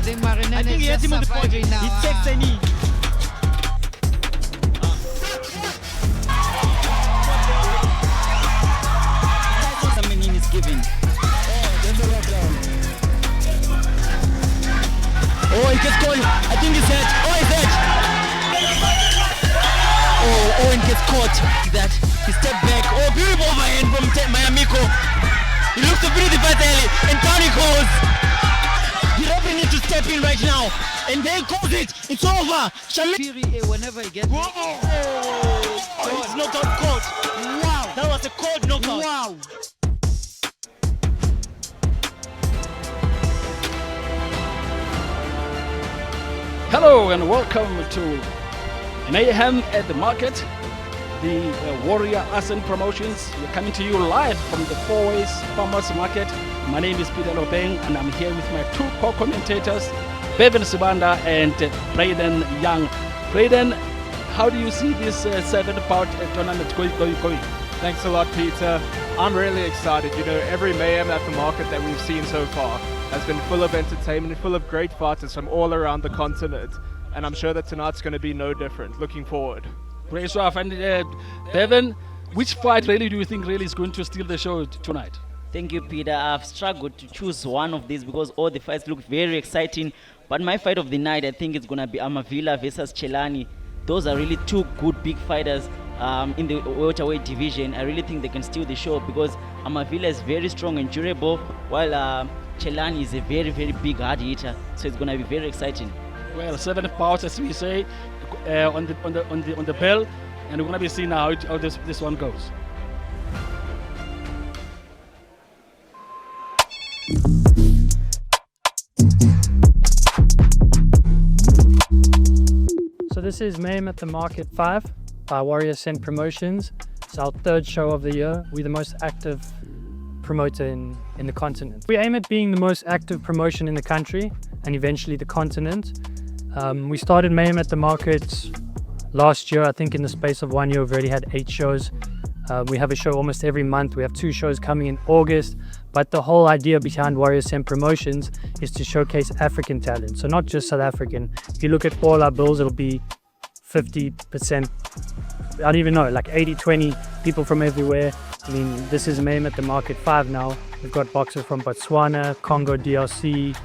I think he hit him on the body. He takes a knee. Something is given. Oh, he gets caught. I think he's hurt. Oh, he's hurt. Oh, Owen gets caught. That he stepped back. Oh, beautiful overhand from Mayamiko. He looks a bit defensively, and down he goes. The referee needs to step in right now, and they calls it. It's over. Phiri, whenever he gets. Whoa! Oh, it's knockout court. Wow, that was a cold knockout. Wow. Hello and welcome to Mayhem at the Market, the Warrior Ascent Promotions. We're coming to you live from the Four Ways Farmers Market. My name is Peter Lobeng and I'm here with my two co-commentators, Bevan Sibanda and Braden Young. Braden, how do you see this 7-bout tournament going? Thanks a lot, Peter. I'm really excited. You know, every Mayhem at the Market that we've seen so far has been full of entertainment, full of great fighters from all around the continent. And I'm sure that tonight's going to be no different. Looking forward. Great stuff. And Bevan, which fight really do you think really is going to steal the show tonight? Thank you, Peter. I've struggled to choose one of these because all the fights look very exciting. But my fight of the night, I think it's going to be Amavila versus Chellan. Those are really two good big fighters in the welterweight division. I really think they can steal the show because Amavila is very strong and durable, while Chellan is a very, very big hard hitter. So it's going to be very exciting. Well, 7 bouts, as we say, on the bell, and we're going to be seeing how this one goes. So this is Mayhem at the Market 5 by Warrior Ascent Promotions. It's our third show of the year. We're the most active promoter in the continent. We aim at being the most active promotion in the country and eventually the continent. We started Mayhem at the Market last year. I think in the space of 1 year we've already had 8 shows. We have a show almost every month. We have 2 shows coming in August. But the whole idea behind Warrior Ascent Promotions is to showcase African talent. So not just South African. If you look at all our bills, it'll be 50%, I don't even know, like 80-20 people from everywhere. I mean, this is Mayhem at the Market 5 now. We've got boxers from Botswana, Congo, DRC,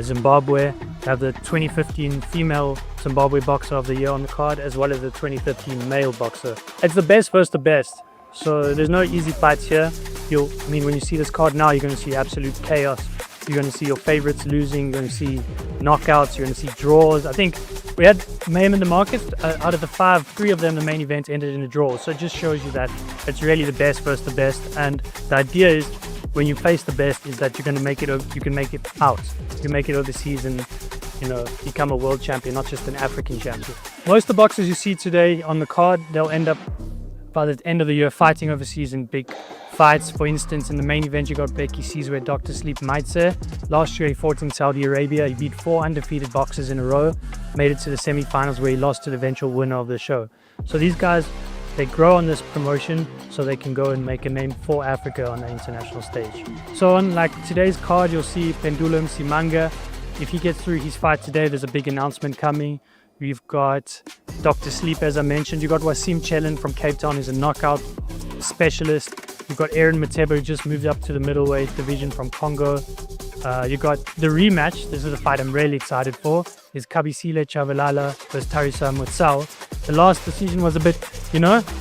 Zimbabwe. We have the 2015 female Zimbabwe boxer of the year on the card, as well as the 2015 male boxer. It's the best versus the best. So there's no easy fights here. When you see this card now, you're going to see absolute chaos. You're going to see your favorites losing. You're going to see knockouts. You're going to see draws. I think we had Mayhem in the Market. Out of the 5, 3 of them, the main event ended in a draw. So it just shows you that it's really the best versus the best. And the idea is, when you face the best, is that you're going to make it. You can make it out. You can make it overseas and, you know, become a world champion, not just an African champion. Most of the boxers you see today on the card, they'll end up by the end of the year fighting overseas in big fights. For instance, in the main event, you got Bekizizwe Maitse. Last year, he fought in Saudi Arabia. He beat 4 undefeated boxers in a row, made it to the semi-finals where he lost to the eventual winner of the show. So these guys, they grow on this promotion so they can go and make a name for Africa on the international stage. So on like today's card, you'll see Mpendulo Msimanga. If he gets through his fight today, there's a big announcement coming. We've got Dr. Sleep, as I mentioned. You've got Wassim Chellan from Cape Town, who's a knockout specialist. You've got Muteba, who just moved up to the middleweight division from Congo. You got the rematch. This is a fight I'm really excited for. Is Kabisile Tshabalala versus Tarisai Mutsau. The last decision was a bit,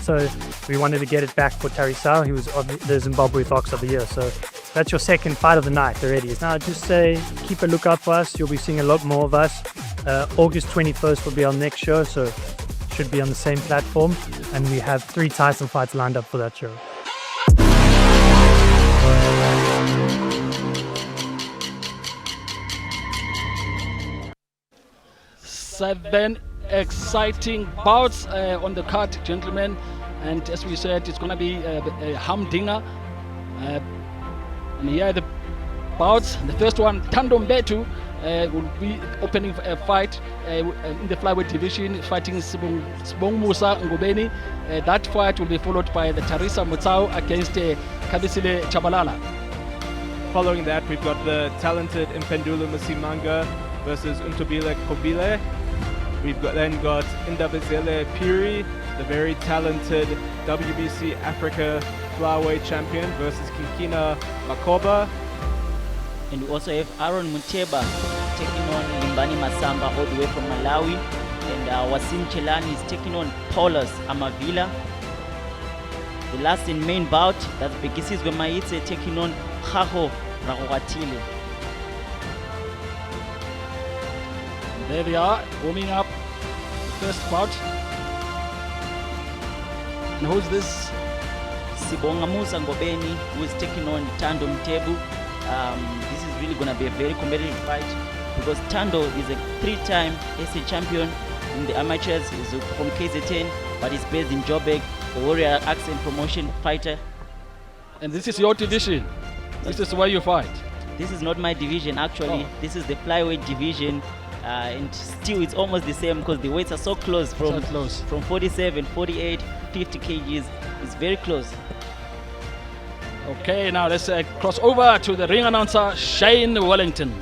so we wanted to get it back for Tarisai. He was the Zimbabwe Boxer of the Year. So that's your second fight of the night already. Now just say, keep a lookout for us. You'll be seeing a lot more of us. August 21st will be our next show, so should be on the same platform. And we have 3 Tyson fights lined up for that show. 7 exciting bouts on the card, gentlemen. And as we said, it's going to be a humdinger. And here are the bouts. The first one, Thando will be opening a fight in the flyweight division, fighting Sibongumusa Ngobeni. That fight will be followed by the Tarisai Mutsau against Kabisile Tshabalala. Following that, we've got the talented Mpendulo Msimanga versus Mthobile Qovile. We've then got Ndabezinhle Phiri, the very talented WBC Africa flyweight champion, versus Gcina Makhoba. And we also have Aaron Muteba taking on Limbani Masamba all the way from Malawi. And Wassim Chellan is taking on Paulus, Amavila. The last in main bout, that's Bekizizwe Maitse taking on Kago Raokgwathile. There they are, warming up the first bout. And who's this? Sibongumusa Ngobeni, who is taking on Thando Mthembu. This is really going to be a very competitive fight because Thando is a 3-time SA champion in the amateurs. He's from KZN, but he's based in Joburg, the Warrior Ascent Promotion fighter. And this is your division. This is where you fight. This is not my division actually. Oh. This is the flyweight division. And still it's almost the same because the weights are so close from 47, 48, 50 kgs. It's very close. Okay, now let's cross over to the ring announcer, Shane Wellington.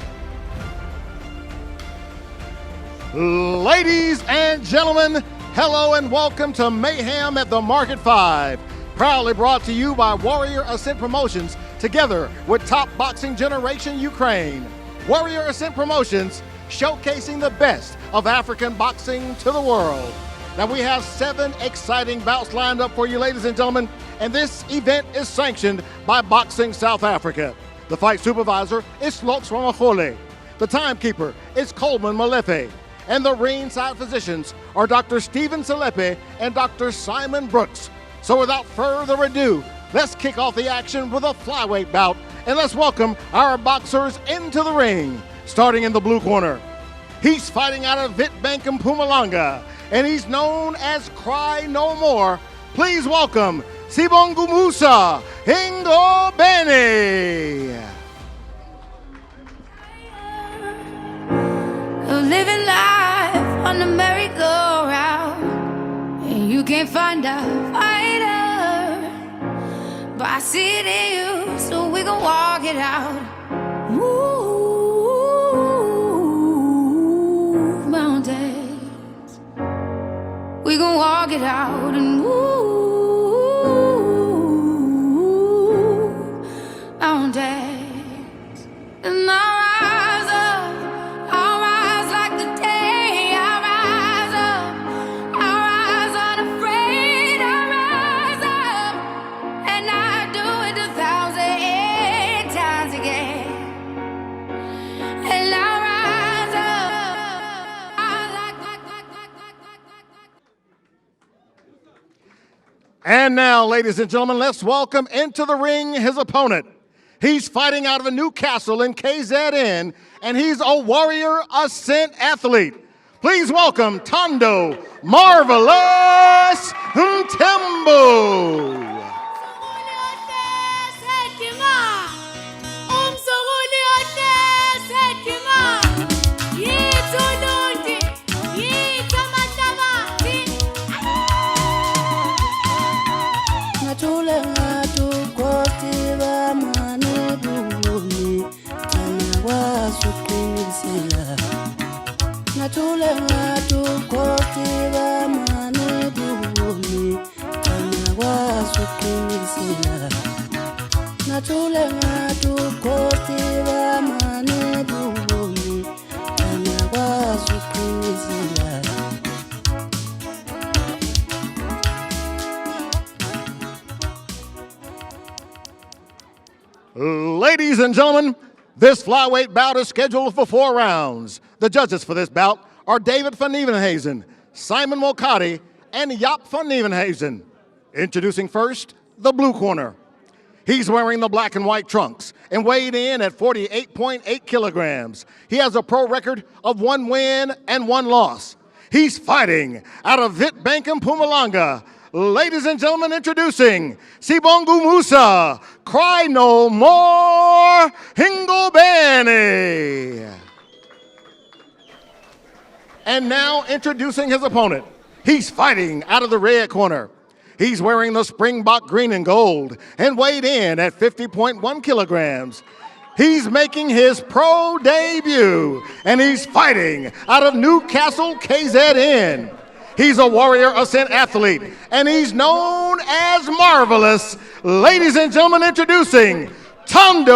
Ladies and gentlemen, hello and welcome to Mayhem at the Market 5. Proudly brought to you by Warrior Ascent Promotions, together with Top Boxing Generation Ukraine. Warrior Ascent Promotions, showcasing the best of African boxing to the world. Now we have 7 exciting bouts lined up for you, ladies and gentlemen, and this event is sanctioned by Boxing South Africa. The fight supervisor is Slots Ramachole. The timekeeper is Coleman Malefe. And the ringside physicians are Dr. Stephen Selepe and Dr. Simon Brooks. So without further ado, let's kick off the action with a flyweight bout, and let's welcome our boxers into the ring. Starting in the blue corner, he's fighting out of Witbank, Mpumalanga, and he's known as Cry No More. Please welcome Sibongumusa Ngobeni. Living life on the merry-go-round, and you can't find a fighter, but I see it in you, so we gon' walk it out. Move mountains, we gon' walk it out and move mountains, and I rise up. And now, ladies and gentlemen, let's welcome into the ring his opponent. He's fighting out of Newcastle in KZN, and he's a Warrior Ascent athlete. Please welcome Thando Marvelous Mthembu. Ladies and gentlemen, this flyweight bout is scheduled for 4 rounds. The judges for this bout are David van Nieuwenhuizen, Simon Mokati, and Jaap van Nieuwenhuizen. Introducing first, the blue corner. He's wearing the black and white trunks and weighed in at 48.8 kilograms. He has a pro record of 1 win and 1 loss. He's fighting out of Witbank and Mpumalanga. Ladies and gentlemen, introducing Sibongumusa, Cry No More, Ngobeni. And now introducing his opponent. He's fighting out of the red corner. He's wearing the Springbok green and gold and weighed in at 50.1 kilograms. He's making his pro debut, and he's fighting out of Newcastle, KZN. He's a Warrior Ascent athlete, and he's known as Marvelous. Ladies and gentlemen, introducing Thando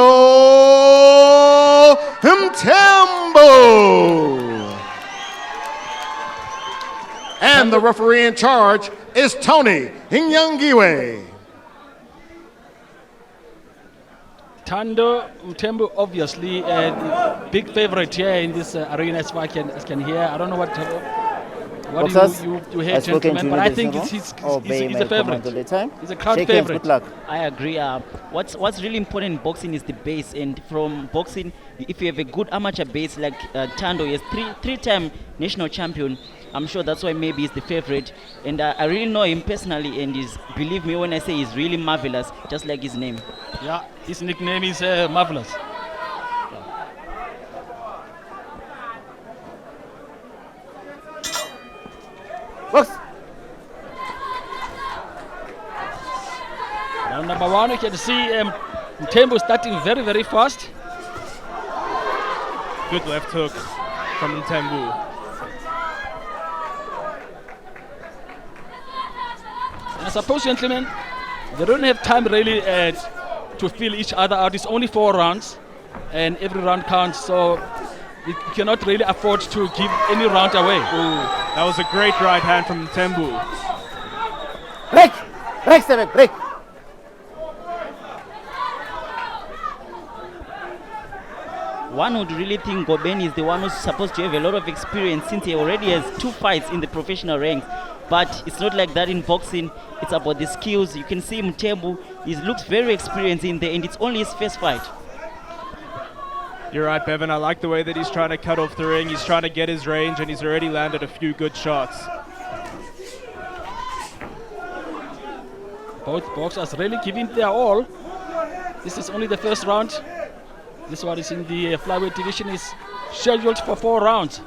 Mthembu. And the referee in charge is Tony Hinyangiwe. Thando Mthembu, obviously the big favorite here in this arena, as far as I can hear. I don't know what you hear, gentlemen, but I think he's a favorite. He's a crowd favorite. I agree. What's really important in boxing is the base, and from boxing, if you have a good amateur base like Thando, he is three-time national champion. I'm sure that's why maybe he's the favorite, and I really know him personally, and believe me when I say he's really marvelous, just like his name. Yeah, his nickname is Marvelous. Box. Round number one, you can see Mthembu starting very, very fast. Good left hook from Mthembu. I suppose, gentlemen, they don't have time really to feel each other out. It's only 4 rounds, and every round counts, so you cannot really afford to give any round away. Ooh, that was a great right hand from Mthembu. Break! Break, Steve, break! One would really think Ngobeni is the one who's supposed to have a lot of experience, since he already has 2 fights in the professional ranks. But it's not like that in boxing. It's about the skills. You can see Mthembu, he looks very experienced in there, and it's only his first fight. You're right, Bevan. I like the way that he's trying to cut off the ring. He's trying to get his range, and he's already landed a few good shots. Both boxers really giving their all. This is only the first round. This one is in the flyweight division, is scheduled for 4 rounds.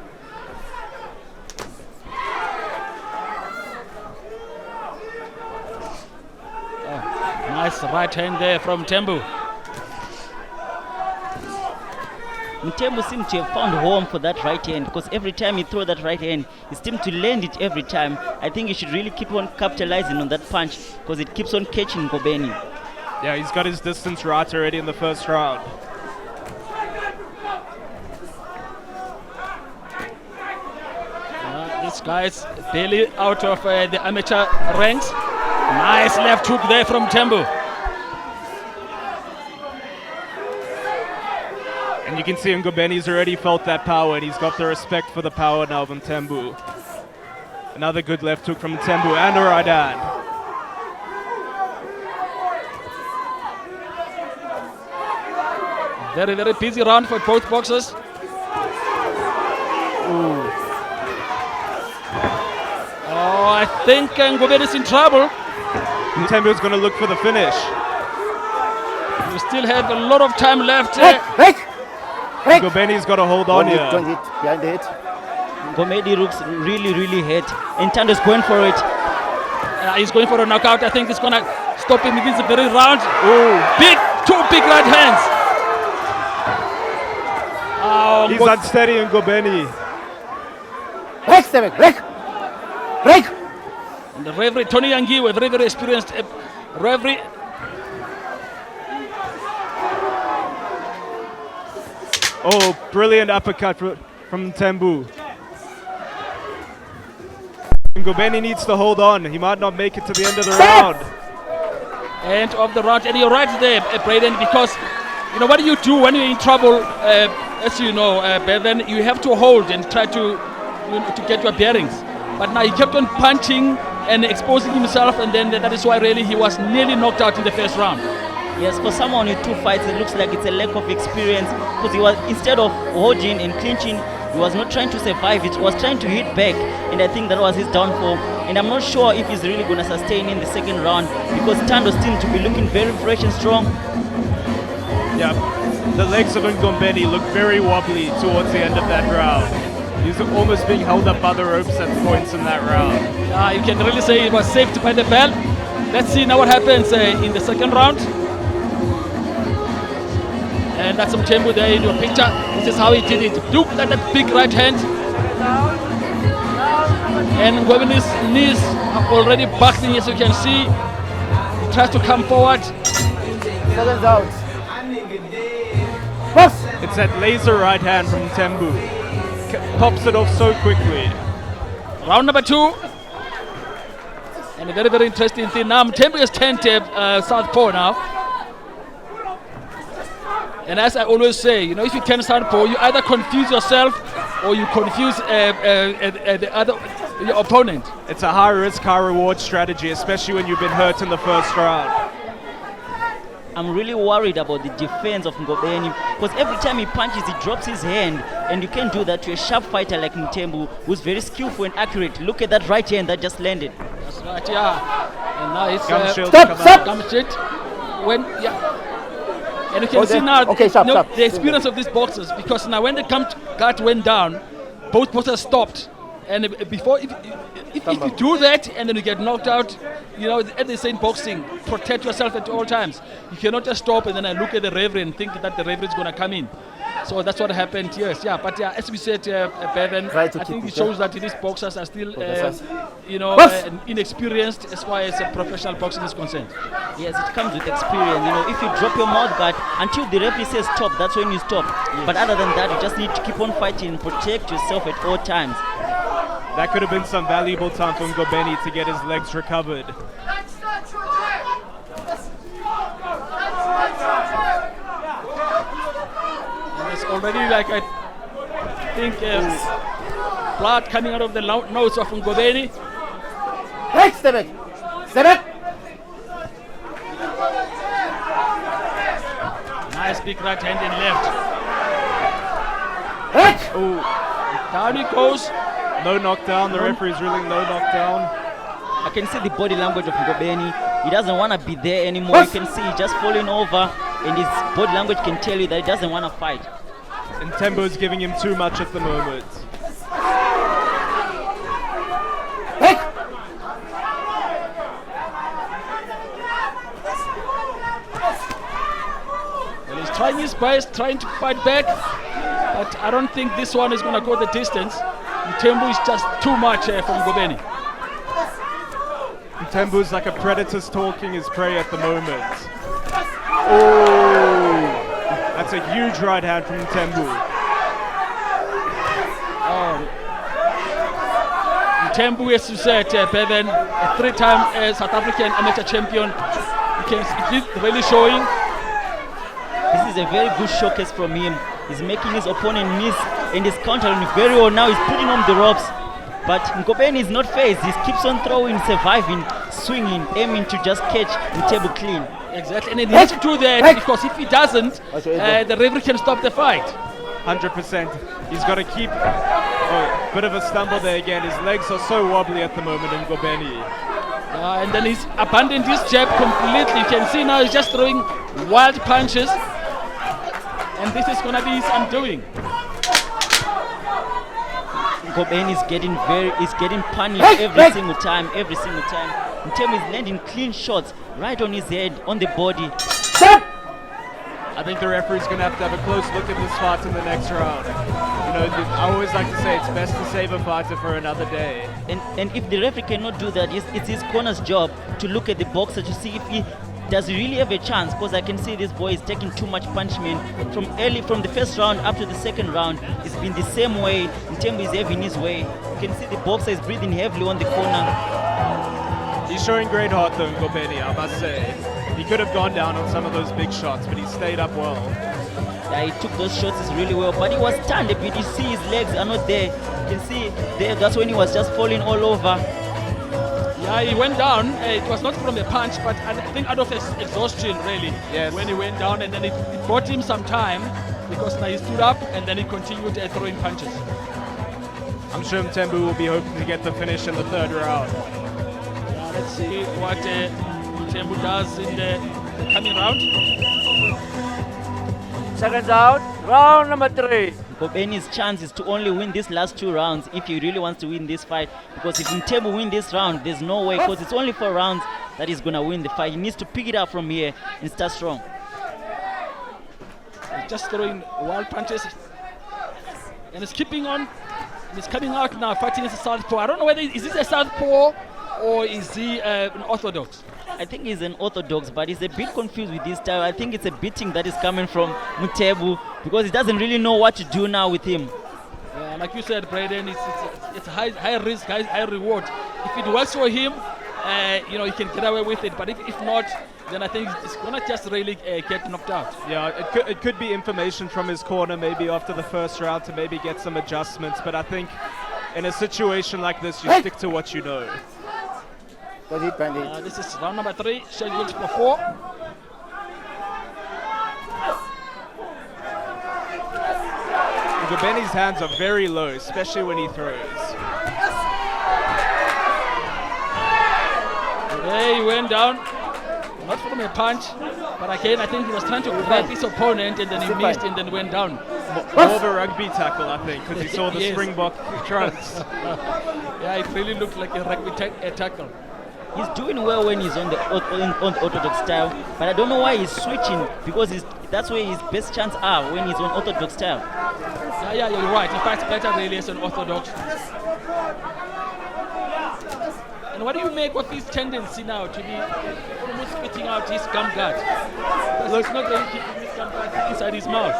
Nice right hand there from Mthembu. Mthembu seems to have found home for that right hand, because every time he throws that right hand, he seems to land it every time. I think he should really keep on capitalizing on that punch, because it keeps on catching Ngobeni. Yeah, he's got his distance right already in the first round. This guy's barely out of the amateur ranks. Nice left hook there from Mthembu. And you can see Ngobeni's already felt that power, and he's got the respect for the power now of Mthembu. Another good left hook from Mthembu and a right hand. Very, very busy round for both boxers. Ooh. Oh, I think Ngobeni is in trouble. Mthembu's going to look for the finish. We still have a lot of time left. Break! Break! Ngobeni's got to hold on here. Don't hit, behind the head. Ngobeni looks really, really hurt, and Thando's going for it. He's going for a knockout. I think he's going to stop him in this very round. Ooh. Two big right hands. Oh, he's unsteady in Ngobeni. Break, Steve, break! Break! And the referee, Tony Yangiwe, very, very experienced referee. Oh, brilliant uppercut from Mthembu. Ngobeni needs to hold on. He might not make it to the end of the round. End of the round. And you're right there, Braden, because you know what do you do when you're in trouble? As you know, Bevan, you have to hold and try to get your bearings. But now he kept on punching and exposing himself, and then that is why really he was nearly knocked out in the first round. Yes, for someone with 2 fights, it looks like it's a lack of experience, because he was, instead of holding and clinching, he was not trying to survive it, he was trying to hit back, and I think that was his downfall. And I'm not sure if he's really going to sustain in the second round, because Thando seems to be looking very fresh and strong. Yeah, the legs of Ngobeni look very wobbly towards the end of that round. He's almost being held up by the ropes at points in that round. You can really say it was saved by the bell. Let's see now what happens in the second round. And that's Mthembu there in your picture. This is how he did it. Look at that big right hand. And Ngobeni's knees are already buckling, as you can see. He tries to come forward. Seconds out. Box. It's that laser right hand from Mthembu. Pops it off so quickly. Round number 2. And a very, very interesting thing. Now Mthembu has turned southpaw now. And as I always say, you know, if you turn southpaw, you either confuse yourself or you confuse your opponent. It's a high risk, high reward strategy, especially when you've been hurt in the first round. I'm really worried about the defense of Ngobeni, because every time he punches, he drops his hand, and you can't do that to a sharp fighter like Mthembu, who's very skillful and accurate. Look at that right hand that just landed. That's right, yeah. And now it's Stop. When, yeah. And you can see now the experience of these boxers, because now when the guard went down, both boxers stopped. And before, if you do that and then you get knocked out, you know, as they say in boxing, protect yourself at all times. You cannot just stop and then I look at the referee and think that the referee is going to come in. So that's what happened, yes. Yeah, but yeah, as we said, Bevan, I think it shows that these boxers are still, inexperienced as far as professional boxing is concerned. Yes, it comes with experience. You know, if you drop your mouth guard until the referee says stop, that's when you stop. Yes. But other than that, you just need to keep on fighting and protect yourself at all times. That could have been some valuable time for Ngobeni to get his legs recovered. And it's already like, I think, blood coming out of the nose of Ngobeni. Step back. Step back. Nice big right hand and left. Back. Oh, Down he goes. no knockdown. The referee's ruling no knockdown. I can see the body language of Ngobeni. He doesn't want to be there anymore. You can see he's just falling over, and his body language can tell you that he doesn't want to fight. And Tembo's giving him too much at the moment. Well, he's trying his best, trying to fight back, but I don't think this one is going to go the distance. Mthembu is just too much from Ngobeni. Mthembu's like a predator stalking his prey at the moment. Oh, that's a huge right hand from Mthembu. Mthembu, as you said, Bevan, a 3-time South African amateur champion. It's really showing. This is a very good showcase from him. He's making his opponent miss and he's countering very well. Now he's putting on the ropes. But Ngobeni is not phased. He keeps on throwing, surviving, swinging, aiming to just catch Mthembu clean. Exactly, and he needs to do that because if he doesn't, the referee can stop the fight. 100%. He's got to keep... Oh, bit of a stumble there again. His legs are so wobbly at the moment in Ngobeni. And then he's abandoned his jab completely. You can see now he's just throwing wild punches. And this is going to be his undoing. Ngobeni is getting punished every single time. Mthembu is landing clean shots right on his head, on the body. I think the referee's going to have a close look at this fight in the next round. You know, I always like to say it's best to save a fighter for another day. And if the referee cannot do that, it's his corner's job to look at the boxer to see if he does really have a chance, because I can see this boy is taking too much punishment from the first round up to the second round. It's been the same way. Mthembu is having his way. You can see the boxer is breathing heavily on the corner. He's showing great heart though, Ngobeni, I must say. He could have gone down on some of those big shots, but he stayed up well. Yeah, he took those shots really well, but he was stunned a bit. You see his legs are not there. You can see there, that's when he was just falling all over. Yeah, he went down. It was not from a punch, but I think out of exhaustion, really. Yes. When he went down, and then it bought him some time because now he stood up and then he continued throwing punches. I'm sure Mthembu will be hoping to get the finish in the third round. Yeah, let's see what Mthembu does in the coming round. Seconds out. Round number 3. Ngobeni's chance is to only win these last 2 rounds if he really wants to win this fight. Because if Mthembu win this round, there's no way, because it's only 4 rounds that he's going to win the fight. He needs to pick it up from here and start strong. just throwing wild punches. And he's keeping on. He's coming out now, fighting as a southpaw. I don't know whether is this a southpaw or is he an orthodox. I think he's an orthodox, but he's a bit confused with this style. I think it's a beating that is coming from Mthembu because he doesn't really know what to do now with him. Yeah, like you said, Braden, it's high risk, high reward. If it works for him, you know, he can get away with it. But if not, then I think it's gonna just really get knocked out. Yeah, it could be information from his corner maybe after the first round to maybe get some adjustments. But I think in a situation like this, you stick to what you know. This is round number 3, scheduled for 4. Ngobeni's hands are very low, especially when he throws. There he went down, not from a punch, but again I think he was trying to grab his opponent and then he missed and then went down. More of a rugby tackle, I think, because he saw the Yes. Springbok trunks. Yeah, it really looked like a rugby tackle. He's doing well when he's on the orthodox style, but I don't know why he's switching because that's where his best chance are when he's on orthodox style. Yeah, you're right. He fights better really as an orthodox. And what do you make of his tendency now to be almost spitting out his gum guard? Because he's not really keeping his gum guard inside his mouth.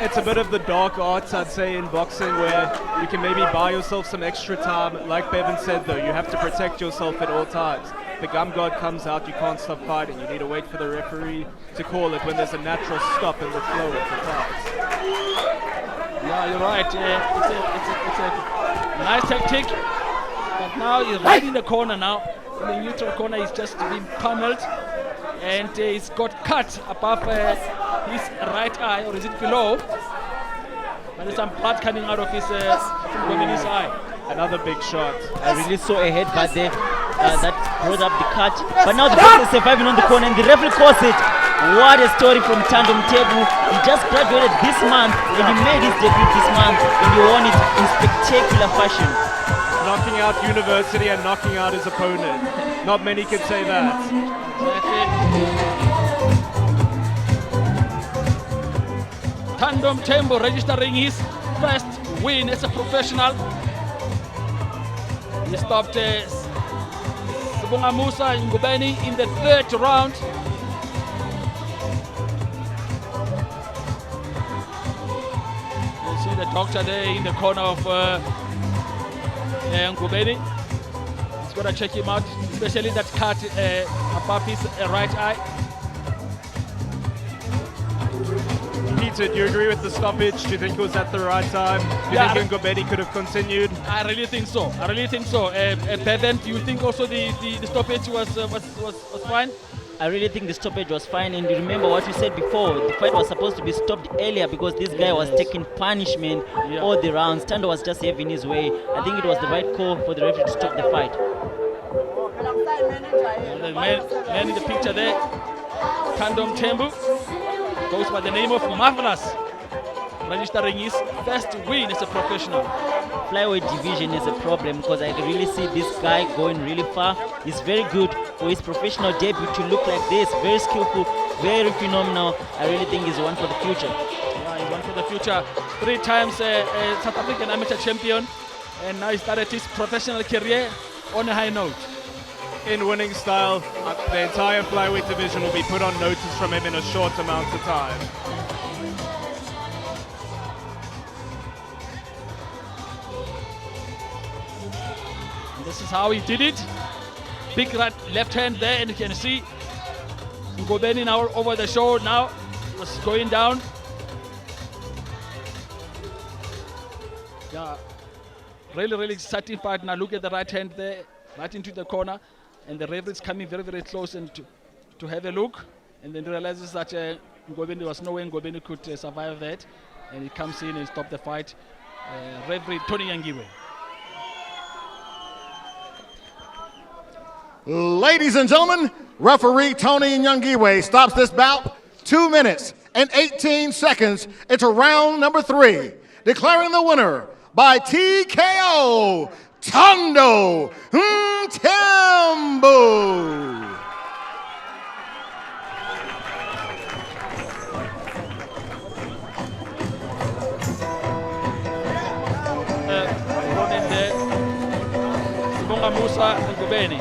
It's a bit of the dark arts, I'd say, in boxing, where you can maybe buy yourself some extra time. Like Bevan said, though, you have to protect yourself at all times. The gum guard comes out, you can't stop fighting. You need to wait for the referee to call it when there's a natural stop in the flow of the fight. Yeah, you're right. It's a nice tactic. But now he's right in the corner now. In the neutral corner, he's just been pummeled. And he's got cut above his right eye, or is it below? But there's some blood coming out of his Ngobeni's eye. Another big shot. I really saw a headbutt there that brought up the cut. But now the boxer is surviving on the corner and the referee calls it. What a story from Thando Mthembu. He just graduated this month and he made his debut this month and he won it in spectacular fashion. Knocking out university and knocking out his opponent. Not many could say that. Thando Mthembu registering his first win as a professional. He stopped Sibongumusa in Ngobeni in the 3rd round. You see the doctor there in the corner of Ngobeni. He's got to check him out, especially that cut above his right eye. Peter, do you agree with the stoppage? Do you think it was at the right time? Do you think Ngobeni could have continued? I really think so. Bevan, do you think also the stoppage was fine? I really think the stoppage was fine, and you remember what you said before, the fight was supposed to be stopped earlier because this guy was taking punishment all the rounds. Thando was just having his way. I think it was the right call for the referee to stop the fight. The man in the picture there, Thando Mthembu, goes by the name of Marvelous, registering his first win as a professional. Flyweight division is a problem because I really see this guy going really far. He's very good for his professional debut to look like this. Very skillful, very phenomenal. I really think he's one for the future. Yeah, he's one for the future. 3 times South African amateur champion, and now he started his professional career on a high note. In winning style, the entire flyweight division will be put on notice from him in a short amount of time. And this is how he did it. Big right left hand there, and you can see Ngobeni now over the shoulder now. He was going down. Yeah, really exciting fight. Now look at the right hand there, right into the corner. And the referee is coming very close and to have a look, and then realizes that Ngobeni, there was no way Ngobeni could survive that, and he comes in and stops the fight. Referee Tony Yangiwe. Ladies and gentlemen, referee Tony Nyangiwe stops this bout 2 minutes and 18 seconds into round number 3, declaring the winner by TKO, Thando Mthembu. Sibongumusa and Ngobeni.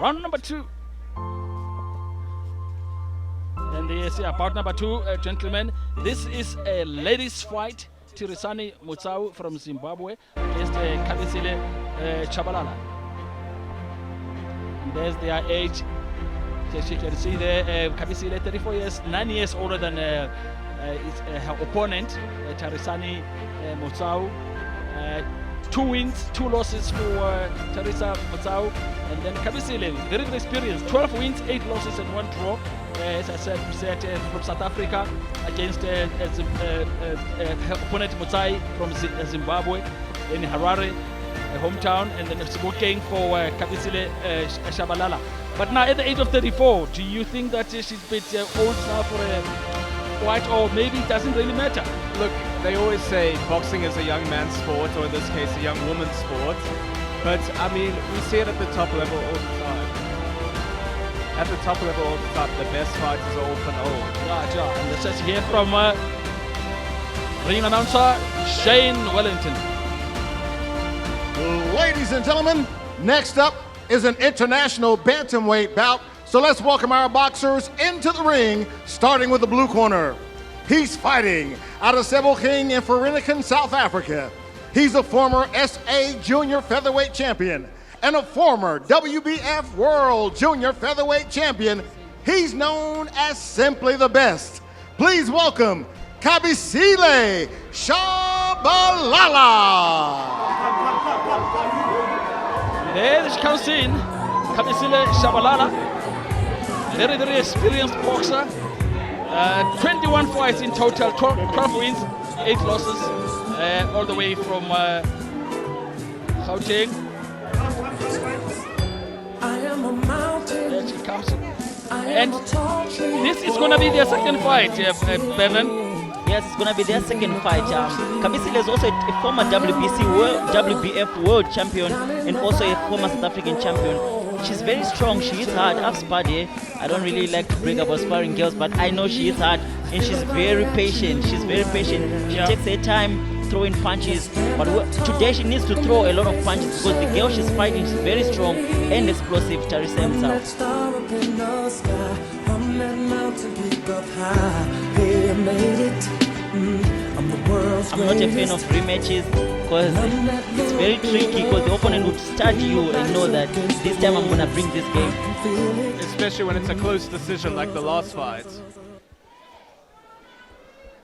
Round number 2. And yes, about number 2, gentlemen. This is a ladies' fight. Tarisai Mutsau from Zimbabwe against Kabisile Tshabalala. And there's their age. As you can see there, Kabisile 34 years, 9 years older than her opponent, Tarisai Mutsau. 2 wins, 2 losses for Tarisai Mutsau. And then Kabisile, very experienced, 12 wins, 8 losses and 1 draw. As I said, from South Africa against her opponent Mutsai from Zimbabwe in Harare, hometown, and then working for Kabisile Tshabalala. But now at the age of 34, do you think that she's a bit old now for a fight, or maybe it doesn't really matter? Look, they always say boxing is a young man's sport, or in this case a young woman's sport. But I mean, we see it at the top level all the time. At the top level all the time, the best fighters are often old. Yeah. And this is here from ring announcer Shane Wellington. Ladies and gentlemen, next up is an international bantamweight bout. So let's welcome our boxers into the ring, starting with the blue corner. He's fighting out of Sebokeng in Vereeniging, South Africa. He's a former SA Junior Featherweight Champion and a former WBF World Junior Featherweight Champion. He's known as simply the best. Please welcome Kabisile Tshabalala. There she comes in, Kabisile Tshabalala. Very experienced boxer. 21 fights in total, 12 wins, 8 losses, all the way from Gauteng. There she comes in. And this is going to be their second fight, Bevan. yes, it's going to be their second fight. Kabisile is also a former WBF world champion and also a former South African champion. She's very strong, she hits hard. I've sparred her. I don't really like to brag about sparring girls, but I know she hits hard and she's very patient. She takes her time throwing punches, but today she needs to throw a lot of punches because the girl she's fighting is very strong and explosive. Tarisai Mutsau. I'm not a fan of rematches because it's very tricky because the opponent would start you and know that this time I'm going to bring this game. Especially when it's a close decision like the last fight.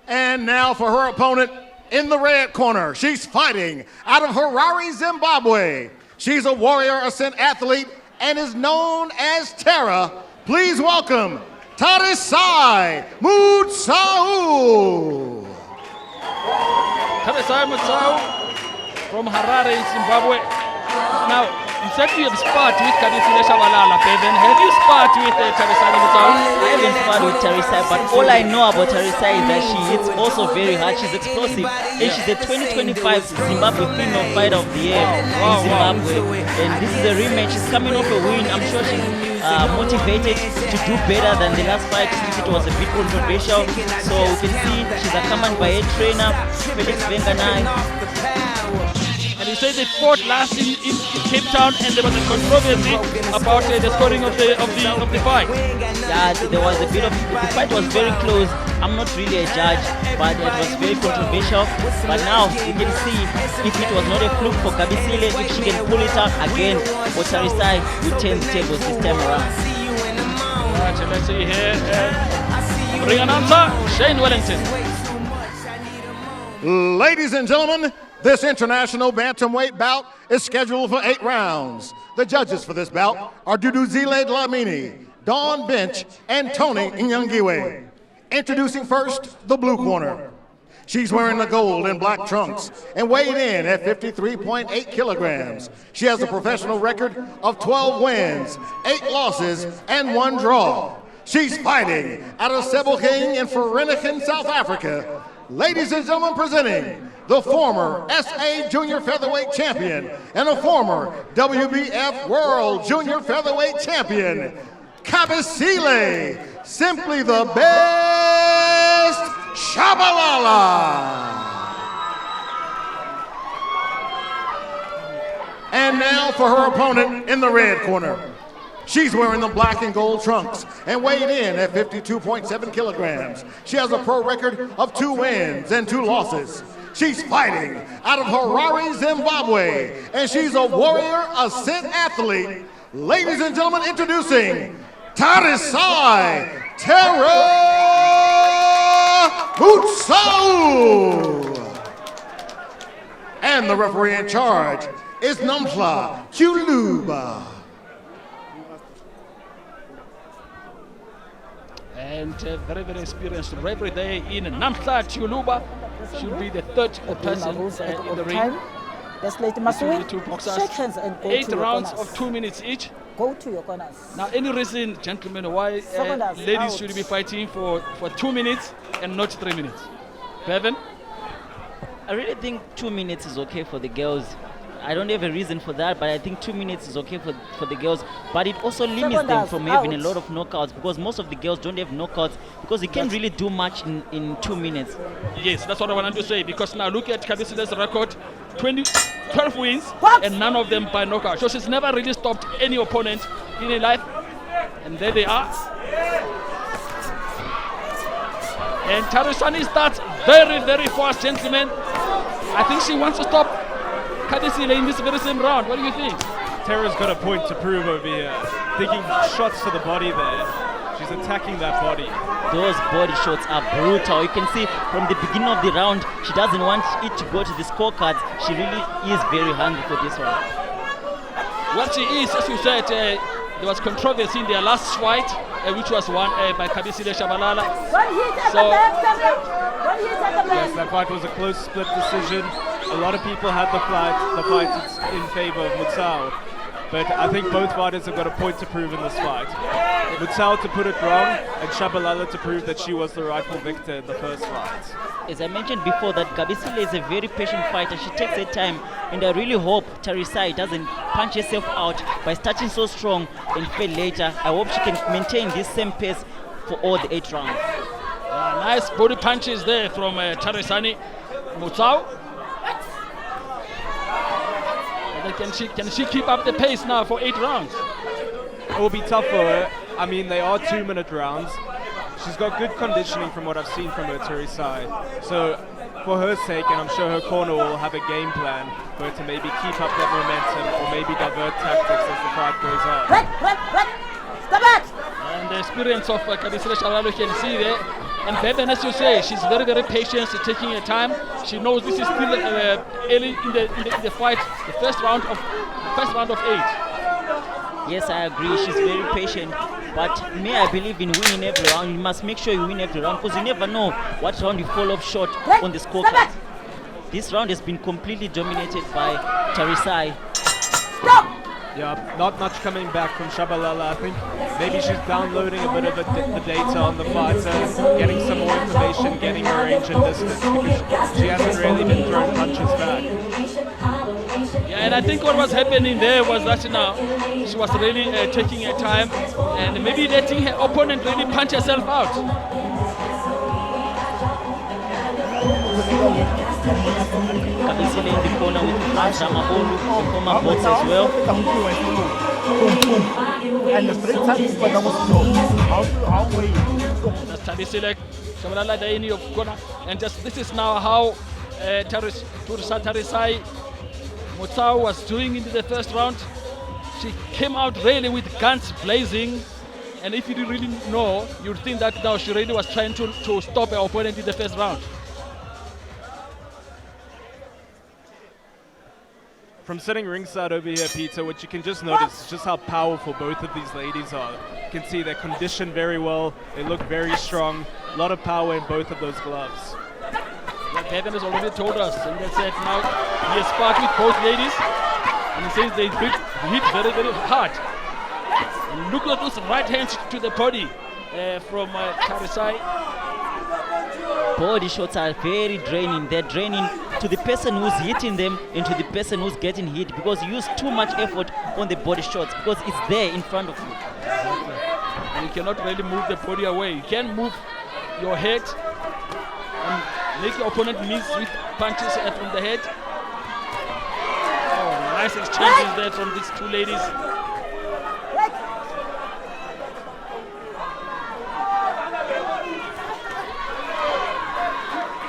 And now for her opponent in the red corner. She's fighting out of Harare, Zimbabwe. She's a Warrior Ascent athlete and is known as Tara. Please welcome Tarisai Mutsau. Tarisai Mutsau from Harare in Zimbabwe. Now, you said you have sparred with Kabisile Tshabalala, Bevan. Have you sparred with Tarisai Mutsau? I haven't sparred with Tarisai, but all I know about Tarisai is that she hits also very hard. She's explosive, and she's the 2025 Zimbabwe Female Fighter of the Year in Zimbabwe. And this is a rematch. She's coming off a win. I'm sure she's motivated to do better than the last fight. It was a bit controversial, so we can see she's accompanied by a trainer, Felix Venganai. And you said they fought last in Cape Town, and there was a controversy about the scoring of the fight. Yeah, there was a bit of the fight was very close. I'm not really a judge, but it was very controversial. But now you can see if it was not a fluke for Kabisile, if she can pull it out again for Tarisai, we turn the tables this time around. Alright, so let's see here. Ring announcer Shane Wellington. Ladies and gentlemen, this international bantamweight bout is scheduled for 8 rounds. The judges for this bout are Duduzile Dlamini, Dawn Bench, and Tony Nyangiwe. Introducing first, the blue corner. She's wearing the gold and black trunks and weighed in at 53.8 kilograms. She has a professional record of 12 wins, 8 losses, and 1 draw. She's fighting out of Sebokeng in Vereeniging, South Africa. Ladies and gentlemen, presenting the former SA Junior Featherweight Champion and a former WBF World Junior Featherweight Champion, Kabisile, simply the best, Tshabalala. And now for her opponent in the red corner. She's wearing the black and gold trunks and weighed in at 52.7 kilograms. She has a pro record of 2 wins and 2 losses. She's fighting out of Harare, Zimbabwe, and she's a Warrior Ascent athlete. Ladies and gentlemen, introducing Tarisai Mutsau. And the referee in charge is Namhla Chuluba. And very, very experienced referee there in Namhla Chuluba. She'll be the 3rd person in the ring. Between the 2 boxers. Shake hands and go 8 to your rounds corners. of 2 minutes each. Go to your corners. Now, any reason, gentlemen, why ladies out. should be fighting for 2 minutes and not 3 minutes? Bevan? I really think 2 minutes is okay for the girls. I don't have a reason for that, but I think 2 minutes is okay for the girls. But it also limits them from having a lot of knockouts because most of the girls don't have knockouts because they can't really do much in 2 minutes. Yes, that's what I wanted to say, because now look at Kabisile's record, 12 wins and none of them by knockout. So she's never really stopped any opponent in her life. And there they are. And Tarisai starts very, very fast, gentlemen. I think she wants to stop Kabisile in this very same round. What do you think? Tara's got a point to prove over here. Thinking shots to the body there. She's attacking that body. Those body shots are brutal. You can see from the beginning of the round, she doesn't want it to go to the scorecards. She really is very hungry for this one. What she is, as you said, there was controversy in their last fight, which was won by Kabisile Tshabalala. So, yes, that fight was a close split decision. A lot of people had the fight in favor of Mutsau. but I think both fighters have got a point to prove in this fight. Mutsau to put it wrong, and Tshabalala to prove that she was the rightful victor in the first fight. As I mentioned before, that Kabisile is a very patient fighter. She takes her time, and I really hope Tarisai doesn't punch herself out by starting so strong and fail later. I hope she can maintain this same pace for all the 8 rounds. Nice body punches there from Tarisai. Mutsau. Can she keep up the pace now for 8 rounds? It will be tough for her. I mean, they are 2-minute rounds. She's got good conditioning from what I've seen from her, Tarisai. So, for her sake, and I'm sure her corner will have a game plan for her to maybe keep up that momentum or maybe divert tactics as the fight goes on. Step back! And the experience of Kabisile Tshabalala, you can see there. And Beben, as you say, she's very, very patient. She's taking her time. She knows this is still early in the fight, the first round of 8. Yes, I agree. She's very patient. But me, I believe in winning every round. You must make sure you win every round because you never know what round you fall off short on the scorecard. This round has been completely dominated by Tarisai. Yeah, not much coming back from Tshabalala. I think maybe she's downloading a bit of the data on the fighter, getting some more information, getting her range and distance because she hasn't really been throwing punches back. Yeah, and I think what was happening there was that now she was really taking her time and maybe letting her opponent really punch herself out. Kabisile in the corner with Ramabolu, the former boxer as well. And the straight That's Kabisile, Tshabalala there in your corner, and just this is now how Tarisai Mutsau was doing into the first round. She came out really with guns blazing, and if you didn't really know, you'd think that now she really was trying to stop her opponent in the first round. From sitting ringside over here, Peter, what you can just notice is just how powerful both of these ladies are. You can see they're conditioned very well, they look very strong, a lot of power in both of those gloves. Like Kevin has already told us, and they said now he has sparred with both ladies, and he says they hit very, very hard. And look at those right hands to the body from Tarisai. Body shots are very draining. They're draining to the person who's hitting them and to the person who's getting hit because you use too much effort on the body shots because it's there in front of you. And you cannot really move the body away. You can move your head and make your opponent miss with punches from the head. Oh, nice exchanges there from these two ladies.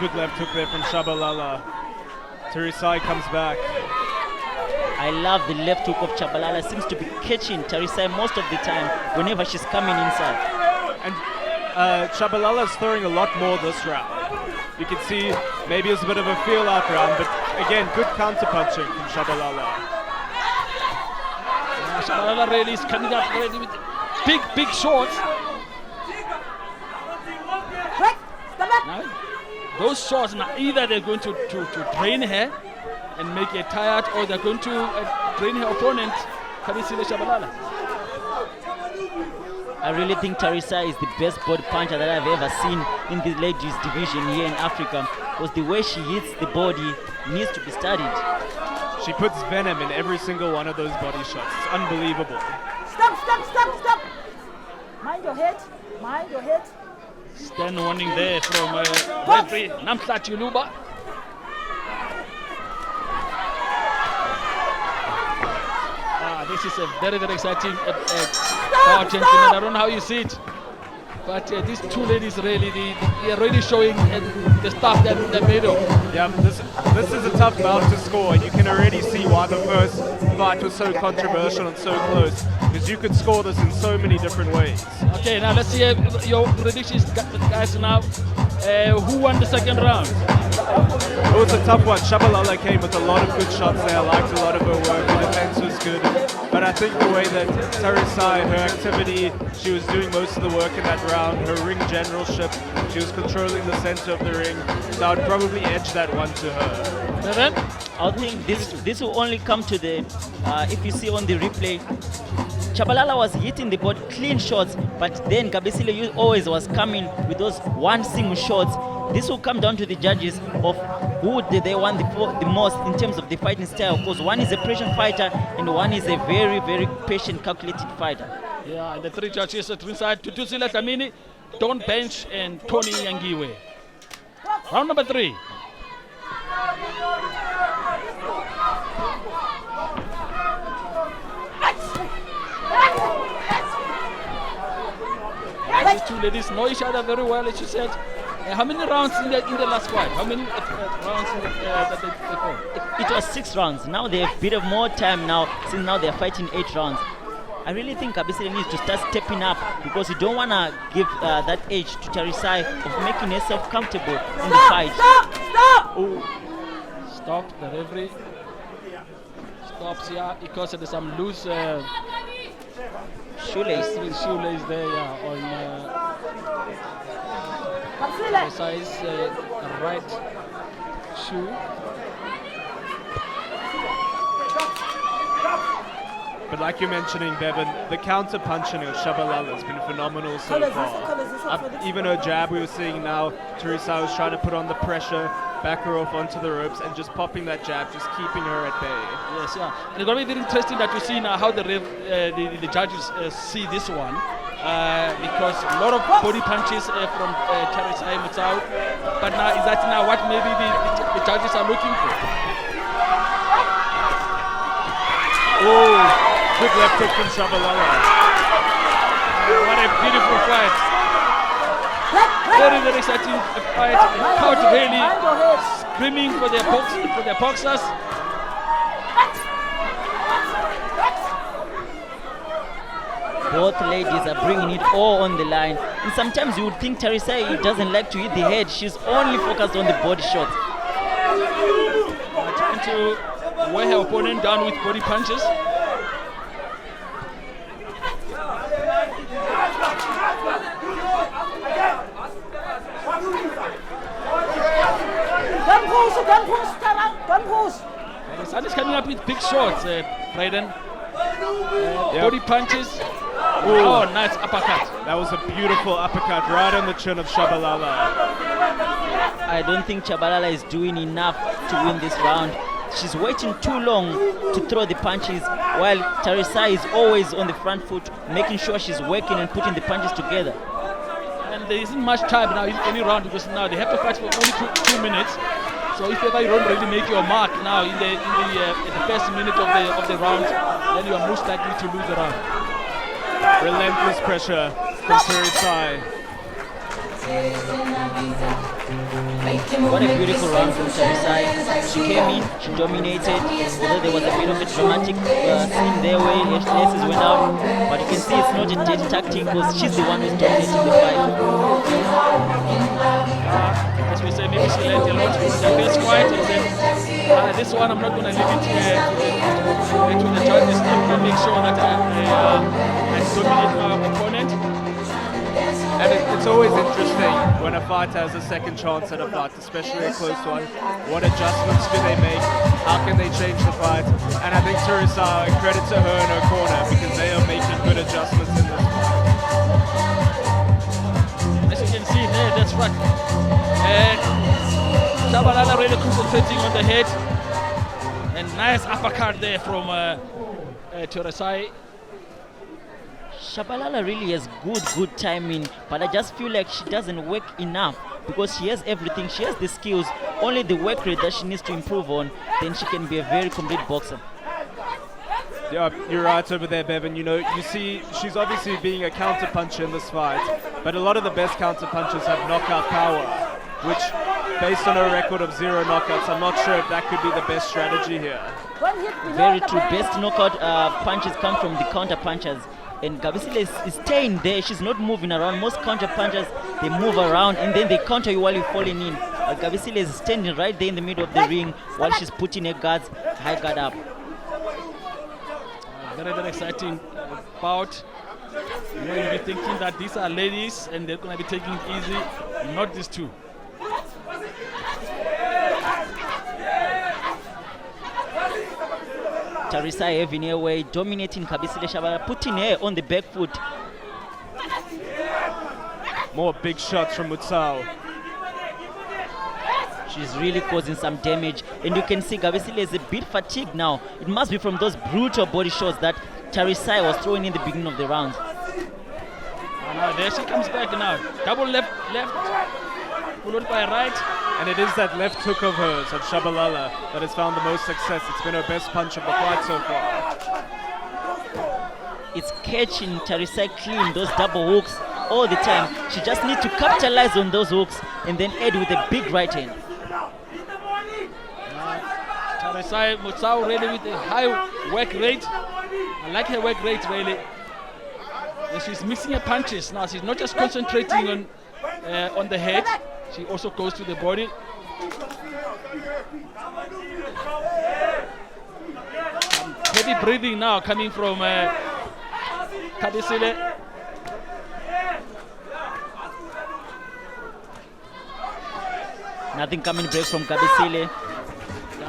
Good left hook there from Tshabalala. Tarisai comes back. I love the left hook of Tshabalala. Seems to be catching Tarisai most of the time whenever she's coming inside. And Tshabalala's throwing a lot more this round. You can see maybe it's a bit of a feel-out round, but again, good counter-punching from Tshabalala. Tshabalala really is coming up really with big shots. Now, those shots, now either they're going to drain her and make her tired, or they're going to drain her opponent, Kabisile Tshabalala. I really think Tarisai is the best body puncher that I've ever seen in the ladies division here in Africa, because the way she hits the body needs to be studied. She puts venom in every single one of those body shots. It's unbelievable. Stop! Mind your head. Stand warning there from referee Namhla Chuluba. This is a very, very exciting bout, gentlemen. I don't know how you see it, but these two ladies really, they are really showing the stuff that they're made of. Yeah, this is a tough bout to score. You can already see why the first fight was so controversial and so close, because you could score this in so many different ways. Okay, now let's see your predictions, guys. Now, who won the second round? It was a tough one. Tshabalala came with a lot of good shots there. I liked a lot of her work. The defense was good. But I think the way that Tarisai, her activity, she was doing most of the work in that round, her ring generalship, she was controlling the center of the ring, so I would probably edge that one to her. Seven? I think this will only come to the, if you see on the replay, Tshabalala was hitting the board clean shots, but then Kabisile always was coming with those one single shots. This will come down to the judges of who did they want the most in terms of the fighting style, because one is a pressure fighter and one is a very, very patient, calculated fighter. Yeah, and the three judges at ringside, Tutusile Tamini, Don Bench, and Tony Yangiwe. Round number 3. These two ladies know each other very well, as you said. How many rounds in the last fight? How many rounds that they fought? It was 6 rounds. Now they have a bit of more time now, since now they're fighting 8 rounds. I really think Kabisile needs to start stepping up, because you don't want to give that edge to Tarisai of making herself comfortable in the fight. Stop! Oh, stop, the referee stops here because there's some loose Shoelace. shoelace there, yeah, on Tarisai's right shoe. But like you're mentioning, Bevan, the counter punching of Tshabalala has been phenomenal so far. Even her jab we were seeing now, Tarisai was trying to put on the pressure, back her off onto the ropes, and just popping that jab, just keeping her at bay. Yes, yeah. And it's going to be very interesting that you see now how the judges see this one. Because a lot of body punches from Tarisai Mutsau. But now, is that now what maybe the judges are looking for? Oh! Good left hook from Tshabalala. What a beautiful fight. Very, very exciting fight. The crowd really screaming for their boxers. Both ladies are bringing it all on the line. And sometimes you would think Tarisai doesn't like to hit the head. She's only focused on the body shots. Trying to wear her opponent down with body punches. Don't push, Tara, don't push. The sun is coming up with big shots, Brayden. Body punches. Oh, nice uppercut. That was a beautiful uppercut right on the chin of Tshabalala. I don't think Tshabalala is doing enough to win this round. She's waiting too long to throw the punches, while Tarisai is always on the front foot, making sure she's working and putting the punches together. And there isn't much time now in any round, because now they have to fight for only 2 minutes. So if ever you don't really make your mark now in the first minute of the round, then you are most likely to lose the round. Relentless pressure from Tarisai. What a beautiful round from Tarisai. She came in, she dominated, although there was a bit of a dramatic scene there where laces went out, but you can see it's not a dead tactic, because she's the one who's dominating the fight. As we say, maybe she learned a lot from the first fight, and then this one I'm not going to leave it to the judges. I'm going to make sure that I dominate my opponent. And it's always interesting when a fighter has a second chance at a fight, especially a close one. What adjustments do they make? How can they change the fight? And I think Tarisai, credit to her and her corner, because they are making good adjustments in this fight. As you can see there, that's right. Tshabalala really concentrating on the head. And nice uppercut there from Tarisai. Tshabalala really has good timing, but I just feel like she doesn't work enough, because she has everything. She has the skills, only the work rate that she needs to improve on, then she can be a very complete boxer. Yeah, you're right over there, Bevan. You know, you see she's obviously being a counter puncher in this fight, but a lot of the best counter punchers have knockout power, which, based on her record of 0 knockouts, I'm not sure if that could be the best strategy here. Very true. Best knockout punches come from the counter punchers. And Kabisile is staying there. She's not moving around. Most counter punchers, they move around and then they counter you while you're falling in. But Kabisile is standing right there in the middle of the ring while she's putting her guards, high guard up. very, very exciting bout. You know, you'll be thinking that these are ladies and they're going to be taking it easy. Not these two. Tarisai having her way, dominating Kabisile Tshabalala, putting her on the back foot. More big shots from Mutsau. She's really causing some damage, and you can see Kabisile is a bit fatigued now. It must be from those brutal body shots that Tarisai was throwing in the beginning of the round. And now there she comes back now. Double left, followed by right. And it is that left hook of hers, of Tshabalala, that has found the most success. It's been her best punch of the fight so far. It's catching Tarisai clean, those double hooks all the time. She just needs to capitalize on those hooks and then add with a big right hand. Tarisai Mutsau really with a high work rate. I like her work rate really. And she's mixing her punches now. She's not just concentrating on the head. She also goes to the body. Heavy breathing now coming from Kabisile. Nothing coming back from Kabisile.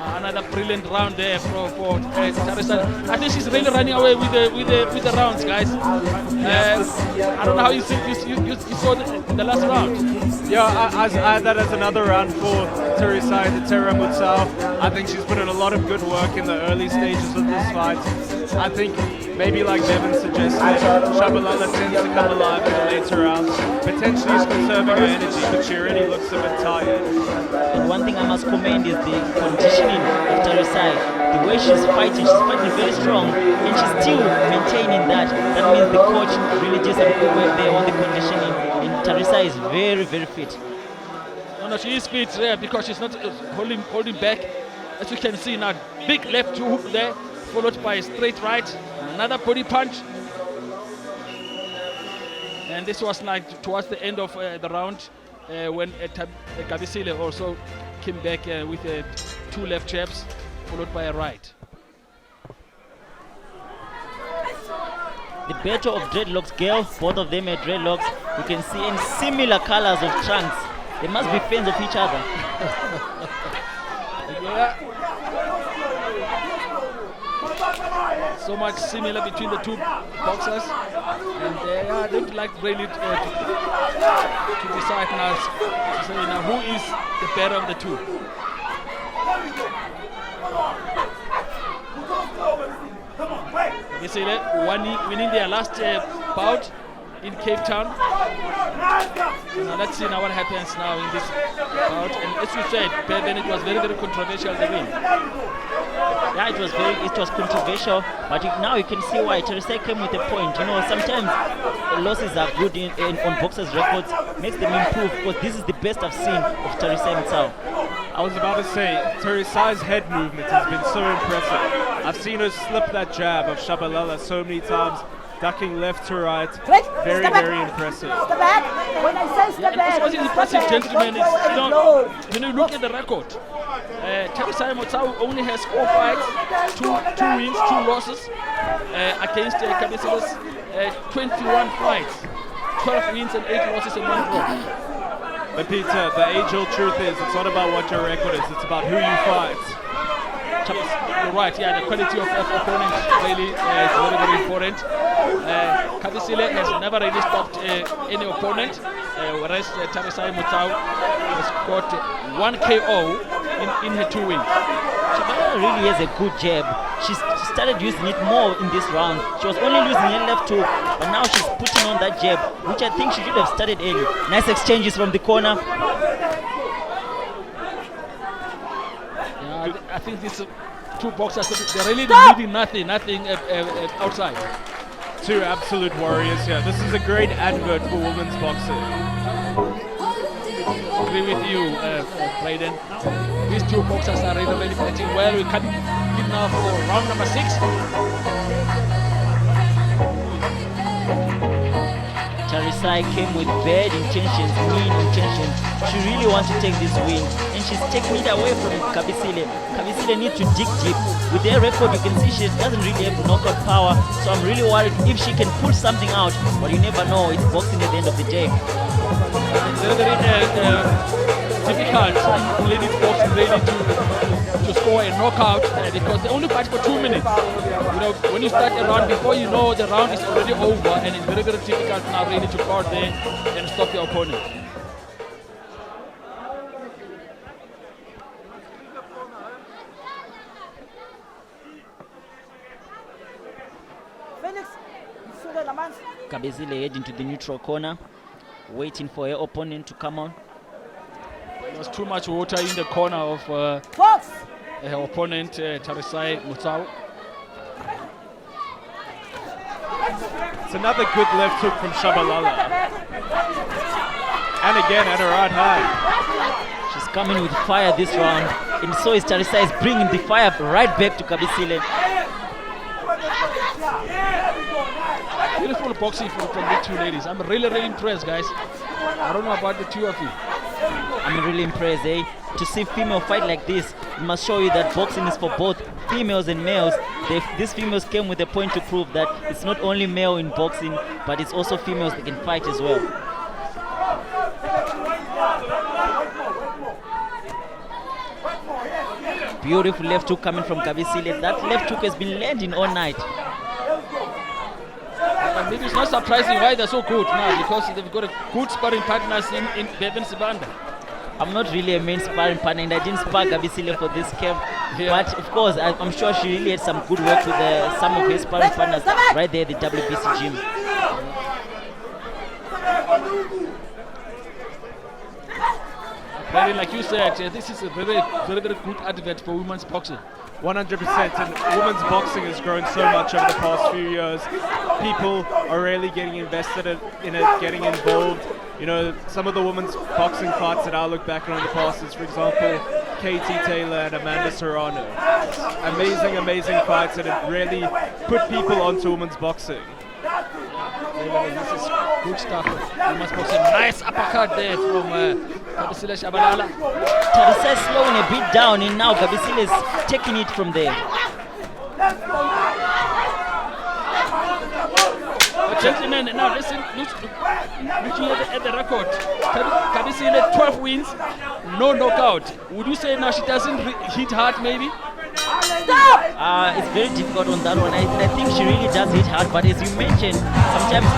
Another brilliant round there for Tarisai. I think she's really running away with the rounds, guys. I don't know how you saw the last round. Yeah, I had that as another round for Tarisai, the Terra Mutsau. I think she's put in a lot of good work in the early stages of this fight. I think maybe like Devin suggested, Tshabalala tends to come alive in the later rounds. Potentially she's conserving her energy, but she already looks a bit tired. And one thing I must commend is the conditioning of Tarisai. The way she's fighting very strong, and she's still maintaining that. That means the coach really did some good work there on the conditioning. And Tarisai is very, very fit. No, she is fit there because she's not holding back. As you can see now, big left hook there, followed by a straight right, another body punch. And this was like towards the end of the round when Kabisile also came back with two left jabs, followed by a right. The battle of dreadlocks girls, both of them are dreadlocks. You can see in similar colors of trunks. They must be fans of each other. Yeah. So much similar between the two boxers, and they don't like really to decide now, to say now who is the better of the two. You see that winning their last bout in Cape Town. Now let's see now what happens now in this bout. And as you said, Ben, it was very, very controversial the win. Yeah, it was controversial, but now you can see why Tarisai came with a point. You know, sometimes losses are good on boxers' records, makes them improve, because this is the best I've seen of Tarisai Mutsau. I was about to say, Tarisai's head movement has been so impressive. I've seen her slip that jab of Tshabalala so many times, ducking left to right. Very, very impressive. Step back. When I say step back. This was impressive, gentlemen. When you look at the record, Tarisai Mutsau only has 4 fights, 2 wins, 2 losses against Kabisile's 21 fights, 12 wins and 8 losses and 1 draw. But Peter, the age-old truth is, it's not about what your record is, it's about who you fight. You're right, yeah, the quality of opponents really is very, very important. Kabisile has never really stopped any opponent, whereas Tarisai Mutsau has got 1 KO in her 2 wins. Tshabalala really has a good jab. She started using it more in this round. She was only using her left hook, but now she's putting on that jab, which I think she should have started early. Nice exchanges from the corner. Yeah, I think these two boxers, they're really needing nothing outside. Two absolute warriors here. This is a great advert for women's boxing. I agree with you, Brayden. These two boxers are really fighting well. We can in now for round number 6. Tarisai came with bad intentions, mean intentions. She really wants to take this win, and she's taking it away from Kabisile. Kabisile needs to dig deep. With their record, you can see she doesn't really have knockout power, so I'm really worried if she can pull something out, but you never know, it's boxing at the end of the day. Very difficult for ladies boxing really to score a knockout because they only fight for 2 minutes. You know, when you start a round, before you know the round is already over, and it's very difficult now really to go out there and stop your opponent. Kabisile heading to the neutral corner, waiting for her opponent to come on. There's too much water in the corner of her opponent, Tarisai Mutsau. It's another good left hook from Tshabalala. And again at her right hand. She's coming with fire this round, and so is Tarisai is bringing the fire right back to Kabisile. Beautiful boxing from the two ladies. I'm really impressed, guys. I don't know about the two of you. I'm really impressed, eh? To see female fight like this, it must show you that boxing is for both females and males. These females came with a point to prove that it's not only male in boxing, but it's also females that can fight as well. Beautiful left hook coming from Kabisile. That left hook has been landing all night. And maybe it's not surprising why they're so good now, because they've got a good sparring partners in Bevan Sibanda. I'm not really a main sparring partner, and I didn't spar Kabisile for this camp. Yeah. But of course, I'm sure she really had some good work with some of her sparring partners right there at the WBC gym. Really, like you said, this is a very good advert for women's boxing. 100%, and women's boxing has grown so much over the past few years. People are really getting invested in it, getting involved. You know, some of the women's boxing fights that I look back on in the past is, for example, Katie Taylor and Amanda Serrano. Amazing fights, and it really put people onto women's boxing. This is good stuff. Women's boxing. Nice uppercut there from Kabisile Tshabalala. Tarisai slowing a bit down, and now Kabisile is taking it from there. Gentlemen, now listen, looking at the record, Kabisile 12 wins, no knockout. Would you say now she doesn't hit hard maybe? It's very difficult on that one. I think she really does hit hard, but as you mentioned, sometimes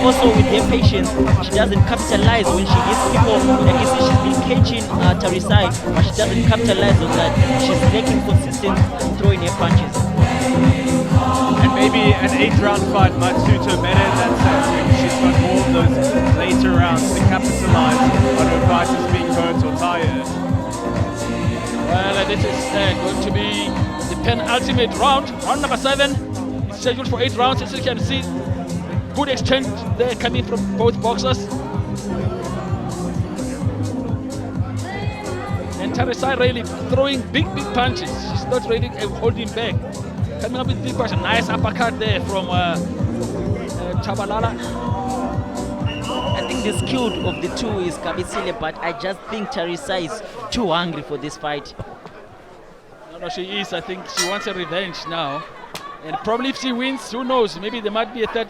also with her patience, she doesn't capitalize when she hits people. Like you see, she's been catching Tarisai, but she doesn't capitalize on that. She's making consistent throwing her punches. And maybe an 8-round fight might suit her better in that sense. Maybe she's got more of those later rounds to capitalize on her fighters being hurt or tired. Well, this is going to be the penultimate round, round number 7. It's scheduled for 8 rounds, as you can see. Good exchange there coming from both boxers. And Tarisai really throwing big punches. She's not really holding back. Coming up with big punches. Nice uppercut there from Tshabalala. I think the skilled of the two is Kabisile, but I just think Tarisai is too hungry for this fight. No, she is. I think she wants a revenge now. And probably if she wins, who knows, maybe there might be a third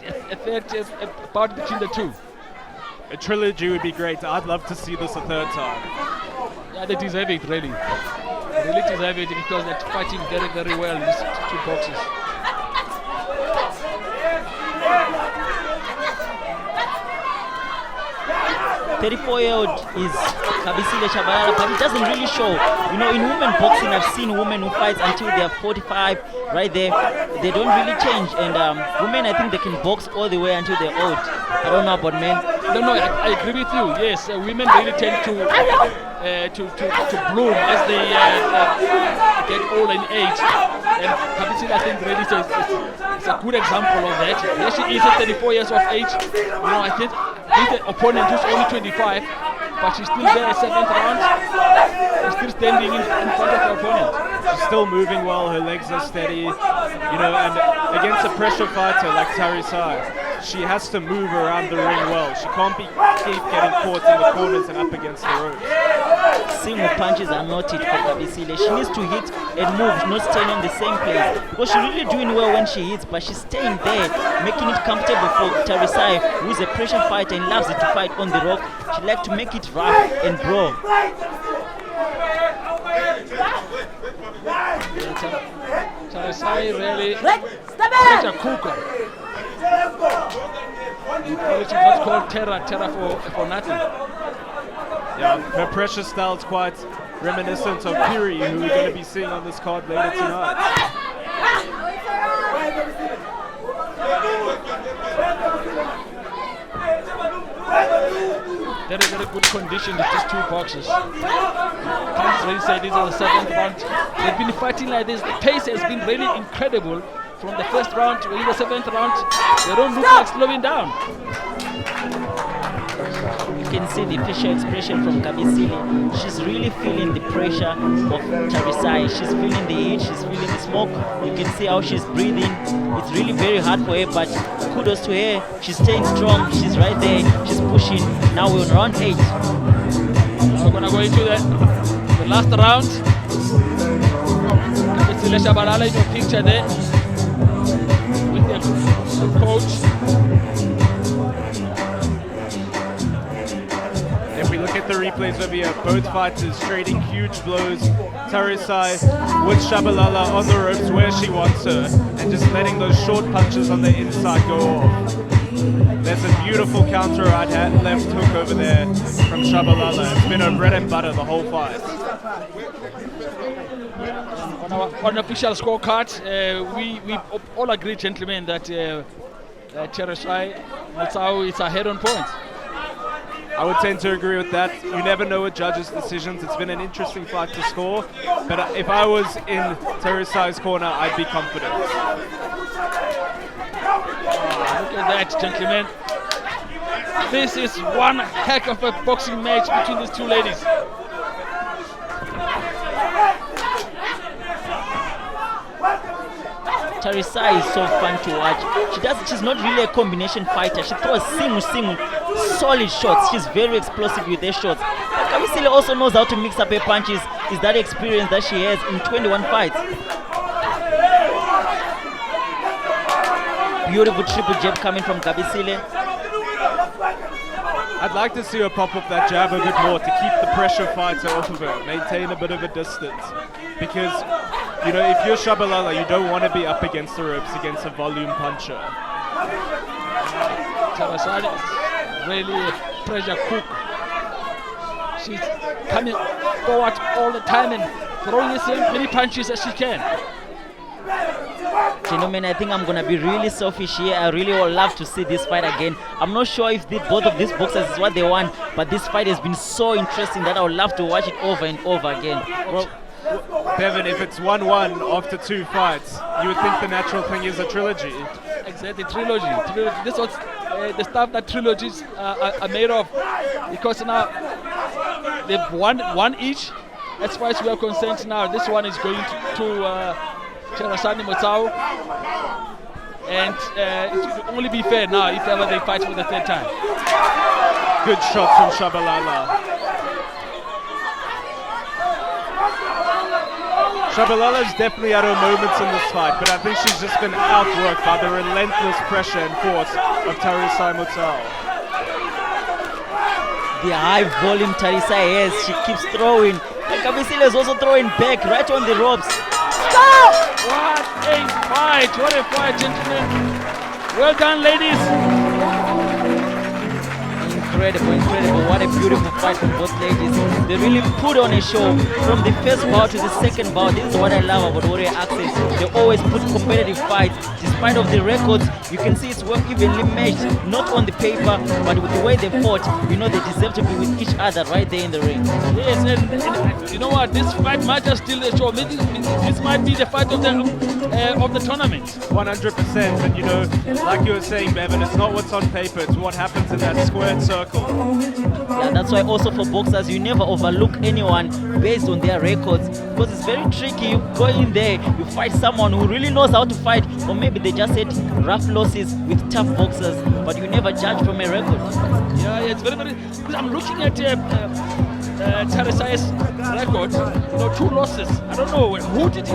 part between the two. A trilogy would be great. I'd love to see this a third time. Yeah, they deserve it, really. They really deserve it because they're fighting very well in these two boxes. 34-year-old is Kabisile Tshabalala, but it doesn't really show. You know, in women boxing, I've seen women who fight until they're 45, right there. They don't really change. And women, I think they can box all the way until they're old. I don't know about men. No, I agree with you. Yes, women really tend to bloom as they get old in age. And Kabisile, I think, really is a good example of that. Yes, she is at 34 years of age. You know, I think the opponent who's only 25, but she's still there at 7th round. She's still standing in front of her opponent. She's still moving well, her legs are steady, you know, and against a pressure fighter like Tarisai, she has to move around the ring well. She can't keep getting caught in the corners and up against the ropes. Single punches are not it for Kabisile. She needs to hit and move, not staying on the same place. Because she's really doing well when she hits, but she's staying there, making it comfortable for Tarisai, who is a pressure fighter and loves it to fight on the rope. She likes to make it rough and brawl. Tarisai really pressure cooker. In Polish, it's not called terra for nothing. Yeah, her pressure style is quite reminiscent of Phiri, who we're going to be seeing on this card later tonight. Very, very good condition with these two boxers. Can't really say this is the second round. They've been fighting like this. The pace has been really incredible from the first round to in the seventh round. They don't look like slowing down. You can see the facial expression from Kabisile. She's really feeling the pressure of Tarisai. She's feeling the heat, she's feeling the smoke. You can see how she's breathing. It's really very hard for her, but kudos to her. She's staying strong, she's right there, she's pushing. Now we're on round 8. Now we're gonna go into the last round. Kabisile Tshabalala in your picture there with the coach. If we look at the replays over here, both fighters trading huge blows. Tarisai with Tshabalala on the ropes where she wants her, and just letting those short punches on the inside go off. There's a beautiful counter right hand left hook over there from Tshabalala. It's been a bread and butter the whole fight. On our unofficial scorecard, we all agree, gentlemen, that Tarisai Mutsau is ahead on points. I would tend to agree with that. You never know with judges' decisions. It's been an interesting fight to score, but if I was in Tarisai's corner, I'd be confident. Look at that, gentlemen. This is one heck of a boxing match between these two ladies. Tarisai is so fun to watch. She's not really a combination fighter. She throws single, solid shots. She's very explosive with her shots. Kabisile also knows how to mix up her punches. Is that experience that she has in 21 fights. Beautiful triple jab coming from Kabisile. I'd like to see her pop up that jab a bit more to keep the pressure fighter off of her, maintain a bit of a distance. Because, you know, if you're Tshabalala, you don't want to be up against the ropes against a volume puncher. Tarisai is really a pressure cook. She's coming forward all the time and throwing as many punches as she can. Gentlemen, I think I'm going to be really selfish here. I really would love to see this fight again. I'm not sure if both of these boxers is what they want, but this fight has been so interesting that I would love to watch it over and over again. Well, Devin, if it's 1-1 after 2 fights, you would think the natural thing is a trilogy. Exactly, trilogy. This was the stuff that trilogies are made of, because now they've won one each. As far as we are concerned now, this one is going to Tarisai Mutsau, and it should only be fair now if ever they fight for the third time. Good shot from Tshabalala. Tshabalala's definitely had her moments in this fight, but I think she's just been outworked by the relentless pressure and force of Tarisai Mutsau. The high volume Tarisai has, she keeps throwing. And Kabisile is also throwing back right on the ropes. What a fight! What a fight, gentlemen! Well done, ladies! Incredible. What a beautiful fight from both ladies. They really put on a show from the first bout to the second bout. This is what I love about Warrior Ascent. They always put competitive fights. Despite of the records, you can see it's well evenly matched, not on the paper, but with the way they fought, you know they deserve to be with each other right there in the ring. Yes, and you know what? This fight might just steal the show. This might be the fight of the tournament. 100%, and you know, like you were saying, Bevan, it's not what's on paper, it's what happens in that squared circle. Yeah, that's why also for boxers, you never overlook anyone based on their records, because it's very tricky. You go in there, you fight someone who really knows how to fight, or maybe they just had rough losses with tough boxers, but you never judge from a record. Yeah, it's very, very. Because I'm looking at Tarisai's record. 2 losses. I don't know who did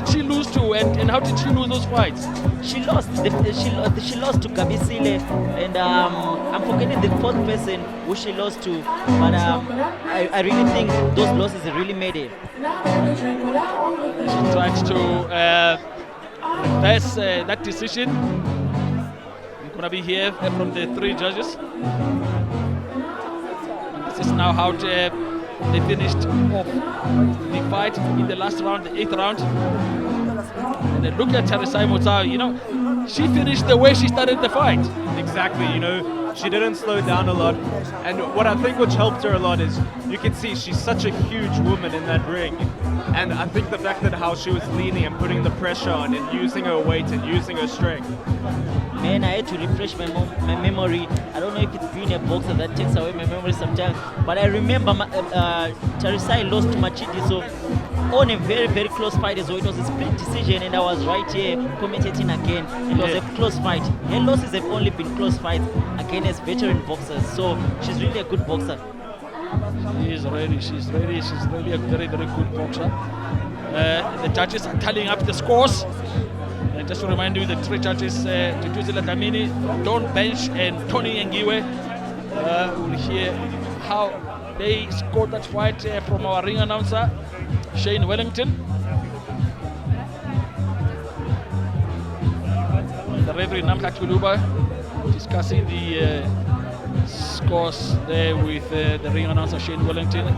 she lose to, and how did she lose those fights? She lost. She lost to Kabisile, and I'm forgetting the 4th person who she lost to. But I really think those losses really made it. She tried to reverse that decision. We're gonna be here from the 3 judges. And this is now how they finished off the fight in the last round, the 8th round. And then look at Tarisai Mutsau, she finished the way she started the fight. Exactly, she didn't slow down a lot. And what I think which helped her a lot is you can see she's such a huge woman in that ring. And I think the fact that how she was leaning and putting the pressure on and using her weight and using her strength. Man, I had to refresh my memory. I don't know if it's being a boxer that takes away my memory sometimes, but I remember Tarisai lost to Machidi, so on a very, very close fight as well. It was a split decision, and I was right here commentating again. It was a close fight. Her losses have only been close fights against veteran boxers, so she's really a good boxer. She's really a very, very good boxer. The judges are tallying up the scores. And just to remind you, the 3 judges, Bekizizwe Maitse, Don Bench, and Tony Ngiwe, will hear how they scored that fight from our ring announcer, Shane Wellington. The referee Namkhak Tuluba discussing the scores there with the ring announcer Shane Wellington.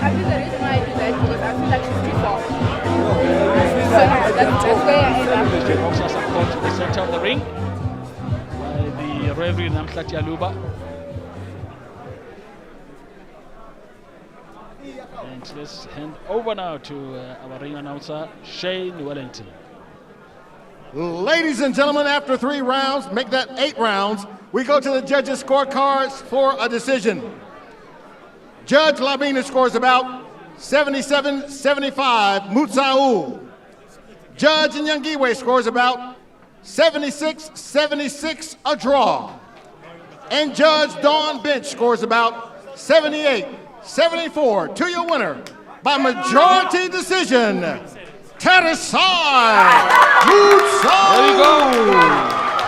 I think the reason why I do that because I feel like she's too soft. So that's where I end up. The boxers are called to the center of the ring by the referee Namkhak Tuluba. And let's hand over now to our ring announcer Shane Wellington. Ladies and gentlemen, after 3 rounds, make that 8 rounds, we go to the judges' scorecards for a decision. Judge Labina scores about 77-75, Mutsau. Judge Nyangiwe scores about 76-76, a draw. And Judge Dawn Bench scores about 78-74 to your winner by majority decision, Tarisai Mutsau. There we go.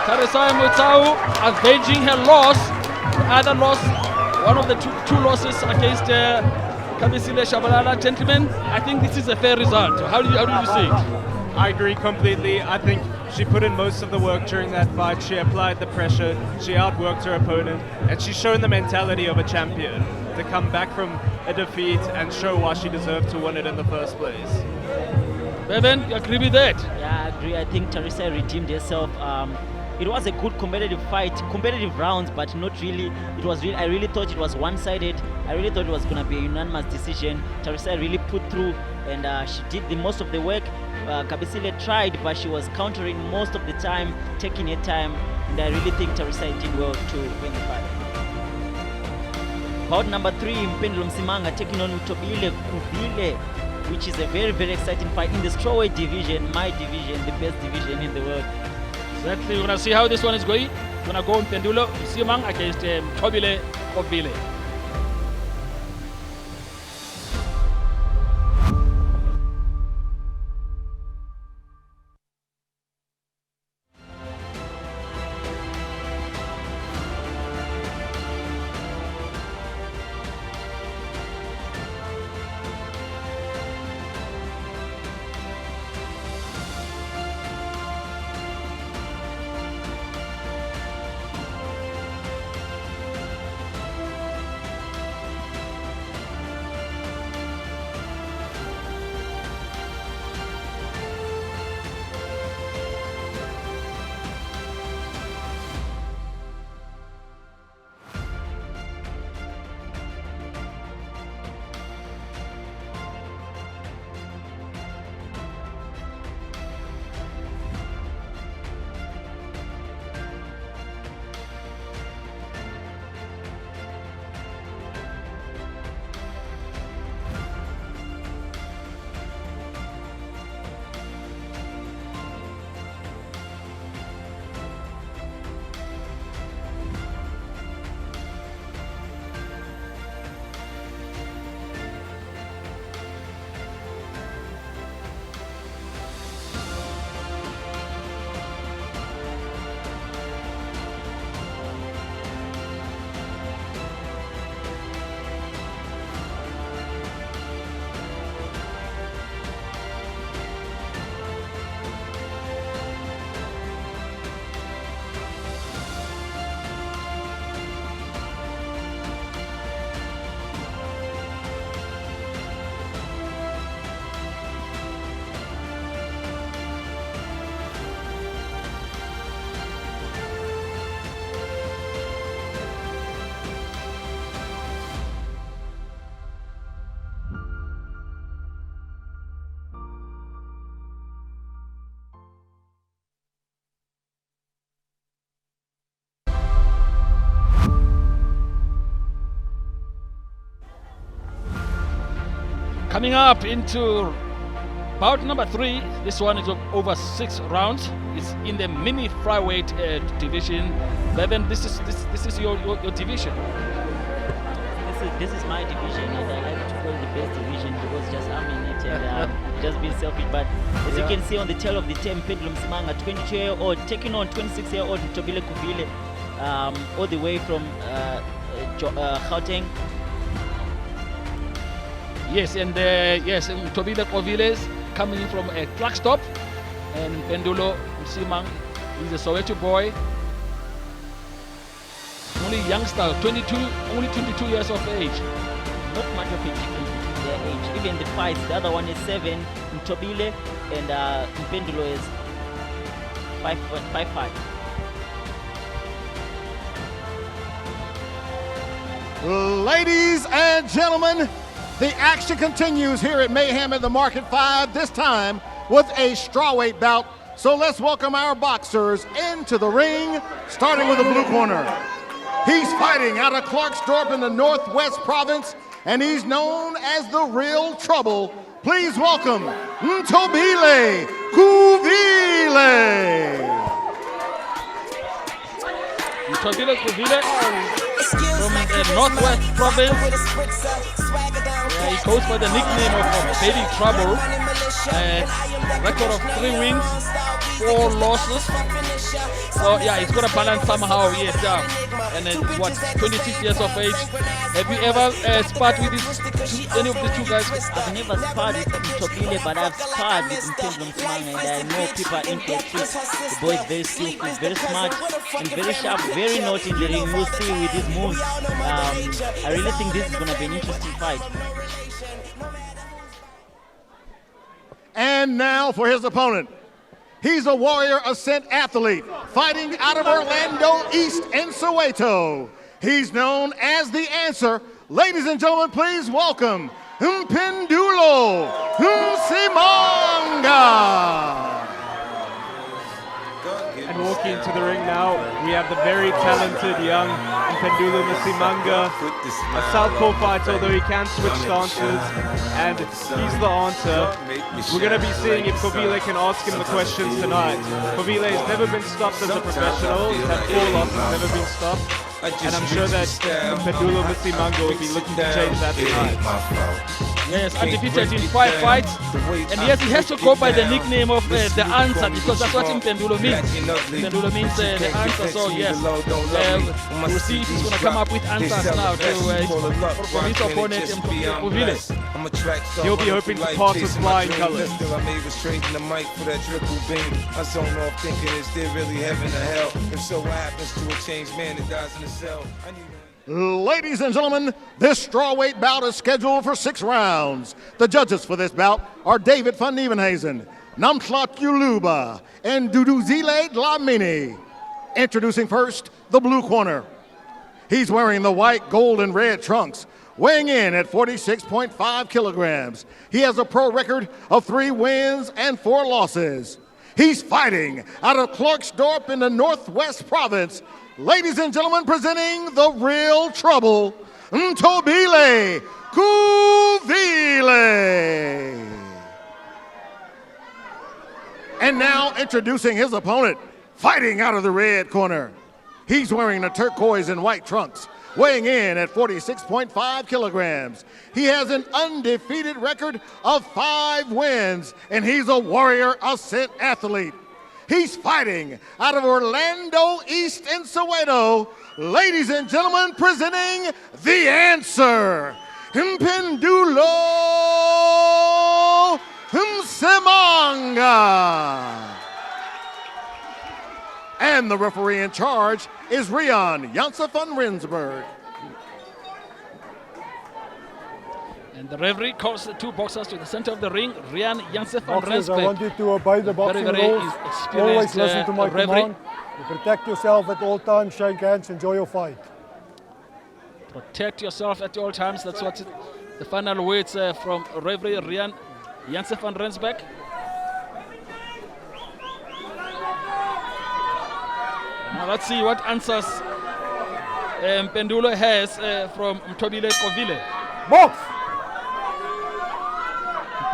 Tarisai Mutsau avenging her loss, the other loss, one of the two losses against Kabisile Tshabalala. Gentlemen, I think this is a fair result. How do you see it? I agree completely. I think she put in most of the work during that fight. She applied the pressure, she outworked her opponent, and she's shown the mentality of a champion to come back from a defeat and show why she deserved to win it in the first place. Bevan, you agree with that? Yeah, I agree. I think Tarisai redeemed herself. It was a good competitive fight, competitive rounds, but not really. I really thought it was one-sided. I really thought it was going to be a unanimous decision. Tarisai really put through, and she did the most of the work. Kabisile tried, but she was countering most of the time, taking her time, and I really think Tarisai did well to win the fight. Bout number 3, Mpendulo Msimanga taking on Mthobile, Qovile, which is a very, very exciting fight in the strawweight division, my division, the best division in the world. Exactly, we're going to see how this one is going. We're going to go Mpendulo Msimanga against Mthobile, Qovile. Coming up into bout number 3. This one is over 6 rounds. It's in the mini flyweight division. Bevan, this is your division. This is my division, and I like to call it the best division because just I'm in it and just being selfish. But as you can see on the tail of the team, Mpendulo Msimanga, 22-year-old, taking on 26-year-old Mthobile Qovile, all the way from Gauteng. Yes, and Mthobile Qovile coming in from a truck stop, and Mpendulo Msimanga is a Soweto boy. Only youngster, only 22 years of age. Not much of a difference between their age. Even the fights, the other one is 7, Mthobile, and Mpendulo is 5'5". Ladies and gentlemen, the action continues here at Mayhem at the Market 5, this time with a strawweight bout. So let's welcome our boxers into the ring, starting with the blue corner. He's fighting out of Klerksdorp in the Northwest Province, and he's known as the Real Trouble. Please welcome Mthobile Qovile. Mthobile Qovile from the Northwest Province. He goes by the nickname of Baby Trouble. Record of 3 wins, 4 losses. So yeah, he's got a balance somehow. Yes, and then what? 26 years of age. Have you ever sparred with any of the two guys? I've never sparred with Mthobile, but I've sparred with Mpendulo Msimanga, and I know people are into it. The boy is very skillful, very smart, and very sharp, very naughty in the ring. We'll see with his moves. I really think this is going to be an interesting fight. And now for his opponent. He's a Warrior Ascent athlete fighting out of Orlando East in Soweto. He's known as the Answer. Ladies and gentlemen, please welcome Mpendulo Msimanga. And walking into the ring now, we have the very talented young Mpendulo Msimanga, a southpaw fighter, although he can switch stances, and he's the answer. We're going to be seeing if Qovile can ask him the questions tonight. Qovile has never been stopped as a professional. He's had 4 losses, never been stopped. And I'm sure that Mpendulo Msimanga will be looking to change that tonight. Yes, undefeated in 5 fights. And yes, he has to go by the nickname of the Answer, because that's what Mpendulo means. Mpendulo means the answer, so yes. We'll see if he's going to come up with answers now for his opponent, Qovile. He'll be hoping to pass with flying colors. Ladies and gentlemen, this strawweight bout is scheduled for 6 rounds. The judges for this bout are David van Nieuwenhuizen, Namtlot Yuluba, and Duduzile Dlamini. Introducing first, the blue corner. He's wearing the white, gold, and red trunks, weighing in at 46.5 kilograms. He has a pro record of 3 wins and 4 losses. He's fighting out of Klerksdorp in the Northwest Province. Ladies and gentlemen, presenting the Real Trouble, Mthobile Qovile. And now introducing his opponent, fighting out of the red corner. He's wearing the turquoise and white trunks, weighing in at 46.5 kilograms. He has an undefeated record of 5 wins, and he's a Warrior Ascent athlete. He's fighting out of Orlando East in Soweto. Ladies and gentlemen, presenting the Answer, Mpendulo Msimanga. And the referee in charge is Rian Janse van Rensburg. And the referee calls the 2 boxers to the center of the ring. Rian Janse van Rensburg. I want you to obey the boxing rules. Always listen to my command. You protect yourself at all times, shake hands, enjoy your fight. Protect yourself at all times. That's what the final words from referee Rian Janse van Rensburg. Now let's see what answers Mpendulo has from Mthobile Qovile. Box!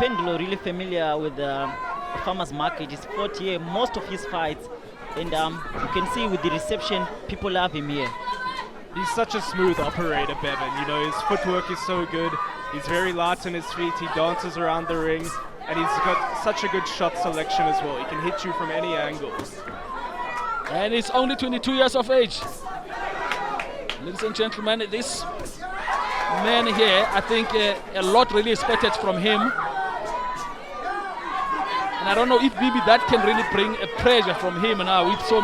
Mpendulo really familiar with the farmers market. He's fought here most of his fights, and you can see with the reception, people love him here. He's such a smooth operator, Bevan. You know, his footwork is so good. He's very light on his feet. He dances around the ring, and he's got such a good shot selection as well. He can hit you from any angle. And he's only 22 years of age. Ladies and gentlemen, this man here, I think a lot really expected from him. And I don't know if maybe that can really bring a pressure from him now with so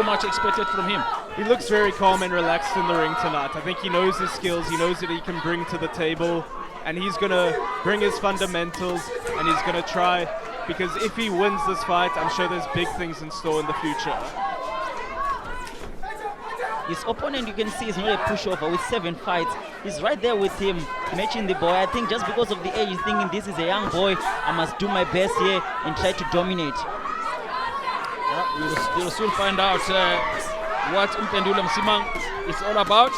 much expected from him. He looks very calm and relaxed in the ring tonight. I think he knows his skills, he knows that he can bring to the table, and he's going to bring his fundamentals, and he's going to try, because if he wins this fight, I'm sure there's big things in store in the future. His opponent, you can see, is not a pushover with 7 fights. He's right there with him, matching the boy. I think just because of the age, he's thinking this is a young boy, I must do my best here and try to dominate. Yeah, we'll soon find out what Mpendulo Msimanga is all about.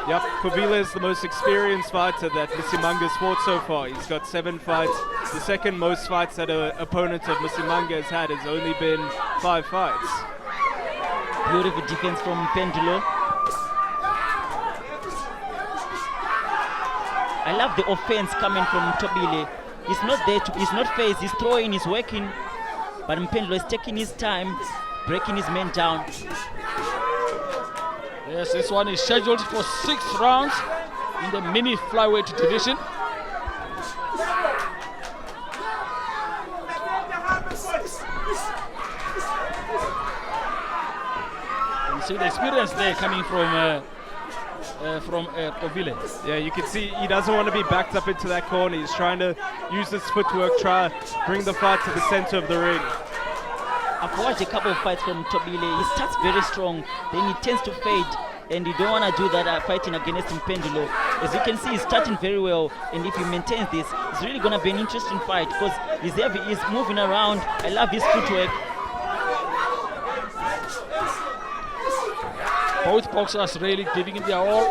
Yep, Qovile is the most experienced fighter that Msimanga's fought so far. He's got 7 fights. The second most fights that an opponent of Msimanga has had has only been 5 fights. Beautiful defense from Mpendulo. I love the offense coming from Mthobile. He's not there he's not phased, he's throwing, he's working, but Mpendulo is taking his time, breaking his men down. Yes, this one is scheduled for 6 rounds in the mini flyweight division. You see the experience there coming from Qovile. Yeah, you can see he doesn't want to be backed up into that corner. He's trying to use his footwork, try bring the fight to the center of the ring. I've watched a couple of fights from Mthobile. He starts very strong, then he tends to fade, and you don't want to do that fighting against Mpendulo. As you can see, he's starting very well, and if he maintains this, it's really going to be an interesting fight because he's moving around. I love his footwork. Both boxers really giving it their all.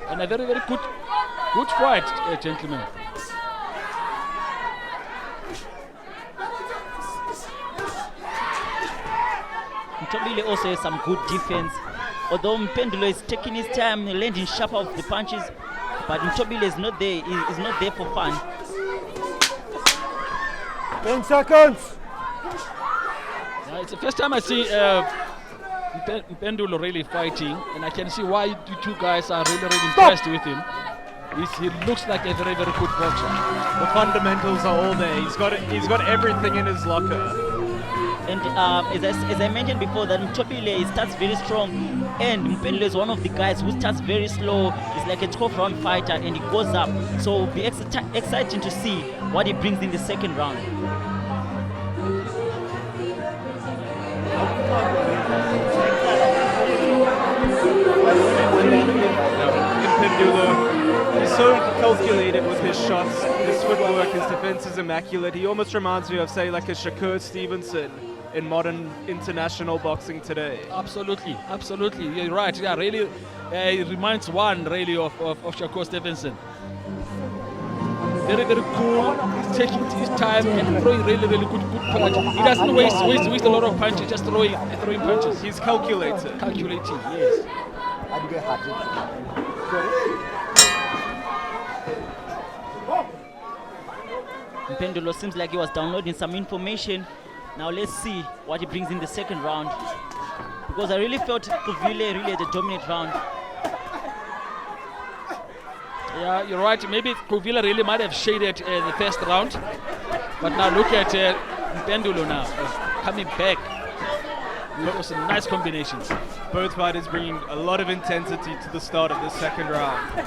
And a very, very good fight, gentlemen. Mthobile also has some good defense. Although Mpendulo is taking his time, landing sharp off the punches, but Mthobile is not there. He's not there for fun. 10 seconds. It's the first time I see Mpendulo really fighting, and I can see why you two guys are really impressed with him. He looks like a very, very good boxer. The fundamentals are all there. He's got everything in his locker. And as I mentioned before, that Mthobile starts very strong, and Mpendulo is one of the guys who starts very slow. He's like a 12-round fighter, and he goes up. So it'll be exciting to see what he brings in the second round. Mpendulo, he's so calculated with his shots, his footwork, his defense is immaculate. He almost reminds me of, say, like a Shakur Stevenson in modern international boxing today. Absolutely, absolutely. You're right. Yeah, really, it reminds one really of Shakur Stevenson. Very, very cool. He's taking his time and throwing really, really good punch. He doesn't waste a lot of punches, just throwing punches. He's calculated. Calculating, yes. Mpendulo seems like he was downloading some information. Now let's see what he brings in the second round, because I really felt Qovile really had a dominant round. Yeah, you're right. Maybe Qovile really might have shaded the first round, but now look at Mpendulo now coming back with some nice combinations. Both fighters bringing a lot of intensity to the start of the second round.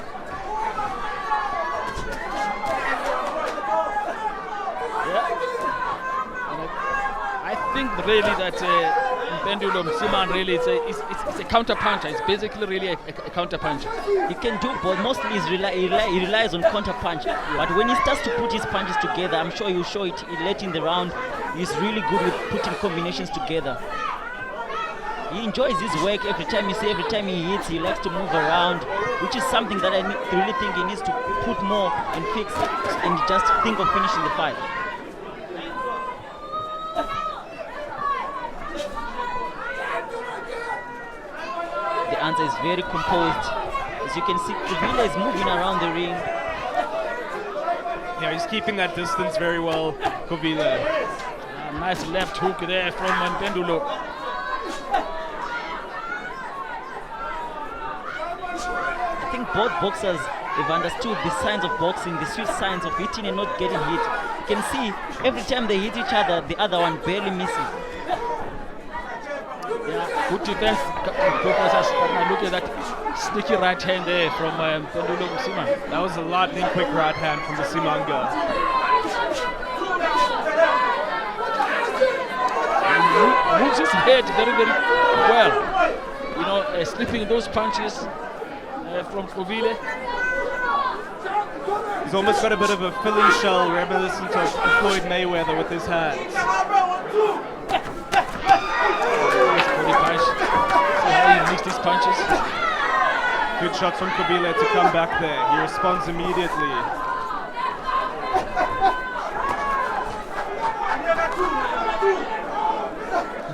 I think really that Mpendulo Msimanga really it's a counter puncher. It's basically really a counter puncher. He can do both. Mostly he relies on counter punch. But when he starts to put his punches together, I'm sure he'll show it late in the round. He's really good with putting combinations together. He enjoys his work every time he hits. He likes to move around. which is something that I really think he needs to put more and fix and just think of finishing the fight. The answer is very composed. As you can see, Qovile is moving around the ring. Yeah, he's keeping that distance very well, Qovile. Nice left hook there from Mpendulo. I think both boxers have understood the signs of boxing, the sweet signs of hitting and not getting hit. You can see every time they hit each other, the other one barely misses. Yeah, good defense. Look at that sneaky right hand there from Mpendulo Msimanga. That was a lightning quick right hand from the Msimanga. Moves his head very, very well. You know, slipping those punches from Qovile. He's almost got a bit of a Philly shell reminiscent of Floyd Mayweather with his hands. Nice body punch. See how he mixed his punches. Good shots from Qovile to come back there. He responds immediately.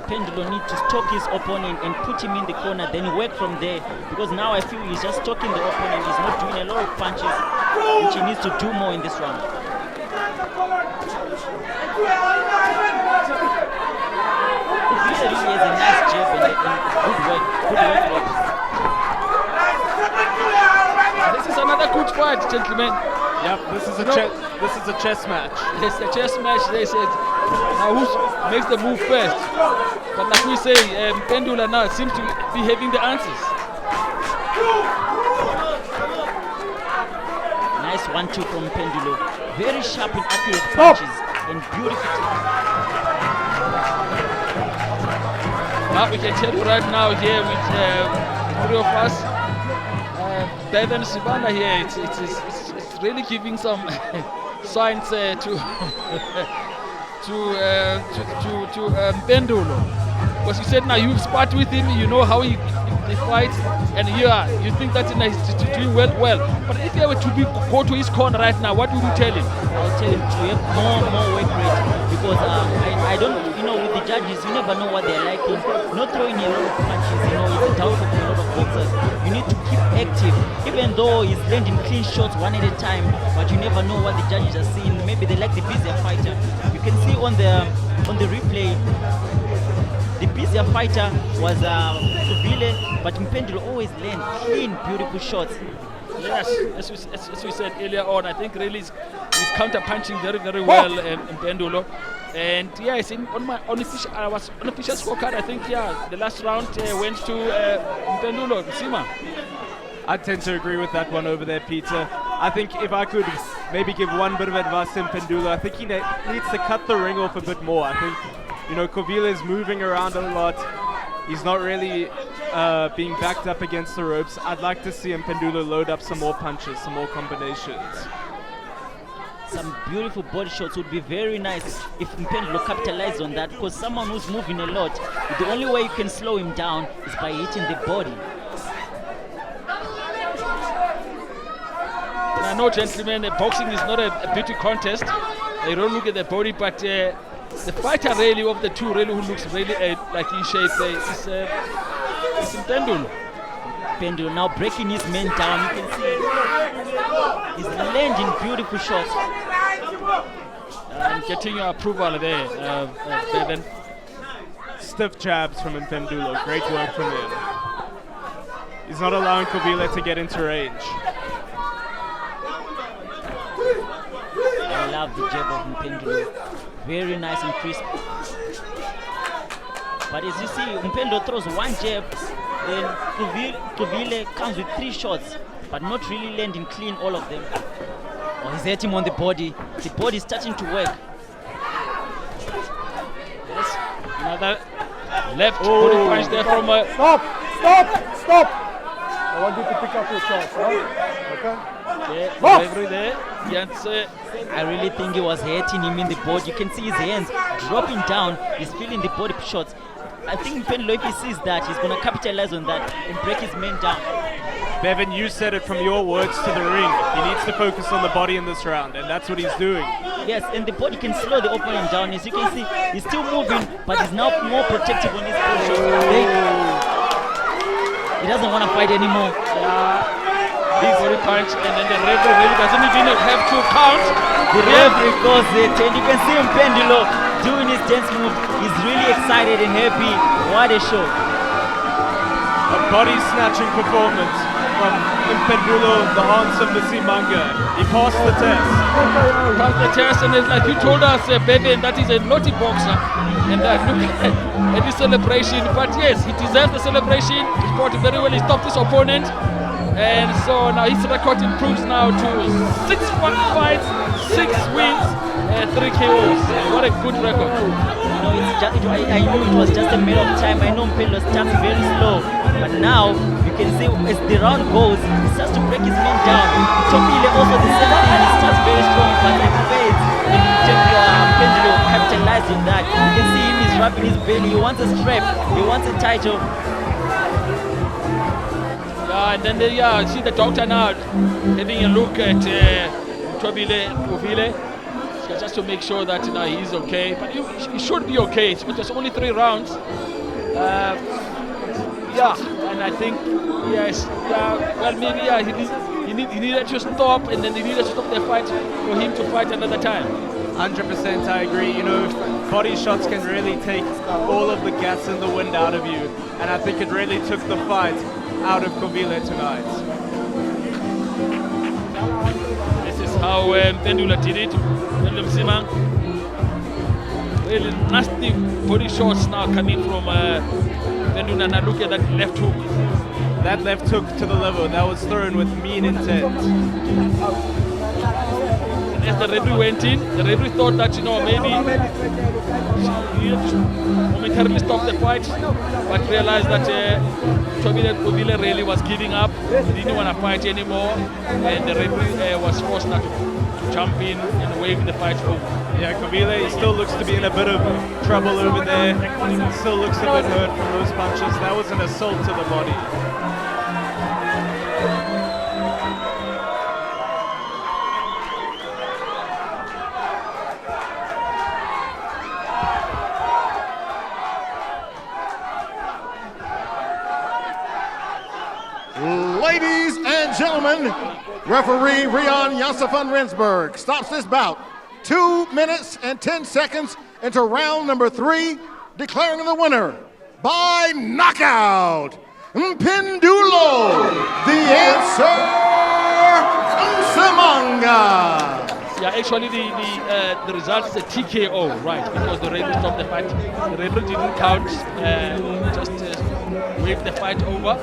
Mpendulo needs to stalk his opponent and put him in the corner, then work from there. Because now I feel he's just stalking the opponent. He's not doing a lot of punches, which he needs to do more in this round. Qovile really has a nice jab and good work rate. This is another good fight, gentlemen. Yep, this is a chess match. It's a chess match, they said. Now who makes the move first? But like we say, Mpendulo now seems to be having the answers. Nice 1-2 from Mpendulo. Very sharp and accurate punches and beautiful. Now we can tell you right now here with three of us, David Rajuili here, it's really giving some signs to Mpendulo. Because you said now you've sparred with him, you know how he fights, and you think that he's doing well. But if you were to go to his corner right now, what would you tell him? I'll tell him to have more work rate, because I don't, with the judges, you never know what they're liking. Not throwing a lot of punches, it's a downfall for a lot of boxers. You need to keep active, even though he's landing clean shots one at a time, but you never know what the judges are seeing. Maybe they like the busier fighter. You can see on the replay, the busier fighter was Qovile, but Mpendulo always land clean, beautiful shots. Yes, as we said earlier on, I think really he's counter-punching very, very well, Mpendulo. And yeah, it's on my unofficial scorecard. I think the last round went to Mpendulo Msimanga. I tend to agree with that one over there, Peter. I think if I could maybe give one bit of advice to Mpendulo, I think he needs to cut the ring off a bit more. I think, Qovile is moving around a lot. He's not really being backed up against the ropes. I'd like to see Mpendulo load up some more punches, some more combinations. Some beautiful body shots would be very nice if Mpendulo capitalized on that, because someone who's moving a lot, the only way you can slow him down is by hitting the body. I know, gentlemen, boxing is not a beauty contest. You don't look at the body, but the fighter really of the two really who looks really like in shape is Mpendulo. Mpendulo now breaking his man down. You can see he's landing beautiful shots. And getting your approval there, Bevan. Stiff jabs from Mpendulo. Great work from him. He's not allowing Qovile to get into range. I love the jab of Mpendulo. Very nice and crisp. But as you see, Mpendulo throws one jab, then Qovile comes with 3 shots, but not really landing clean all of them. Oh, he's hit him on the body. The body is starting to work. Yes, another left body punch there from... Stop! I want you to pick up your shots, right? Okay? Delivery there. Yes, I really think he was hitting him in the body. You can see his hands dropping down. He's feeling the body shots. I think Mpendulo, if he sees that, he's going to capitalize on that and break his man down. Bevan, you said it from your words to the ring. He needs to focus on the body in this round, and that's what he's doing. Yes, and the body can slow the opponent down. As you can see, he's still moving, but he's now more protective on his position. He doesn't want to fight anymore. Big body punch, and then the referee really doesn't even have to count. The referee goes it, and you can see Mpendulo doing his dance move. He's really excited and happy. What a show. A body snatching performance from Mpendulo, the handsome Msimanga. He passed the test. Passed the test, and it's like you told us, Bevan, that he's a naughty boxer. And look at his celebration. But yes, he deserves the celebration. He fought very well. He stopped his opponent. And so now his record improves now to 6 fights, 6 wins, 3 KOs. What a good record. I knew it was just a matter of time. I know Mpendulo starts very slow, but now you can see as the round goes, he starts to break his men down. Thobile also the same thing. He starts very strong, but it fades. Mpendulo capitalized on that. You can see him, he's rubbing his belly. He wants a strap. He wants a title. And then see the doctor now having a look at Qovile, just to make sure that he's okay. But he should be okay. It was only 3 rounds. And I think yes. Well, maybe he needed to stop, and then he needed to stop the fight for him to fight another time. 100% I agree. You know, body shots can really take all of the gas and the wind out of you, and I think it really took the fight out of Qovile tonight. This is how Mpendulo did it. Mpendulo Msimanga. Really nasty body shots now coming from Mpendulo. And look at that left hook. That left hook to the liver, that was thrown with mean intent. And as the referee went in, the referee thought that, maybe he needed to momentarily stop the fight, but realized that Qovile really was giving up. He didn't want to fight anymore, and the referee was forced not to jump in and wave the fight over. Yeah, Qovile still looks to be in a bit of trouble over there. Still looks a bit hurt from those punches. That was an assault to the body. Ladies and gentlemen, referee Rian Yosef van Rensburg stops this bout 2 minutes and 10 seconds into round number 3, declaring the winner by knockout, Mpendulo, the answer, Msimanga. Yeah, actually the result is a TKO, right? Because the referee stopped the fight. The referee didn't count, just waved the fight over.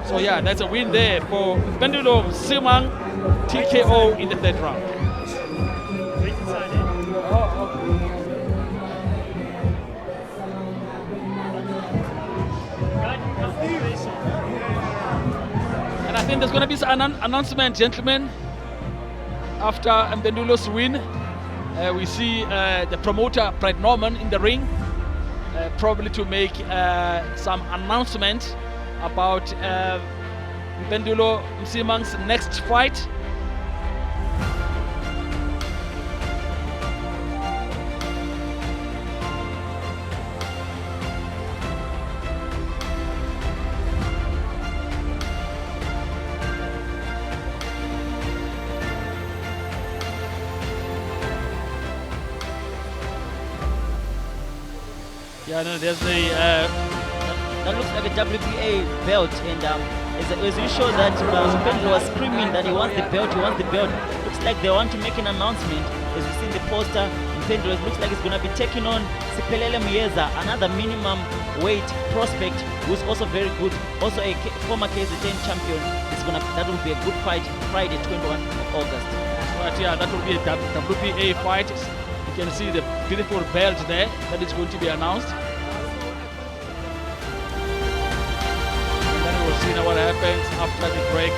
So yeah, that's a win there for Mpendulo Msimanga, TKO in the 3rd round. And I think there's going to be an announcement, gentlemen. After Mpendulo's win, we see the promoter, Brad Norman, in the ring, probably to make some announcement about Mpendulo Msimanga's next fight. Yeah, no, there's the that looks like a WBA belt, and as you show that Mpendulo was screaming that he wants the belt, looks like they want to make an announcement. As you see in the poster, Mpendulo looks like he's going to be taking on Siphelele Muyeza, another minimum weight prospect who's also very good, also a former KZN champion. That will be a good fight Friday, 21 of August. Right, yeah, that will be a WBA fight. You can see the beautiful belt there that is going to be announced. And then we'll see now what happens after the break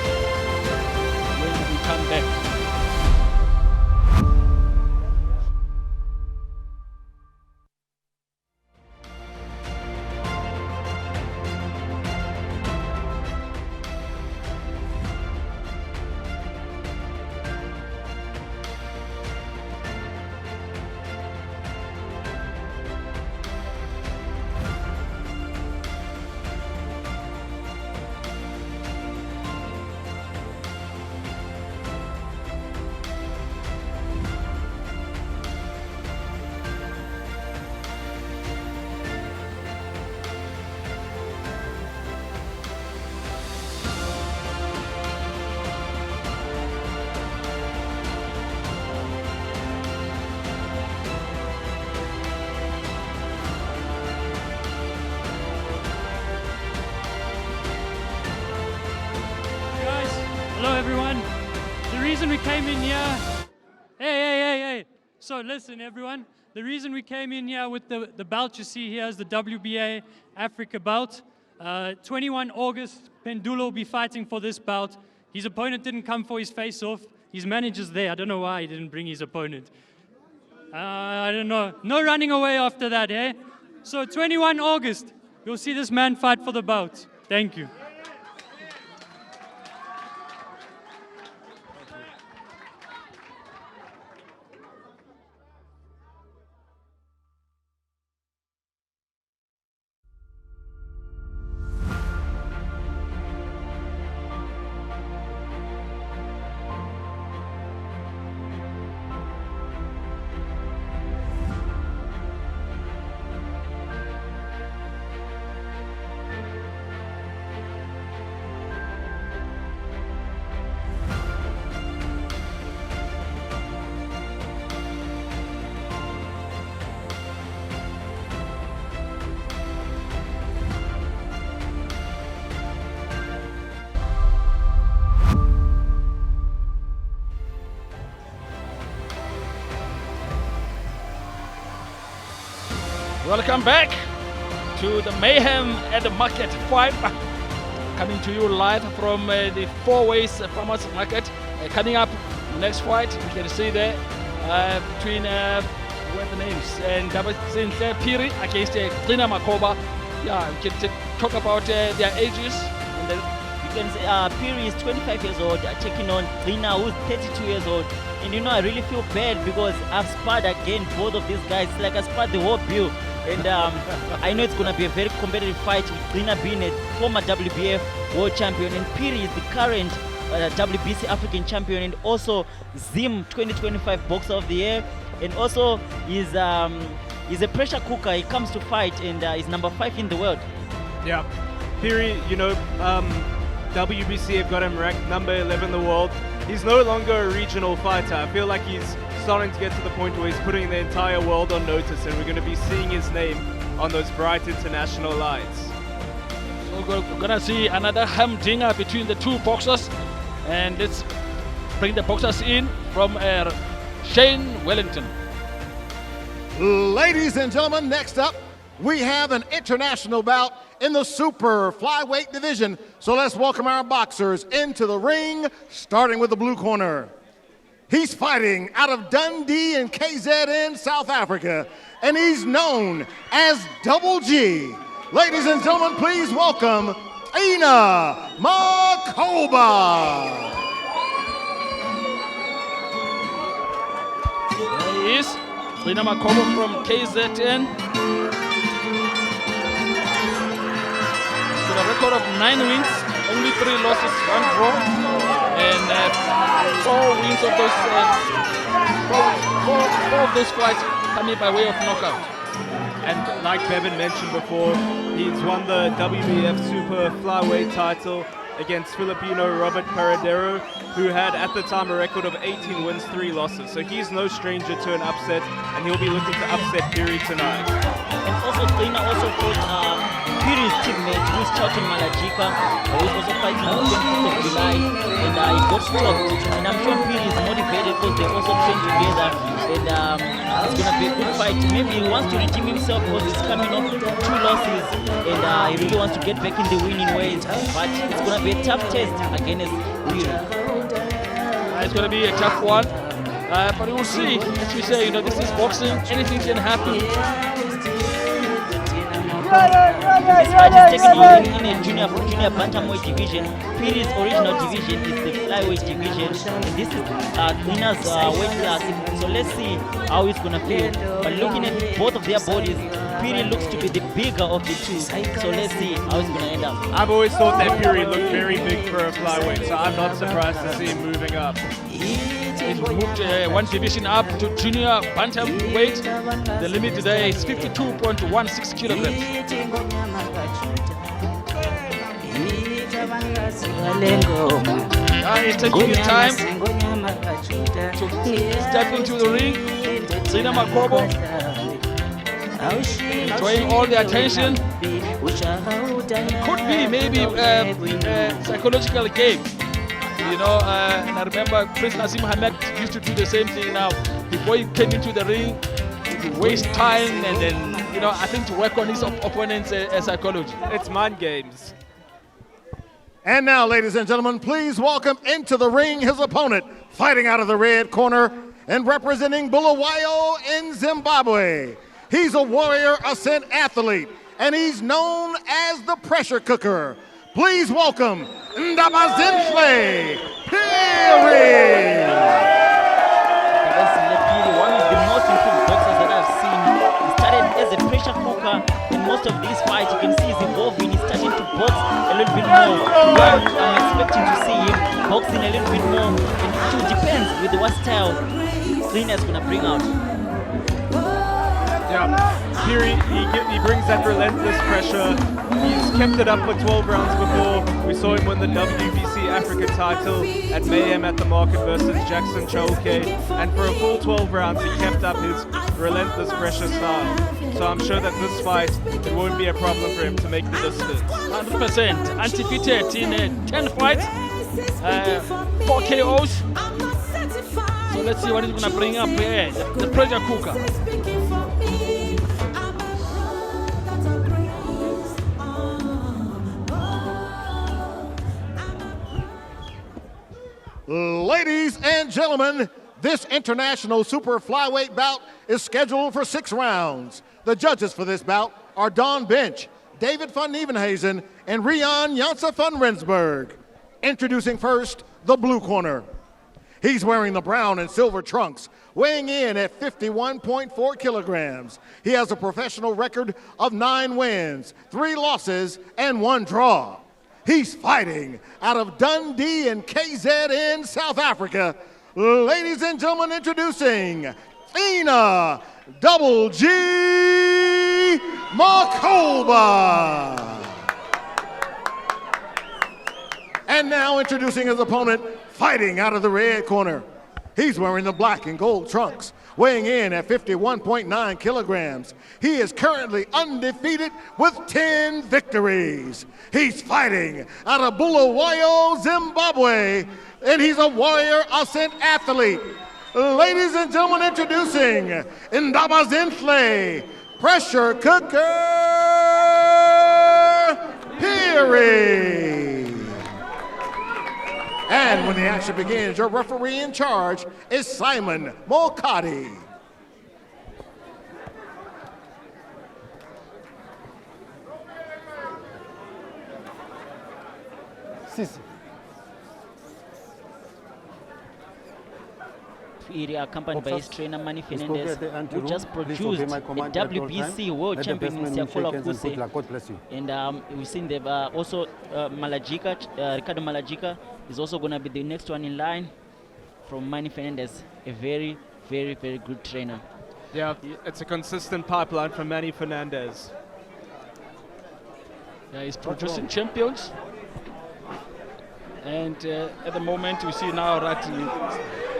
when we come back. came in here... Hey. So listen, everyone. The reason we came in here with the belt you see here is the WBA Africa belt. 21 August, Mpendulo will be fighting for this belt. His opponent didn't come for his face-off. His manager's there. I don't know why he didn't bring his opponent. I don't know. No running away after that, eh? So 21 August, you'll see this man fight for the belt. Thank you. Welcome back to the Mayhem at the Market 5. Coming to you live from the Four-Ways Farmers Market. Coming up, next fight, you can see there, between, what are the names? Ndabezinhle Phiri against Gcina Makhoba. Yeah, we can talk about their ages. And you can say Phiri is 25 years old, taking on Gcina, who's 32 years old. And you know, I really feel bad because I've sparred again both of these guys. It's like I sparred the whole bill. And I know it's going to be a very competitive fight, with Gcina being a former WBF world champion, and Phiri is the current WBC African champion, and also Zim 2025 Boxer of the Year. And also he's a pressure cooker. He comes to fight, and he's number 5 in the world. Yeah, Phiri, you know, WBC have got him ranked number 11 in the world. He's no longer a regional fighter. I feel like he's starting to get to the point where he's putting the entire world on notice, and we're going to be seeing his name on those bright international lights. So we're going to see another humdinger between the two boxers. And let's bring the boxers in from Shane Wellington. Ladies and gentlemen, next up, we have an international bout in the super flyweight division. So let's welcome our boxers into the ring, starting with the blue corner. He's fighting out of Dundee in KZN, South Africa, and he's known as Double G. Ladies and gentlemen, please welcome Ina Makhoba. There he is, Ina Makhoba from KZN. He's got a record of 9 wins, only 3 losses, 1 draw. And 4 wins of those, four of those fights coming by way of knockout. And like Bevan mentioned before, he's won the WBF Super Flyweight title against Filipino Robert Paradero, who had at the time a record of 18 wins, 3 losses. So he's no stranger to an upset, and he'll be looking to upset Phiri tonight. And also Gcina also fought Phiri's teammate, who's Charlton Malajika, who's also fighting on the 25th of July, and he got stopped. And I'm sure Phiri is motivated because they also train together, and it's going to be a good fight. Maybe he wants to redeem himself because he's coming off 2 losses, and he really wants to get back in the winning ways. But it's going to be a tough test against Phiri. It's going to be a tough one, but we'll see. As we say, you know, this is boxing. Anything can happen. This fight is taken in a junior bantamweight division. Phiri's original division is the flyweight division, and this is Gcina's weight class. So let's see how he's gonna feel. But looking at both of their bodies, Phiri looks to be the bigger of the two. So let's see how it's gonna end up. I've always thought that Phiri looked very big for a flyweight, so I'm not surprised to see him moving up. He's moved 1 division up to junior bantamweight. The limit today is 52.16 kilograms. He's taking his time to step into the ring. Gcina Makhoba enjoying all the attention. Could be maybe a psychological game. you know, and I remember Prince Nassim Hamed used to do the same thing now. Before he came into the ring, to waste time and then, you know, I think to work on his opponent's psychology. It's mind games. And now, ladies and gentlemen, please welcome into the ring his opponent, fighting out of the red corner and representing Bulawayo in Zimbabwe. He's a Warrior Ascent athlete, and he's known as the pressure cooker. Please welcome Ndabezinhle Phiri. Ndabezinhle Phiri, one of the most improved boxers that I've seen. He started as a pressure cooker. In most of these fights, you can see he's evolving. He's starting to box a little bit more. I'm expecting to see him boxing a little bit more. And it depends with what style Gcina is going to bring out. Yeah, Phiri, he brings that relentless pressure. He's kept it up for 12 rounds before. We saw him win the WBC Africa title at Mayhem at the Market versus Jackson Chalke. And for a full 12 rounds, he kept up his relentless pressure style. So I'm sure that this fight, it won't be a problem for him to make the distance. 100% undefeated in 10 fights, 4 KOs. So let's see what he's going to bring up here. The pressure cooker. Ladies and gentlemen, this international super flyweight bout is scheduled for 6 rounds. The judges for this bout are Don Bench, David van Nieuwenhuizen, and Rian Janse van Rensburg. Introducing first, the blue corner. He's wearing the brown and silver trunks, weighing in at 51.4 kilograms. He has a professional record of 9 wins, 3 losses, and 1 draw. He's fighting out of Dundee and KZN, South Africa. Ladies and gentlemen, introducing Gcina Double G Makhoba. And now introducing his opponent, fighting out of the red corner. He's wearing the black and gold trunks, weighing in at 51.9 kilograms. He is currently undefeated with 10 victories. He's fighting out of Bulawayo, Zimbabwe, and he's a Warrior Ascent athlete. Ladies and gentlemen, introducing Ndabezinhle Pressure Cooker Phiri. And when the action begins, your referee in charge is Simon Mulcahy. Sisi. Phiri, accompanied by his trainer Manny Fernandez, who just produced a WBC World Champion in Kuse. And we've seen they've also Ricardo Malajika is also going to be the next one in line from Manny Fernandez, a very, very, very good trainer. Yeah, it's a consistent pipeline from Manny Fernandez. Yeah, he's producing champions. And at the moment, we see now that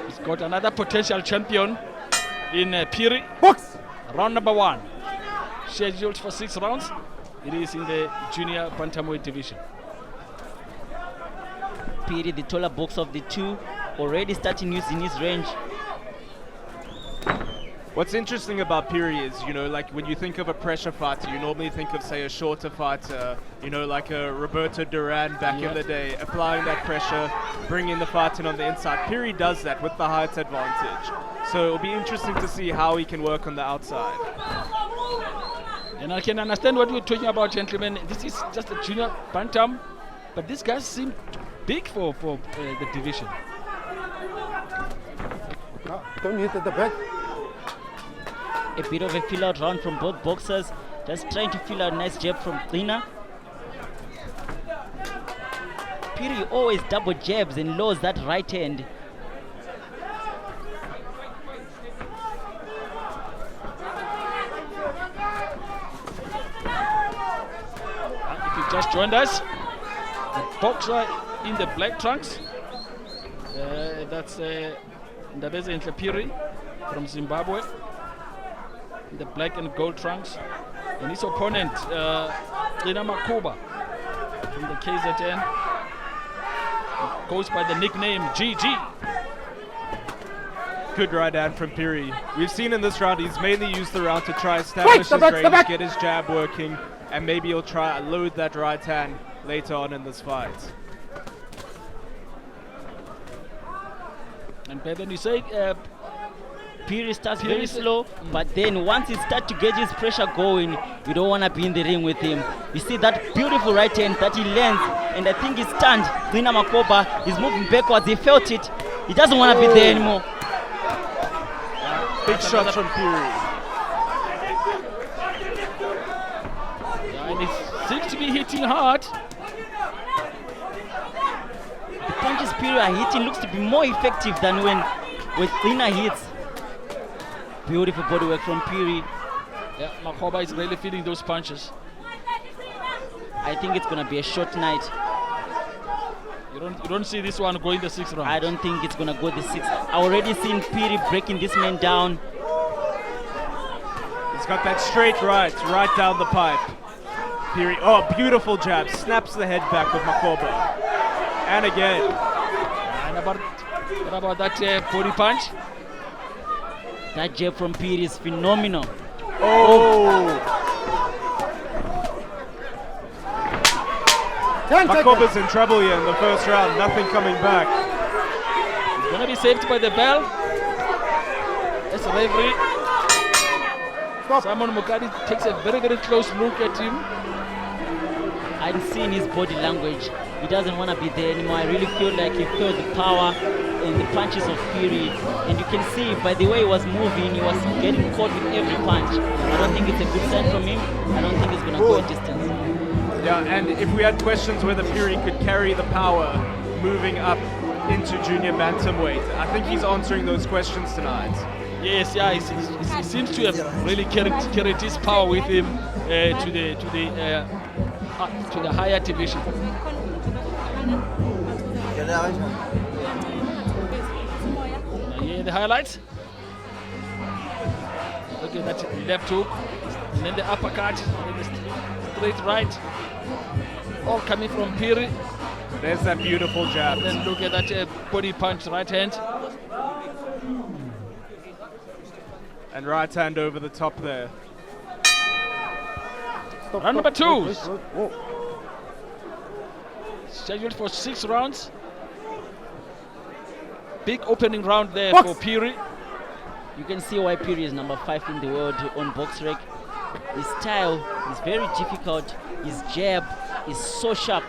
he's got another potential champion in Phiri. Box! Round number 1. Scheduled for 6 rounds. It is in the junior bantamweight division. Phiri, the taller box of the two, already starting using his range. What's interesting about Phiri is, you know, like when you think of a pressure fighter, you normally think of, say, a shorter fighter, you know, like a Roberto Duran back in the day, applying that pressure, bringing the fight in on the inside. Phiri does that with the height advantage. So it'll be interesting to see how he can work on the outside. And I can understand what we're talking about, gentlemen. This is just a junior bantam, but these guys seem big for the division. No, don't hit at the back. A bit of a fill-out round from both boxers. Just trying to fill out a nice jab from Gcina. Phiri always double jabs and lowers that right hand. If you just joined us, the boxer in the black trunks, that's Ndabezinhle Phiri from Zimbabwe. The black and gold trunks, and his opponent Makhoba from the KZN. Goes by the nickname GG. Good right hand from Phiri. We've seen in this round he's mainly used the round to try establish his range, get his jab working, and maybe he'll try load that right hand later on in this fight. And then you say Phiri starts very slow, but then once he starts to get his pressure going, you don't want to be in the ring with him. You see that beautiful right hand that he lands, and I think he's stunned. Gcina Makhoba is moving backwards. He felt it. He doesn't want to be there anymore. Big shots from Phiri. Yeah, and he seems to be hitting hard. The punches Phiri are hitting looks to be more effective than when Gcina hits. Beautiful body work from Phiri. Yeah, Makhoba is really feeling those punches. I think it's going to be a short night. You don't see this one going the 6th round. I don't think it's going to go the 6th. I already seen Phiri breaking this man down. He's got that straight right down the pipe. Phiri, oh, beautiful jab, snaps the head back with Makhoba. And again. And what about that body punch? That jab from Phiri is phenomenal. Oh! Makhoba's in trouble here in the first round, nothing coming back. He's going to be saved by the bell. That's a referee. Simon Mukadi takes a very, very close look at him. I'm seeing his body language. He doesn't want to be there anymore. I really feel like he felt the power in the punches of Phiri. And you can see by the way he was moving, he was getting caught with every punch. I don't think it's a good sign from him. I don't think he's going to go a distance. Yeah, and if we had questions whether Phiri could carry the power moving up into junior bantamweight, I think he's answering those questions tonight. Yes, yeah, he seems to have really carried his power with him to the higher division. Here the highlights. Look at that left hook, and then the uppercut, and the straight right, all coming from Phiri. There's that beautiful jab. And then look at that body punch, right hand. And right hand over the top there. Round number 2. Scheduled for 6 rounds. Big opening round there for Phiri. You can see why Phiri is number 5 in the world on BoxRec. His style is very difficult. His jab is so sharp.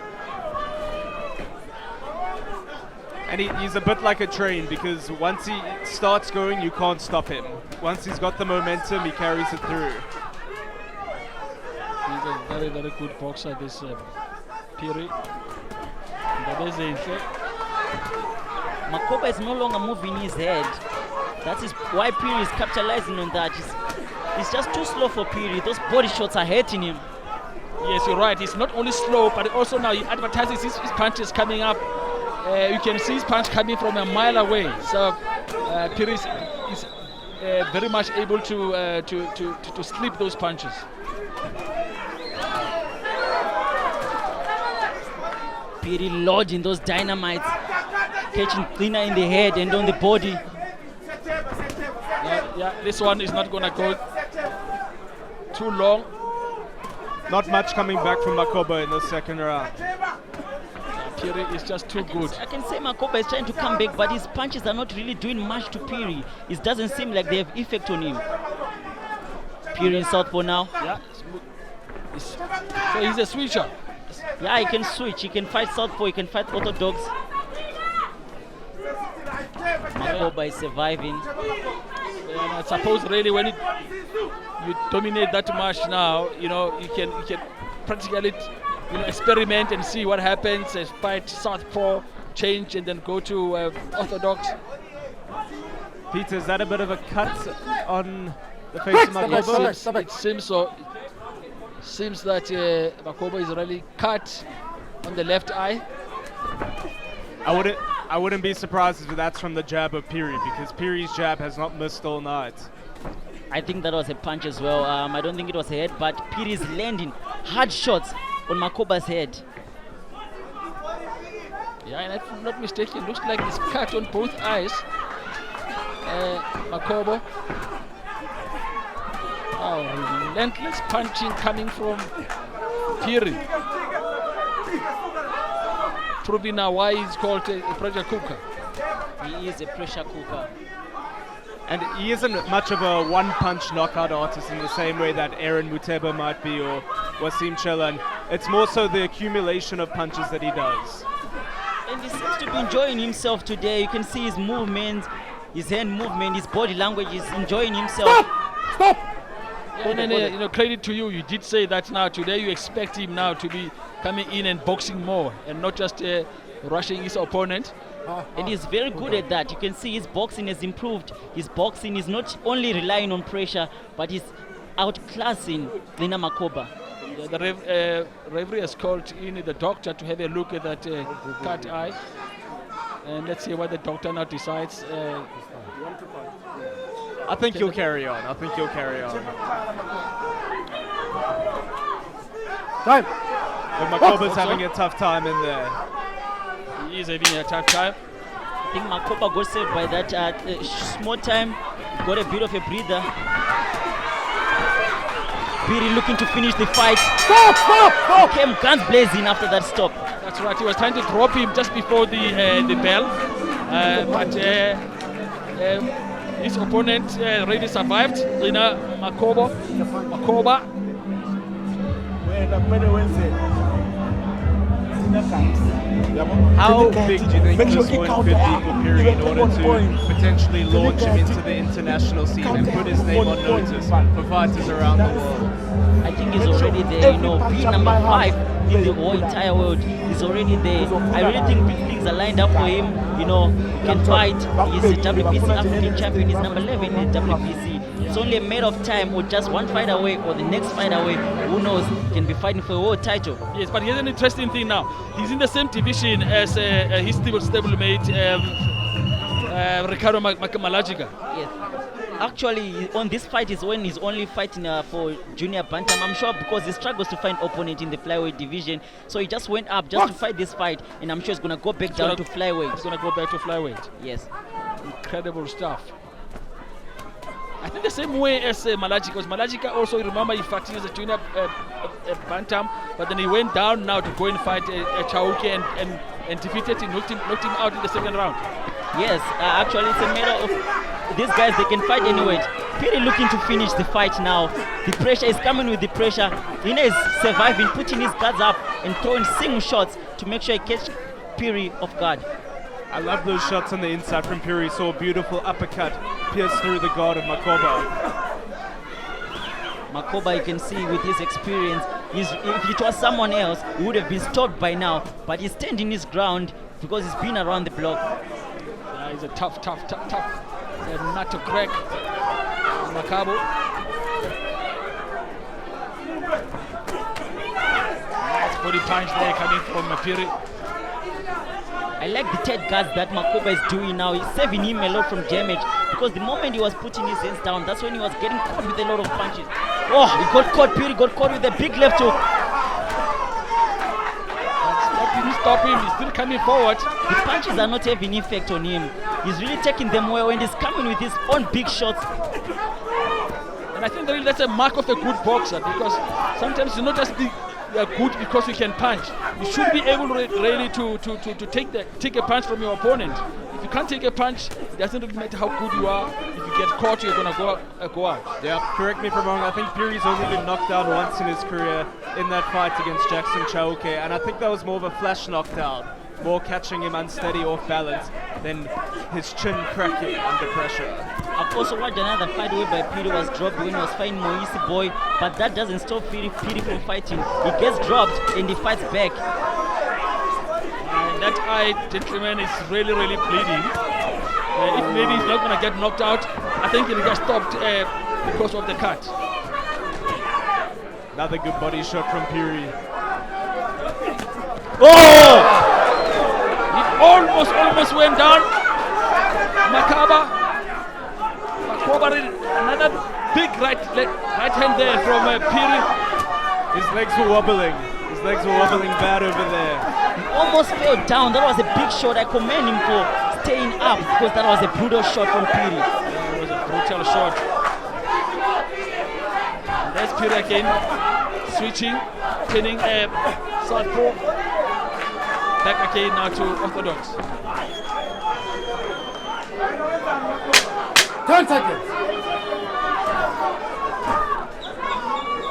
And he's a bit like a train, because once he starts going, you can't stop him. Once he's got the momentum, he carries it through. He's a very, very good boxer, this Phiri. Ndabezinhle. Makhoba is no longer moving his head. That is why Phiri is capitalizing on that. He's just too slow for Phiri. Those body shots are hurting him. Yes, you're right. He's not only slow, but also now he advertises his punches coming up. You can see his punch coming from a mile away. So Phiri is very much able to slip those punches. Phiri lodging those dynamites, catching Gcina in the head and on the body. Yeah, this one is not going to go too long. Not much coming back from Makhoba in the second round. Phiri is just too good. I can say Makhoba is trying to come back, but his punches are not really doing much to Phiri. It doesn't seem like they have effect on him. Phiri in southpaw now. Yeah. So he's a switcher. Yeah, he can switch. He can fight southpaw. He can fight orthodox. Makhoba is surviving. And I suppose really when you dominate that much now, you can practically experiment and see what happens. Fight southpaw, change, and then go to orthodox. Peter, is that a bit of a cut on the face of Makhoba? It seems so. Seems that Makhoba is really cut on the left eye. I wouldn't be surprised if that's from the jab of Phiri, because Phiri's jab has not missed all night. I think that was a punch as well. I don't think it was a head, but Phiri is landing hard shots on Makhoba's head. Yeah, and if I'm not mistaken, looks like it's cut on both eyes. Makhoba. Oh, relentless punching coming from Phiri. Proving now why he's called a pressure cooker. He is a pressure cooker. And he isn't much of a one-punch knockout artist in the same way that Aaron Muteba might be or Wassim Chellan. It's more so the accumulation of punches that he does. And he seems to be enjoying himself today. You can see his movement, his hand movement, his body language. He's enjoying himself. Stop! Yeah, and credit to you. You did say that now today you expect him now to be coming in and boxing more and not just rushing his opponent. And he's very good at that. You can see his boxing has improved. His boxing is not only relying on pressure, but he's outclassing Gcina Makhoba. Yeah, the referee has called in the doctor to have a look at that cut eye. And let's see what the doctor now decides. I think he'll carry on. I think he'll carry on. Time. But Makhoba's having a tough time in there. He is having a tough time. I think Makhoba got saved by that small time. Got a bit of a breather. Phiri looking to finish the fight. Stop! He came guns blazing after that stop. That's right. He was trying to drop him just before the bell, but his opponent really survived. Gcina Makhoba. How big do you think this win could be for Phiri in order to potentially launch him into the international scene and put his name on notice for fighters around the world? I think he's already there, being number 5 in the whole entire world. He's already there. I really think big things are lined up for him. He can fight. He's a WBC African champion. He's number 11 in the WBC. It's only a matter of time, or just one fight away, or the next fight away. Who knows? He can be fighting for a world title. Yes, but here's an interesting thing now. He's in the same division as his stablemate, Ricardo Malajiga. Yes. Actually, on this fight is when he's only fighting for junior bantam. I'm sure because he struggles to find opponent in the flyweight division. So he just went up just to fight this fight, and I'm sure he's going to go back down to flyweight. He's going to go back to flyweight. Yes. Incredible stuff. I think the same way as Malajiga, because Malajiga also, remember, he fought as a junior bantam, but then he went down now to go and fight Chauke and defeated him, knocked him out in the second round. Yes, actually it's a matter of these guys, they can fight anyway. Phiri looking to finish the fight now. The pressure is coming with the pressure. Gcina is surviving, putting his guards up and throwing single shots to make sure he catch Phiri off guard. I love those shots on the inside from Phiri. Saw a beautiful uppercut pierce through the guard of Makhoba. Makhoba, you can see with his experience, if it was someone else, he would have been stopped by now. But he's standing his ground because he's been around the block. Yeah, he's a tough nut to crack. Makhoba. Nice body punch there coming from Phiri. I like the tight guards that Makhoba is doing now. He's saving him a lot from damage because the moment he was putting his hands down, that's when he was getting caught with a lot of punches. Oh, he got caught, Phiri got caught with a big left hook. That didn't stop him, he's still coming forward. The punches are not having effect on him. He's really taking them well and he's coming with his own big shots. And I think really that's a mark of a good boxer, because sometimes you not just be good because you can punch. You should be able really to take a punch from your opponent. If you can't take a punch, it doesn't really matter how good you are. If you get caught, you're gonna go out. Yeah, correct me if I'm wrong. I think Phiri's only been knocked down once in his career in that fight against Jackson Chauke, and I think that was more of a flash knockdown, more catching him unsteady off balance than his chin cracking under pressure. I've also watched another fight whereby Phiri was dropped when he was fighting Moisi Boy, but that doesn't stop Phiri from fighting. He gets dropped and he fights back. And that eye, gentleman, is really bleeding. If maybe he's not going to get knocked out, I think he'll get stopped because of the cut. Another good body shot from Phiri. Oh! He almost went down. Makhoba, another big right hand there from Phiri. His legs were wobbling. His legs were wobbling bad over there. He almost fell down. That was a big shot. I commend him for staying up because that was a brutal shot from Phiri. It was a brutal shot. And there's Phiri again, switching, turning southpaw. Back again now to orthodox. 10 seconds.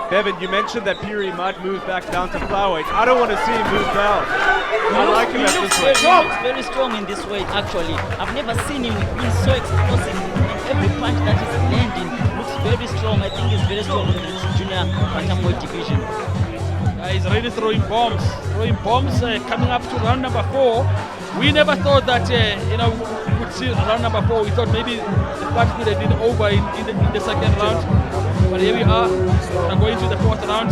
Bevan, you mentioned that Phiri might move back down to flyweight. I don't want to see him move down. I like him at this weight. He looks very strong in this weight, actually. I've never seen him being so explosive. And every punch that he's landing looks very strong. I think he's very strong in this junior bantamweight division. He's really throwing bombs. Coming up to round number 4. We never thought that we would see round number 4. We thought maybe the fight could have been over in the second round. But here we are. We're going to the 4th round.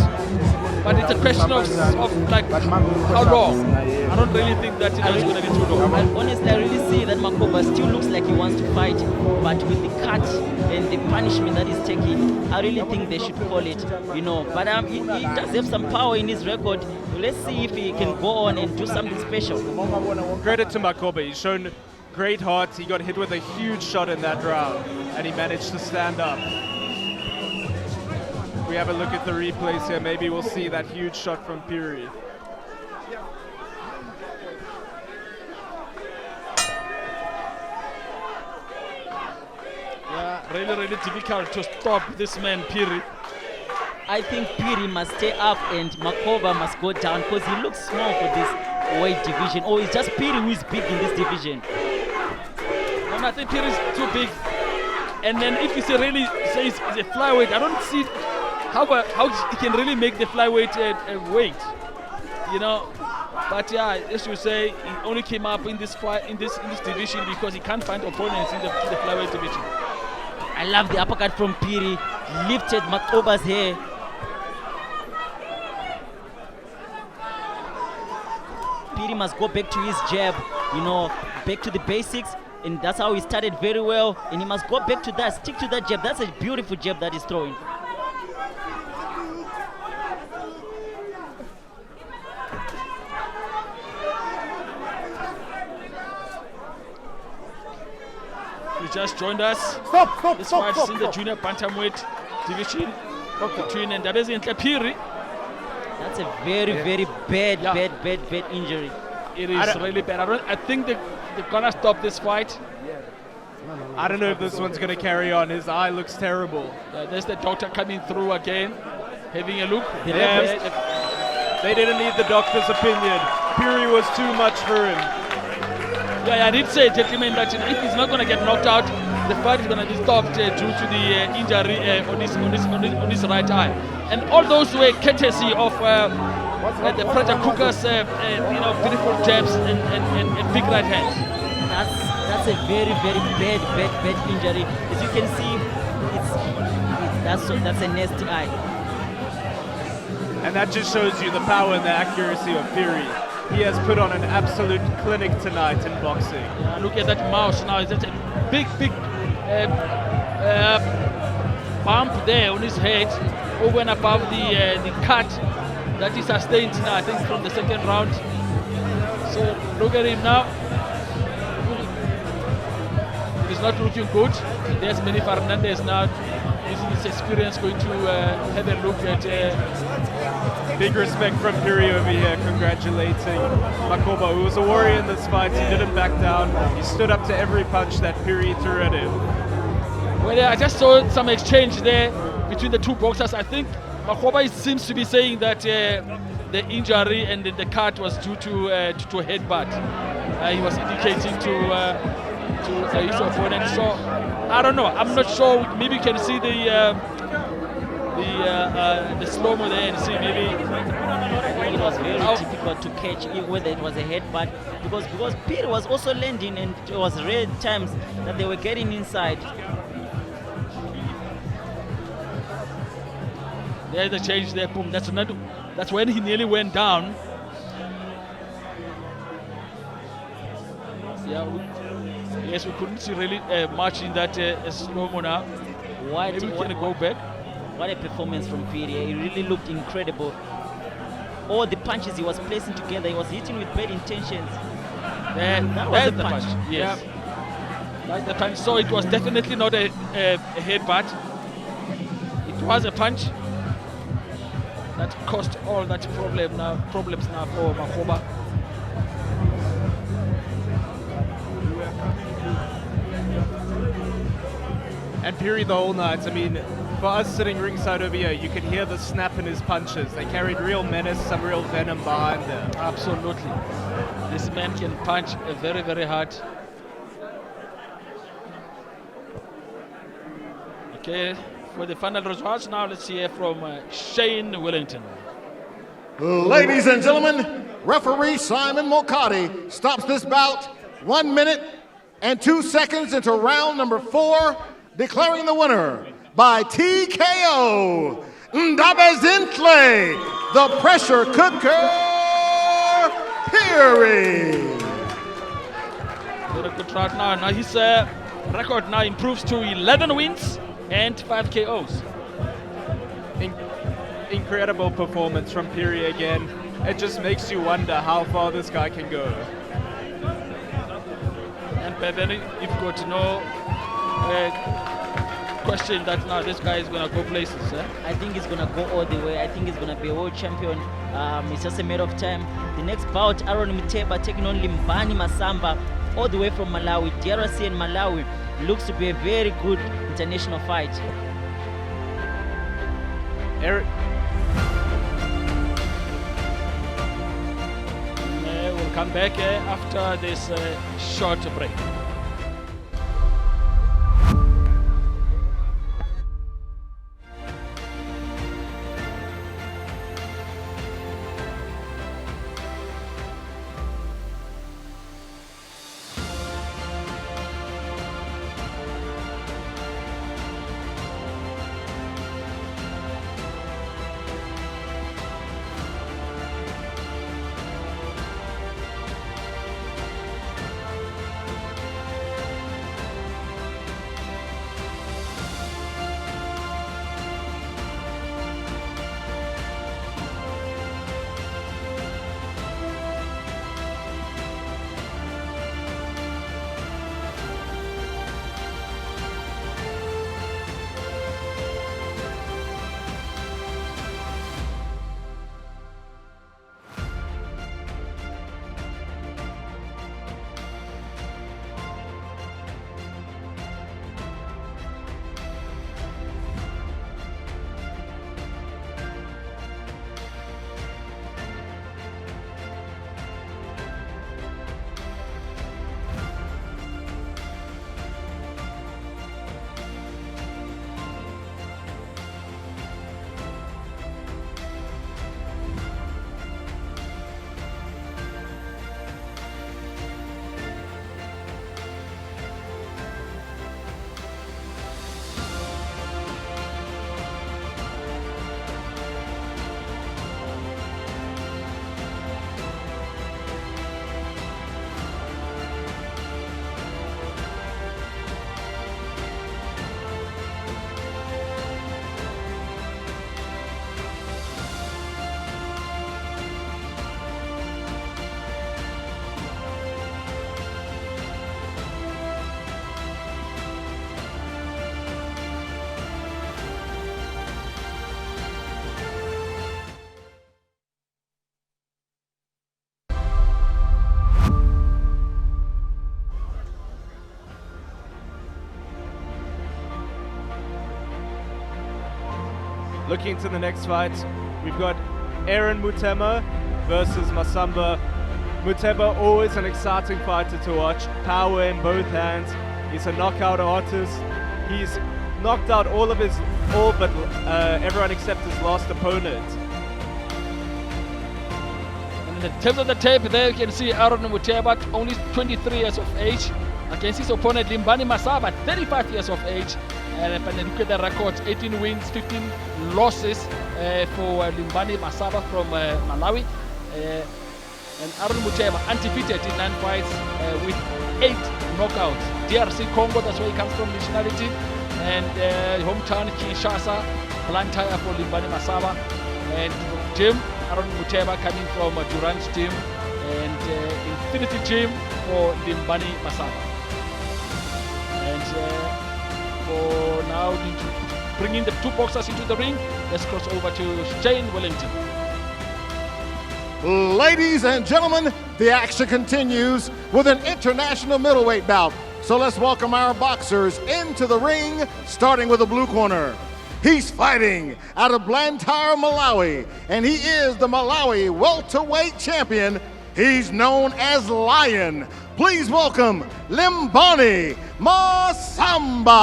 But it's a question of like how long. I don't really think that it's going to be too long. Honestly, I really see that Makhoba still looks like he wants to fight, but with the cut and the punishment that he's taking, I really think they should call it, But he does have some power in his record. Let's see if he can go on and do something special. Credit to Makhoba. He's shown great heart. He got hit with a huge shot in that round, and he managed to stand up. We have a look at the replays here. Maybe we'll see that huge shot from Phiri. Yeah, really difficult to stop this man, Phiri. I think Phiri must stay up and Makhoba must go down because he looks small for this weight division. Or it's just Phiri who is big in this division. And I think Phiri is too big. And then if he really says it's a flyweight, I don't see how he can really make the flyweight weight, But yeah, as you say, he only came up in this fight in this division because he can't find opponents in the flyweight division. I love the uppercut from Phiri. Lifted Makhoba's hair. Phiri must go back to his jab, back to the basics. And that's how he started very well. And he must go back to that, stick to that jab. That's a beautiful jab that he's throwing. You just joined us. Stop. This fight is in the junior bantamweight division between Ndabezinhle Phiri. That's a very bad injury. It is really bad. I think they're gonna stop this fight. I don't know if this one's going to carry on. His eye looks terrible. There's the doctor coming through again, having a look. They didn't need the doctor's opinion. Phiri was too much for him. Yeah, I did say, gentlemen, that if he's not going to get knocked out, the fight is going to be stopped due to the injury on his right eye. And all those were courtesy of the pressure cookers, beautiful jabs and big right hands. That's a very bad injury. As you can see, that's a nasty eye. And that just shows you the power and the accuracy of Phiri. He has put on an absolute clinic tonight in boxing. Yeah, look at that mouse now. It's a big bump there on his head, over and above the cut that he sustained now, I think, from the second round. So look at him now. It's not looking good. There's Manny Fernandez now, using his experience, going to have a look at. Big respect from Phiri over here, congratulating Makhoba, who was a warrior in this fight. He didn't back down. He stood up to every punch that Phiri threw at him. Well, yeah, I just saw some exchange there between the two boxers. I think Makhoba seems to be saying that the injury and the cut was due to a headbutt. He was indicating to his opponent. So I don't know. I'm not sure. Maybe you can see the slow-mo there and see maybe it was very difficult to catch whether it was a headbutt because Phiri was also landing and it was rare times that they were getting inside. There's the change there, boom. That's when he nearly went down. Yeah, yes, we couldn't see really much in that slow-mo now. Maybe we can go back. What a performance from Phiri. He really looked incredible. all the punches he was placing together. He was hitting with bad intentions. That was the punch. Yes. Yeah. That's the punch. So it was definitely not a headbutt. It was a punch that caused all that problems now for Makhoba. And Phiri the whole night, I mean, for us sitting ringside over here, you could hear the snap in his punches. They carried real menace, some real venom behind them. Absolutely. This man can punch very, very hard. Okay, for the final results now, let's hear from Shane Wellington. Ladies and gentlemen, referee Simon Mokadi stops this bout 1 minute and 2 seconds into round number 4, declaring the winner by TKO, Ndabezinhle, the pressure cooker, Phiri. Very good round now. Now his record now improves to 11 wins and 5 KOs. Incredible performance from Phiri again. It just makes you wonder how far this guy can go. And then you've got no question that now this guy is going to go places. I think he's going to go all the way. I think he's going to be a world champion. It's just a matter of time. The next bout, Aaron Muteba taking on Limbani Masamba, all the way from Malawi. DRC and Malawi looks to be a very good international fight. Eric. We'll come back after this short break. Looking to the next fight, we've got Aaron Mutema versus Masamba. Muteba, always an exciting fighter to watch. Power in both hands. He's a knockout artist. He's knocked out all but everyone except his last opponent. And in terms of the tape there, you can see Aaron Muteba, only 23 years of age, against his opponent Limbani Masamba, 35 years of age. And look at the records, 18 wins, 15 losses for Limbani Masamba from Malawi. And Aaron Muteba undefeated in 9 fights with 8 knockouts. DRC Congo, that's where he comes from, nationality. And hometown Kinshasa, Blantyre for Limbani Masamba. And Jim, Aaron Muteba coming from Durant's team, and Infinity team for Limbani Masamba. And for now, bringing the two boxers into the ring, let's cross over to Shane Wellington. Ladies and gentlemen, the action continues with an international middleweight bout. So let's welcome our boxers into the ring, starting with the blue corner. He's fighting out of Blantyre, Malawi, and he is the Malawi welterweight champion. He's known as Lion. Please welcome Limbani Masamba.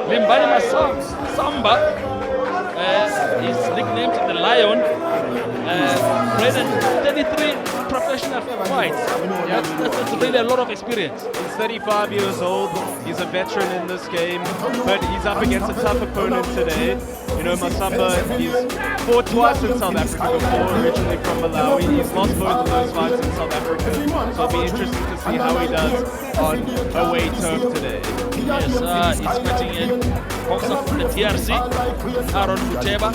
Limbani Masamba is nicknamed the Lion. Present 33 professional fights. That's really a lot of experience. He's 35 years old. He's a veteran in this game, but he's up against a tough opponent today. You know, Masamba, he's fought twice in South Africa before, originally from Malawi. He's lost both of those fights in South Africa, so it'll be interesting to see how he does on away turf today. Yes, he's fighting a boxer from the TRC, Aaron Muteba.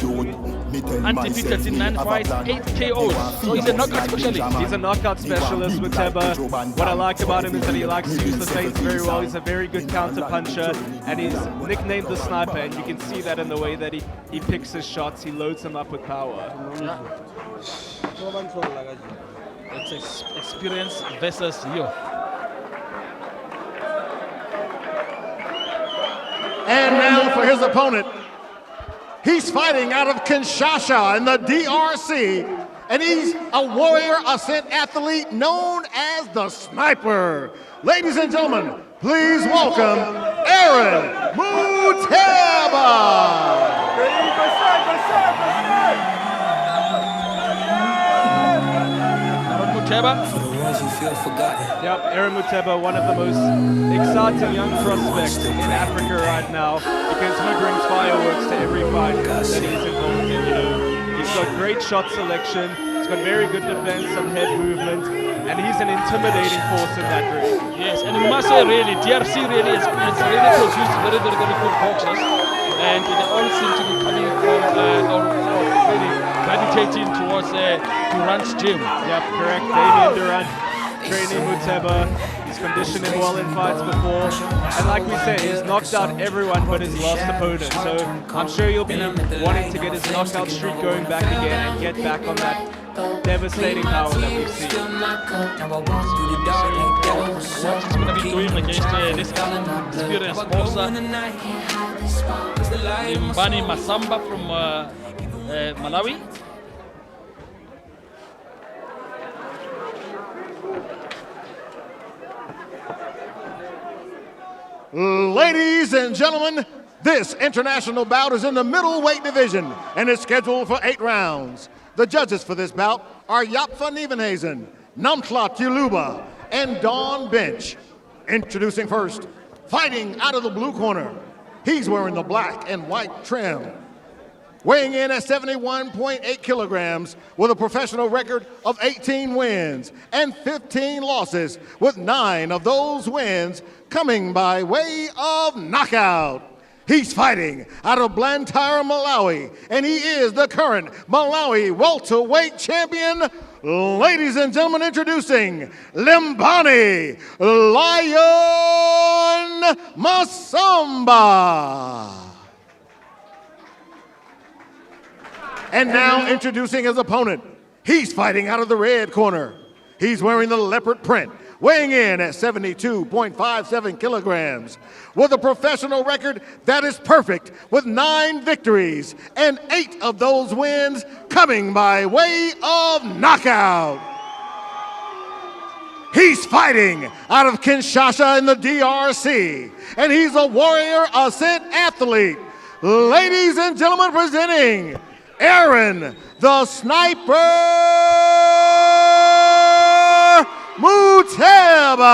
Undefeated in 9 fights, 8 KOs. So he's a knockout specialist. He's a knockout specialist, Muteba. What I like about him is that he likes to use the feints very well. He's a very good counter puncher, and he's nicknamed the Sniper, and you can see that in the way that he picks his shots. He loads them up with power. Yeah. It's experience versus youth. And now for his opponent. He's fighting out of Kinshasa in the DRC, and he's a Warrior Ascent athlete known as the Sniper. Ladies and gentlemen, please welcome Aaron Muteba. Aaron Muteba. Yep, Aaron Muteba, one of the most exciting young prospects in Africa right now, because he brings fireworks to every fight that he's involved in. You know, he's got great shot selection, he's got very good defense, some head movement, and he's an intimidating force in that ring. Yes, and we must say really, DRC really has really produced very good boxers, and they all seem to be coming from or really gravitating towards Durant's gym. Yep, correct. Damien Durant training Muteba. He's conditioned him well in fights before. And like we said, he's knocked out everyone but his last opponent. So I'm sure he'll be wanting to get his knockout streak going back again and get back on that devastating power that we've seen. What he's going to be doing against this experienced boxer, Limbani Masamba from Malawi. Ladies and gentlemen, this international bout is in the middleweight division and is scheduled for 8 rounds. The judges for this bout are Jaap van Nieuwenhuizen, Namtlat Yuluba, and Don Bench. Introducing first, fighting out of the blue corner. He's wearing the black and white trim. Weighing in at 71.8 kilograms with a professional record of 18 wins and 15 losses, with 9 of those wins coming by way of knockout. He's fighting out of Blantyre, Malawi, and he is the current Malawi welterweight champion. Ladies and gentlemen, introducing Limbani Lion Masamba. And now introducing his opponent. He's fighting out of the red corner. He's wearing the leopard print, weighing in at 72.57 kilograms, with a professional record that is perfect, with 9 victories and 8 of those wins coming by way of knockout. He's fighting out of Kinshasa in the DRC, and he's a Warrior Ascent athlete. Ladies and gentlemen, presenting Aaron, the Sniper Muteba.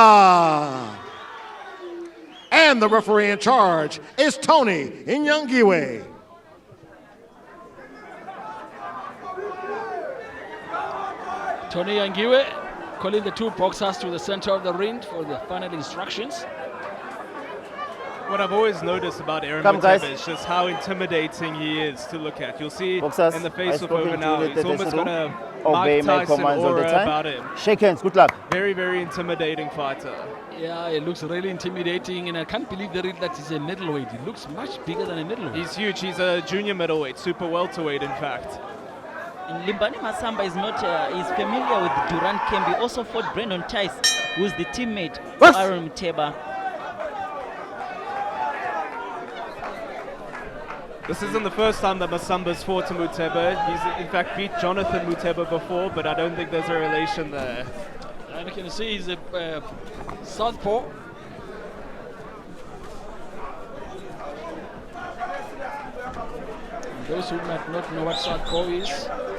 And the referee in charge is Tony Inyangiwe. Tony Inyangiwe calling the two boxers to the center of the ring for the final instructions. What I've always noticed about Aaron Muteba is just how intimidating he is to look at. You'll see Boxers, in the face of over to now, the he's almost got a obey Mike my Tyson commands all the aura time. about him. Shake hands, good luck. Very, very intimidating fighter. Yeah, it looks really intimidating, and I can't believe that he's a middleweight. He looks much bigger than a middleweight. He's huge. He's a junior middleweight, super welterweight, in fact. Limbani Masamba is not is familiar with Durant Kembe. Also fought Brandon Tice, who's the teammate of Aaron Muteba. This isn't the first time that Masamba's fought to Muteba. He's in fact beat Jonathan Muteba before, but I don't think there's a relation there. And you can see he's a southpaw. And those who might not know what southpaw is,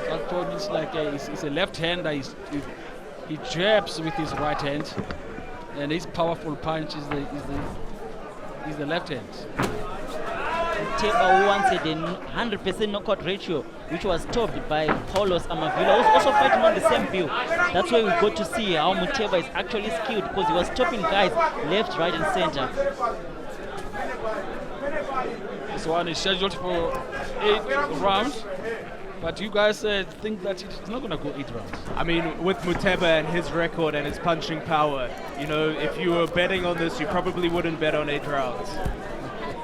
southpaw means like he's a left-hander. He jabs with his right hand, and his powerful punch is the left hand. Muteba, who wanted a 100% knockout ratio, which was topped by Paulus Amavila, who's also fighting on the same bill. That's why we got to see how Muteba is actually skilled, because he was topping guys left, right, and center. This one is scheduled for 8 rounds, but you guys think that it's not going to go 8 rounds. I mean, with Muteba and his record and his punching power, you know, if you were betting on this, you probably wouldn't bet on 8 rounds.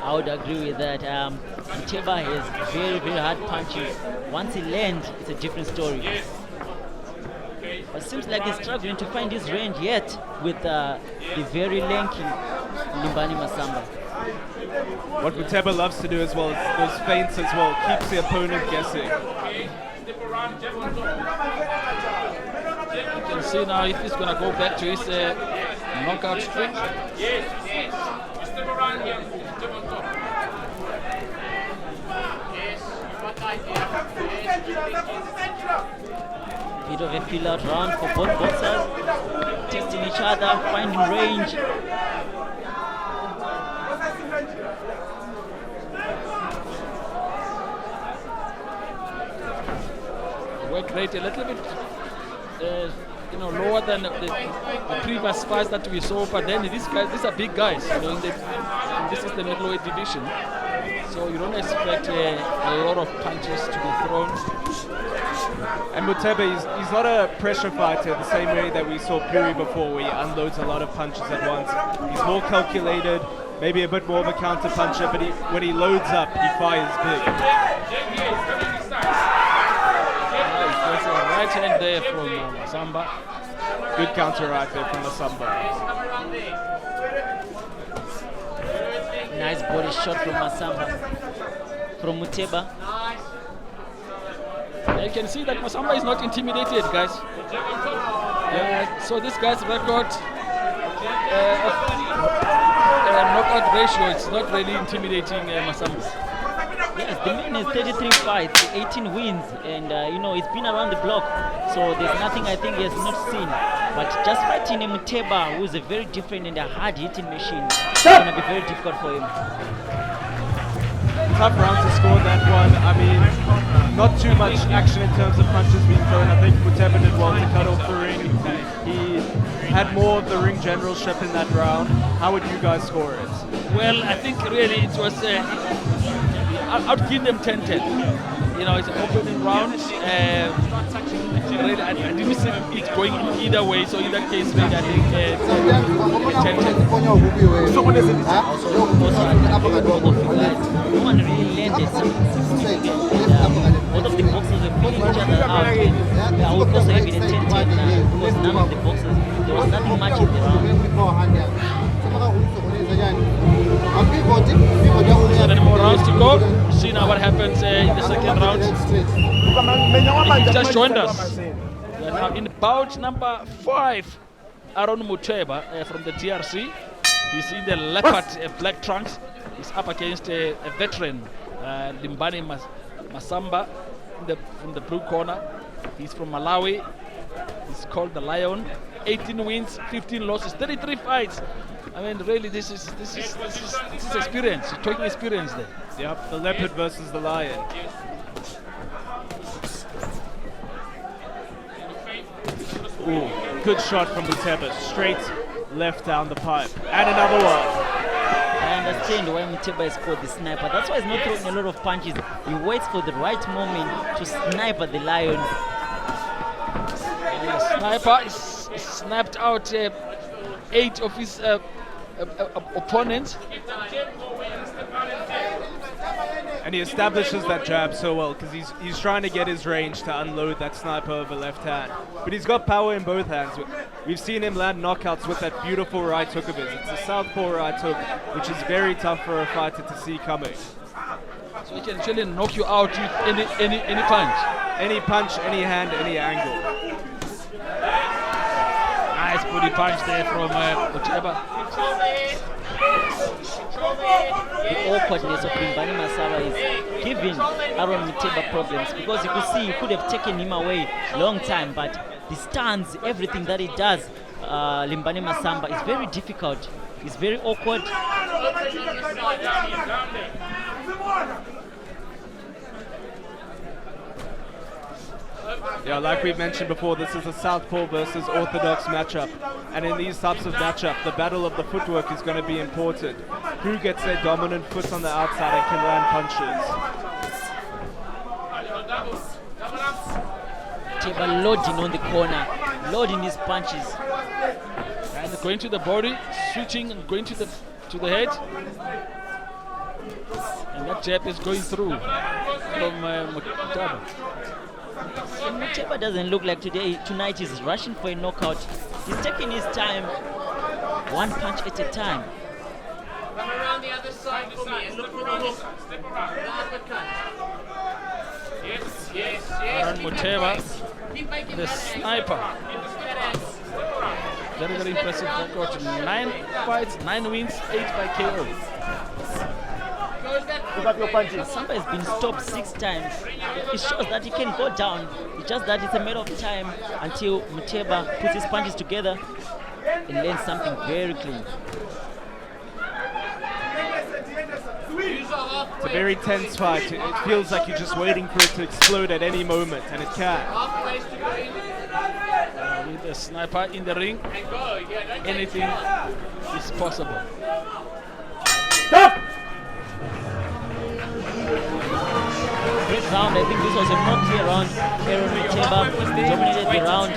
I would agree with that. Muteba has very, very hard punches. Once he lands, it's a different story. But it seems like he's struggling to find his range yet with the very lanky Limbani Masamba. What Muteba loves to do as well is those feints as well, keeps the opponent guessing. You can see now if he's going to go back to his knockout streak. Bit of a fill-out round for both boxers, testing each other, finding range. Work rate a little bit, lower than the previous fights that we saw. But then these are big guys. This is the middleweight division, so you don't expect a lot of punches to be thrown. And Muteba, he's not a pressure fighter the same way that we saw Phiri before, where he unloads a lot of punches at once. He's more calculated, maybe a bit more of a counter puncher, but when he loads up, he fires big. There's a right hand there from Masamba. Good counter right there from Masamba. Nice body shot from Masamba. From Muteba. You can see that Masamba is not intimidated, guys. So this guy's record knockout ratio, it's not really intimidating Masamba. Yes, the man has 33 fights, 18 wins, and he's been around the block, so there's nothing I think he has not seen. But just fighting a Muteba, who is a very different and a hard-hitting machine, it's going to be very difficult for him. Tough round to score that one. I mean, not too much action in terms of punches being thrown. I think Muteba did well to cut off the ring. He had more of the ring generalship in that round. How would you guys score it? Well, I think really it was I'd give them 10-10. It's an opening round. Really, I didn't see it going in either way, so in that case, really, I think 10-10. No one really landed all of the boxers were pulling each other out. I would also have it a 10-10 because none of the boxers, there was nothing much in the round. 7 more rounds to go. See now what happens in the second round. He just joined us. We are now in bout number 5. Aaron Muteba from the DRC. He's in the leopard black trunks. He's up against a veteran, Limbani Masamba, from the blue corner. He's from Malawi. He's called the Lion. 18 wins, 15 losses, 33 fights. I mean, really, this is experience. You're talking experience there. Yep, the leopard versus the lion. Ooh, good shot from Muteba, straight left down the pipe. And another one. And understand why Muteba is called the sniper. That's why he's not throwing a lot of punches. He waits for the right moment to snipe at the lion. The sniper is snapped out 8 of his opponents. And he establishes that jab so well because he's trying to get his range to unload that sniper over left hand. But he's got power in both hands. We've seen him land knockouts with that beautiful right hook of his. It's a southpaw right hook, which is very tough for a fighter to see coming. So he can actually knock you out with any punch. Any punch, any hand, any angle. Nice body punch there from Muteba. The awkwardness of Limbani Masaba is giving Aaron Muteba problems because you could see he could have taken him away long time, but the stance, everything that he does, Limbani Masamba, is very difficult. It's very awkward. Yeah, like we've mentioned before, this is a southpaw versus orthodox matchup. And in these types of matchup, the battle of the footwork is going to be important. Who gets their dominant foot on the outside and can land punches? Muteba loading on the corner, loading his punches. And going to the body, switching and going to the head. And that jab is going through from Muteba. Muteba doesn't look like tonight he's rushing for a knockout. He's taking his time, one punch at a time. Come around the other side for me and look for the hook. Step around. Yes. And Muteba, the sniper. Very, very impressive record. 9 fights, 9 wins, 8 by KO. Masamba has been stopped 6 times. It shows that he can go down. It's just that it's a matter of time until Muteba puts his punches together and lands something very clean. It's a very tense fight. It feels like you're just waiting for it to explode at any moment, and it can. With the sniper in the ring, anything is possible. Stop! Great round. I think this was a more clear round. Aaron Muteba dominated the round.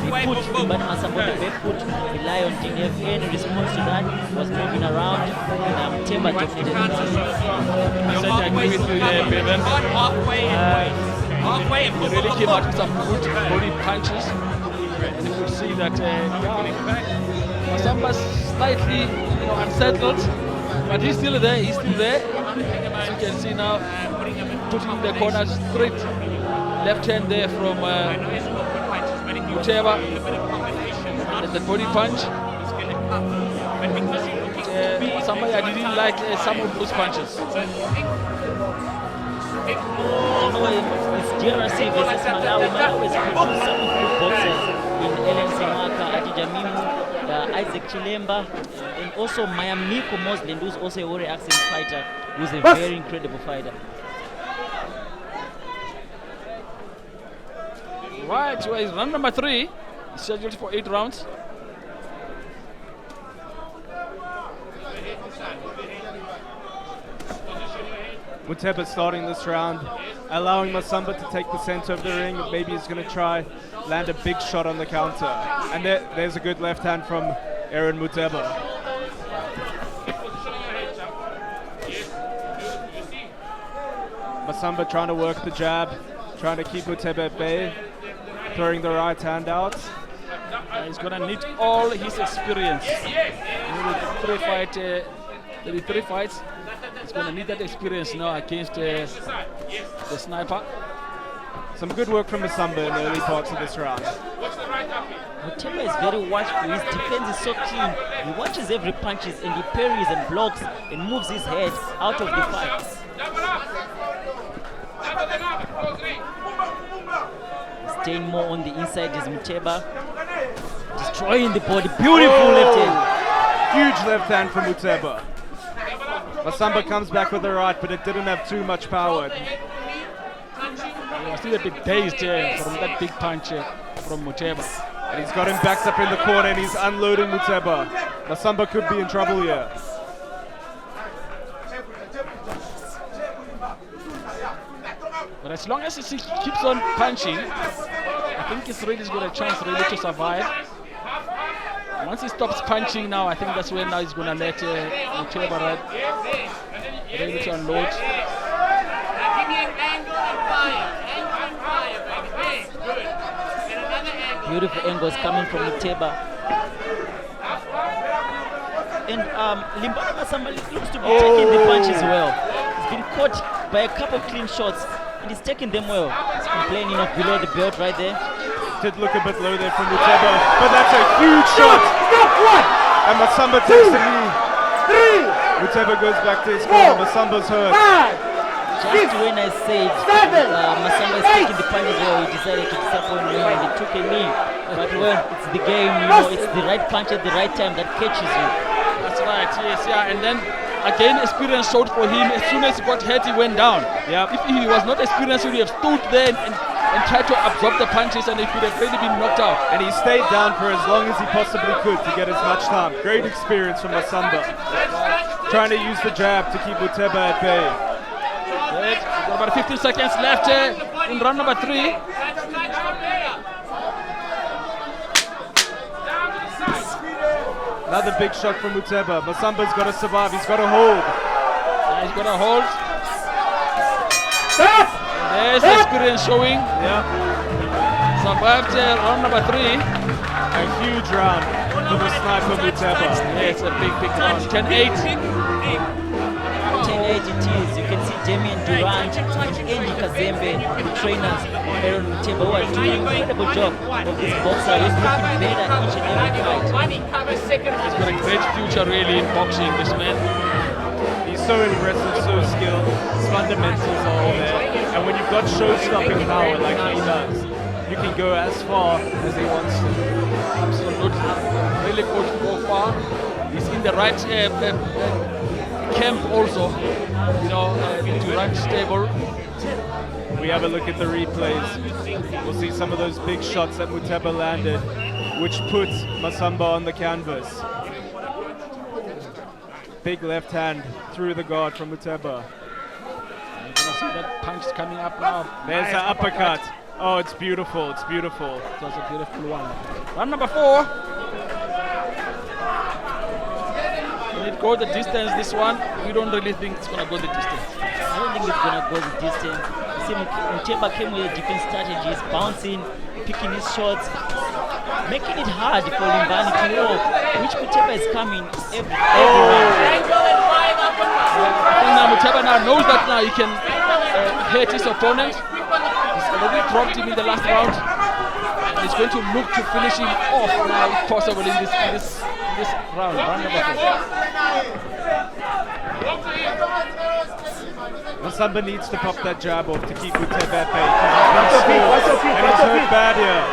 He put Limbani Masamba on the back foot. The lion didn't have any response to that. He was moving around. And Muteba dominated the round. I agree with you there, Bevan. He really came out with some good body punches. And you could see that Masamba's slightly unsettled. But he's still there. As you can see now, putting the corner straight, left hand there from Muteba, and the body punch. Somebody I didn't like some of those punches. It's DRC versus Malawi. Malawi has produced some good boxers in Ellen Semaka, Adijamimu, Isaac Chilemba, and also Mayamiko Mosland, who's also a Warrior Ascent fighter, who's a very incredible fighter. Right, so it's round number 3, scheduled for 8 rounds. Muteba starting this round, allowing Masamba to take the center of the ring. Maybe he's going to try land a big shot on the counter. And there's a good left hand from Aaron Muteba. Masamba trying to work the jab, trying to keep Muteba at bay, throwing the right hand out. He's going to need all his experience. Maybe 3 fights. He's going to need that experience now against the sniper. Some good work from Masamba in the early parts of this round. Muteba is very watchful. His defense is so clean. He watches every punches and he parries and blocks and moves his head out of the fight. Staying more on the inside is Muteba. Destroying the body. Beautiful left hand. Huge left hand from Muteba. Masamba comes back with the right, but it didn't have too much power. He was still a bit dazed from that big punch from Muteba. And he's got him backed up in the corner and he's unloading Muteba. Masamba could be in trouble here. But as long as he keeps on punching, I think he's really got a chance really to survive. Once he stops punching now, I think that's when now he's going to let Muteba ready to unload. Beautiful angles coming from Muteba. And Limbana Masamba looks to be taking the punches well. He's been caught by a couple of clean shots and he's taking them well. He's complaining of below the belt right there. Did look a bit low there from Muteba, but that's a huge shot. And Masamba takes the knee. Muteba goes back to his corner. Masamba's hurt. Just when I said Masamba is taking the punches well, he decided to disappoint me and he took a knee. But well, it's the game, you know, it's the right punch at the right time that catches you. That's right, yes, yeah. And then again, experience showed for him. As soon as he got hurt, he went down. Yeah. If he was not experienced, he would have stood there and tried to absorb the punches and he could have really been knocked out. And he stayed down for as long as he possibly could to get as much time. Great experience from Masamba. Trying to use the jab to keep Muteba at bay. Good. We've got about 15 seconds left in round number 3. Another big shot from Muteba. Masamba's got to survive. He's got to hold. Yeah, he's got to hold. There's the experience showing. Yeah. Survived round number 3. A huge round for the sniper Muteba. Yeah, it's a big round. 10-8. 10-8 it is. You can see Damian Durant and Andy Kazembe, the trainers of Aaron Muteba, who are doing an incredible job of this boxer. He's looking better each and every fight. He's got a great future really in boxing, this man. He's so impressive, so skilled. His fundamentals are all there. And when you've got show-stopping power like he does, you can go as far as he wants to. Absolutely. Really good so far. He's in the right camp also. You know, Durant stable. We have a look at the replays. We'll see some of those big shots that Muteba landed, which put Masamba on the canvas. Big left hand through the guard from Muteba. You're gonna see that punch coming up now. There's the uppercut. Oh, it's beautiful, it's beautiful. It was a beautiful one. Round number 4. Will it go the distance, this one? We don't really think it's gonna go the distance. I don't think it's gonna go the distance. You see, Muteba came with a different strategies, bouncing, picking his shots, making it hard for Limbani to walk, which Muteba is coming every round. I think now Muteba now knows that now he can hurt his opponent. He's already dropped him in the last round. And he's going to look to finish him off now, if possible, in this round number 4. Masamba needs to pop that jab off to keep Muteba at bay. And he's hurt bad here.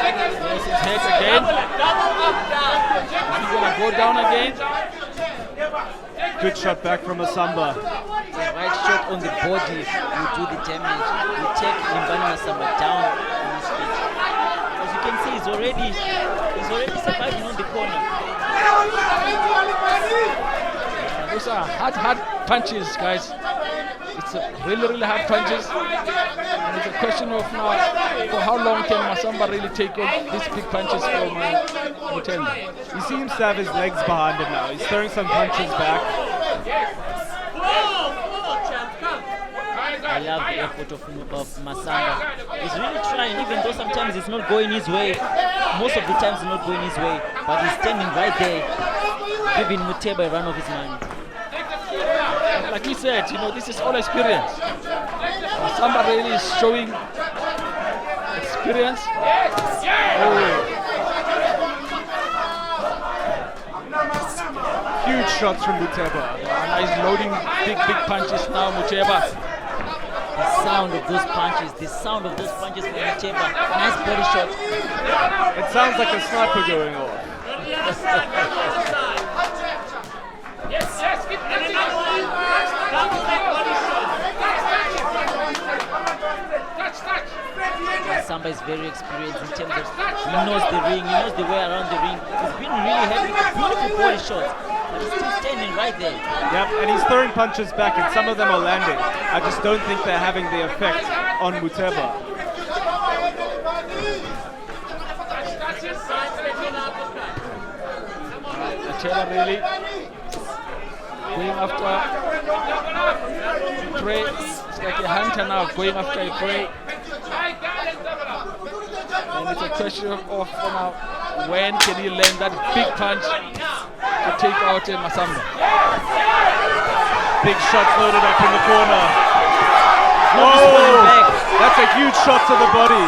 Yes, he's hurt again. He's going to go down again. Good shot back from Masamba. The right shot on the body will do the damage. Will take Limbani Masamba down on his feet. As you can see, he's already surviving on the corner. Those are hard punches, guys. It's really hard punches. And it's a question of now, for how long can Masamba really take on these big punches from Mthembu? He seems to have his legs behind him now. He's throwing some punches back. I love the effort of Masamba. He's really trying, even though sometimes it's not going his way. Most of the times it's not going his way, but he's standing right there, giving Muteba a run of his mind. Like he said, you know, this is all experience. Masamba really is showing experience. Huge shots from Muteba. And he's loading big punches now, Muteba. The sound of those punches from Muteba. Nice body shot. It sounds like a sniper going off. Masamba is very experienced in terms of, he knows the ring, he knows the way around the ring. He's been really having beautiful body shots. But He's still standing right there. Yep, and he's throwing punches back, and some of them are landing. I just don't think they're having the effect on Muteba. Taylor really going after prey. It's like a hunter now going after a prey. And it's a question of now when can he land that big punch to take out Masamba. Big shot loaded up in the corner. Oh, that's a huge shot to the body.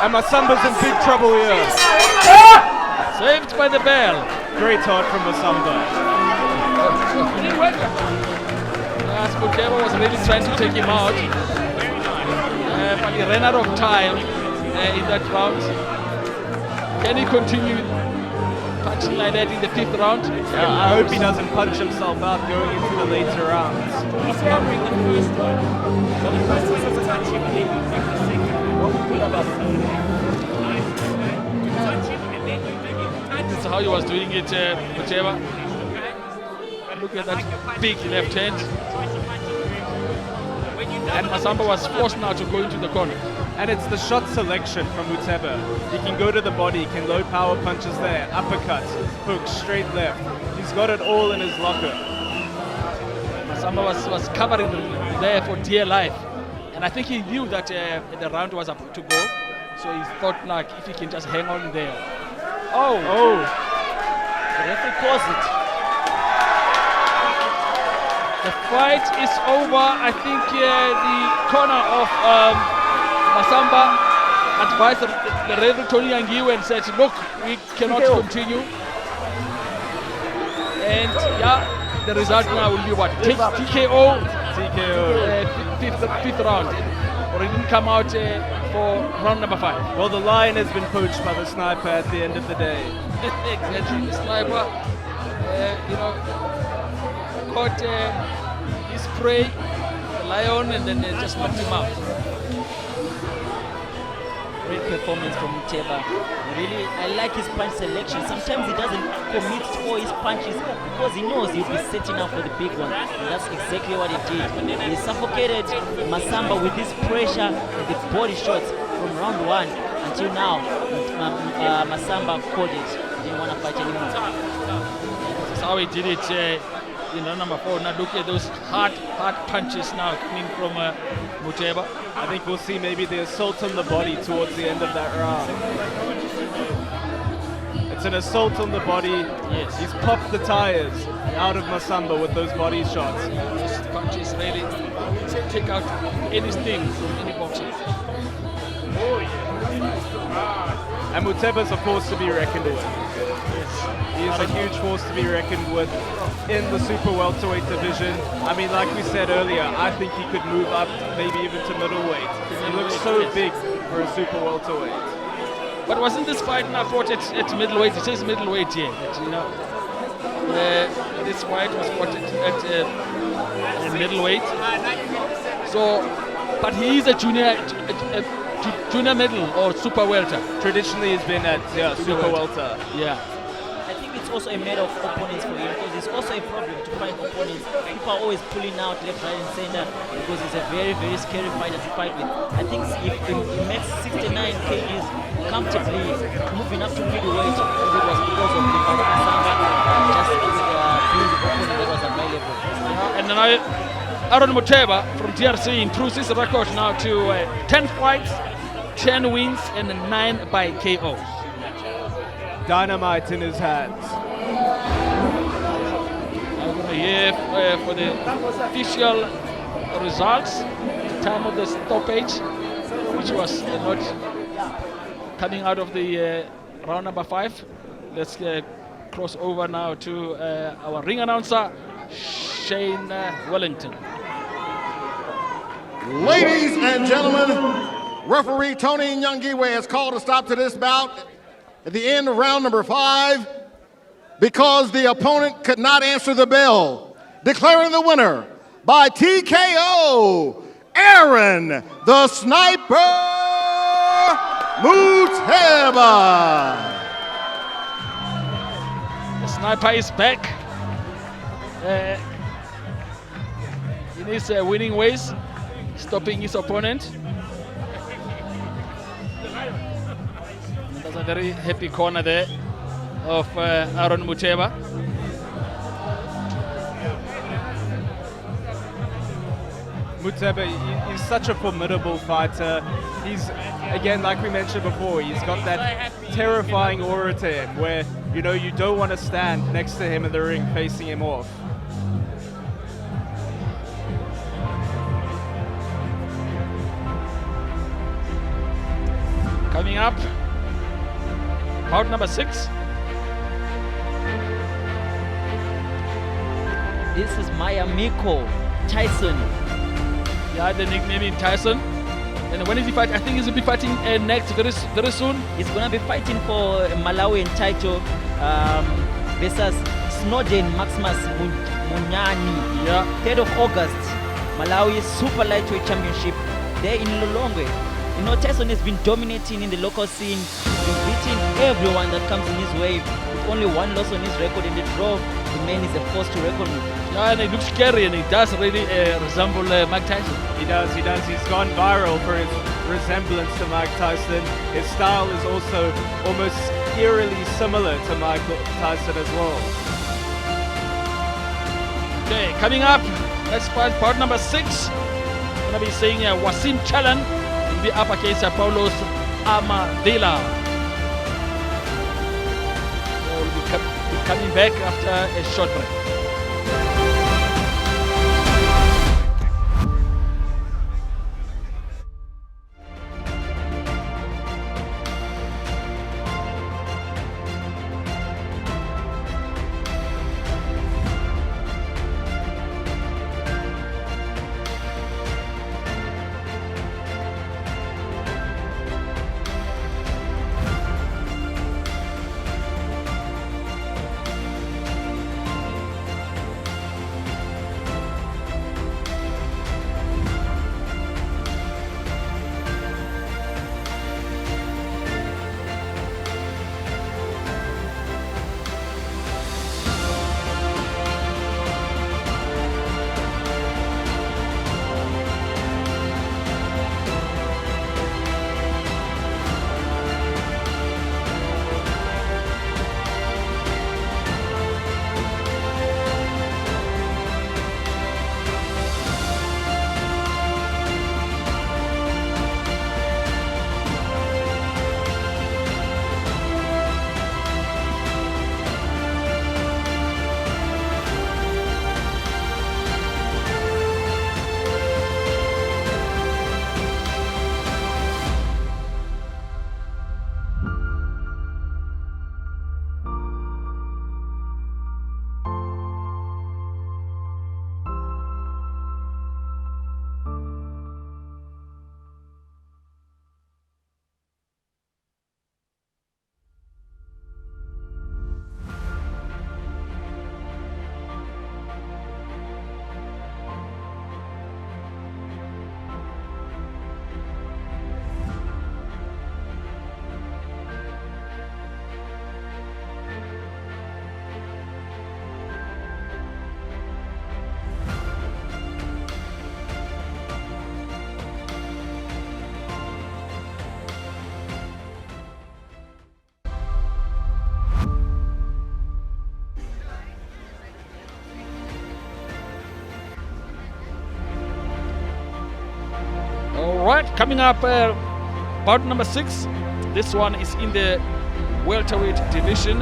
And Masamba's in big trouble here. Saved by the bell. Great heart from Masamba. Yes, Muteba was really trying to take him out. But he ran out of time in that round. Can he continue punching like that in the 5th round? Yeah, I hope he doesn't punch himself out going into the later rounds. He's covering the first one. So the first one is touching and then you take the second. What we pull about That's how he was doing it, Muteba. Look at that big left hand. And Masamba was forced now to go into the corner. And it's the shot selection from Muteba. He can go to the body, he can load power punches there, uppercuts, hooks, straight left. He's got it all in his locker. Masamba was covering there for dear life. And I think he knew that the round was about to go. So he thought like if he can just hang on there. Oh! The referee calls it. The fight is over. I think the corner of Masamba advised the referee Tony Yangiwe and said, look, we cannot continue. And yeah, the result now will be what? TKO. Fifth round. Or it didn't come out for round number 5. Well, the lion has been poached by the sniper at the end of the day. Exactly. The sniper, caught his prey, the lion, and then just knocked him out. Great performance from Muteba. Really, I like his punch selection. Sometimes he doesn't commit to all his punches because he knows he'll be setting up for the big one. And that's exactly what he did. He suffocated Masamba with his pressure and the body shots from round 1 until now. Masamba called it. Didn't want to fight anymore. That's how he did it in round number 4. Now look at those hard punches now coming from Muteba. I think we'll see maybe the assault on the body towards the end of that round. It's an assault on the body. Yes. He's popped the tires out of Masamba with those body shots. Those punches really take out any sting from any boxer. And Muteba's a force to be reckoned with. He is a huge force to be reckoned with in the super welterweight division. I mean, like we said earlier, I think he could move up maybe even to middleweight. He looks so big for a super welterweight. But wasn't this fight now fought at middleweight? It says middleweight here. This fight was fought at middleweight. So, but he is a junior middle or super welter. Traditionally, he's been at super welter. Yeah. I think it's also a matter of opponents for him because it's also a problem to find opponents. People are always pulling out left, right, and center because he's a very, very scary fighter to fight with. I think if he makes 69 kgs comfortably, moving up to middleweight, it was because of the Masamba just being the opponent that was available. And now Aaron Muteba from DRC improves his record now to 10 fights, 10 wins, and 9 by KO. Dynamite in his hands. I'm going to hear for the official results, time of the stoppage, which was not coming out of the round number 5. Let's cross over now to our ring announcer, Shane Wellington. Ladies and gentlemen, referee Tony Nyangiwe has called a stop to this bout at the end of round number 5 because the opponent could not answer the bell, declaring the winner by TKO, Aaron the Sniper Muteba. The sniper is back. in his winning ways, stopping his opponent. And that's a very happy corner there of Aaron Muteba. Muteba, he's such a formidable fighter. He's, again, like we mentioned before, he's got that terrifying aura to him where, you know, you don't want to stand next to him in the ring facing him off. Coming up, bout number 6. This is Mayamiko Tyson. Yeah, the nickname is Tyson. And when is he fight? I think he's going to be fighting next very soon. He's going to be fighting for a Malawian title versus Snowden Maximus Munyani. Yeah. 3rd of August, Malawi Super Lightweight Championship. There in Lolongwe. You know, Tyson has been dominating in the local scene. He's been beating everyone that comes in his way. With only 1 loss on his record in the draw, the man is a force to reckon with. Yeah, and he looks scary, and he does really resemble Mike Tyson. He does. He's gone viral for his resemblance to Mike Tyson. His style is also almost eerily similar to Mike Tyson as well. Okay, coming up, let's fight part number 6. We're going to be seeing Wassim Chellan in the upper case of Paulus Amavila. We'll be coming back after a short break. Alright, coming up, bout number 6. This one is in the welterweight division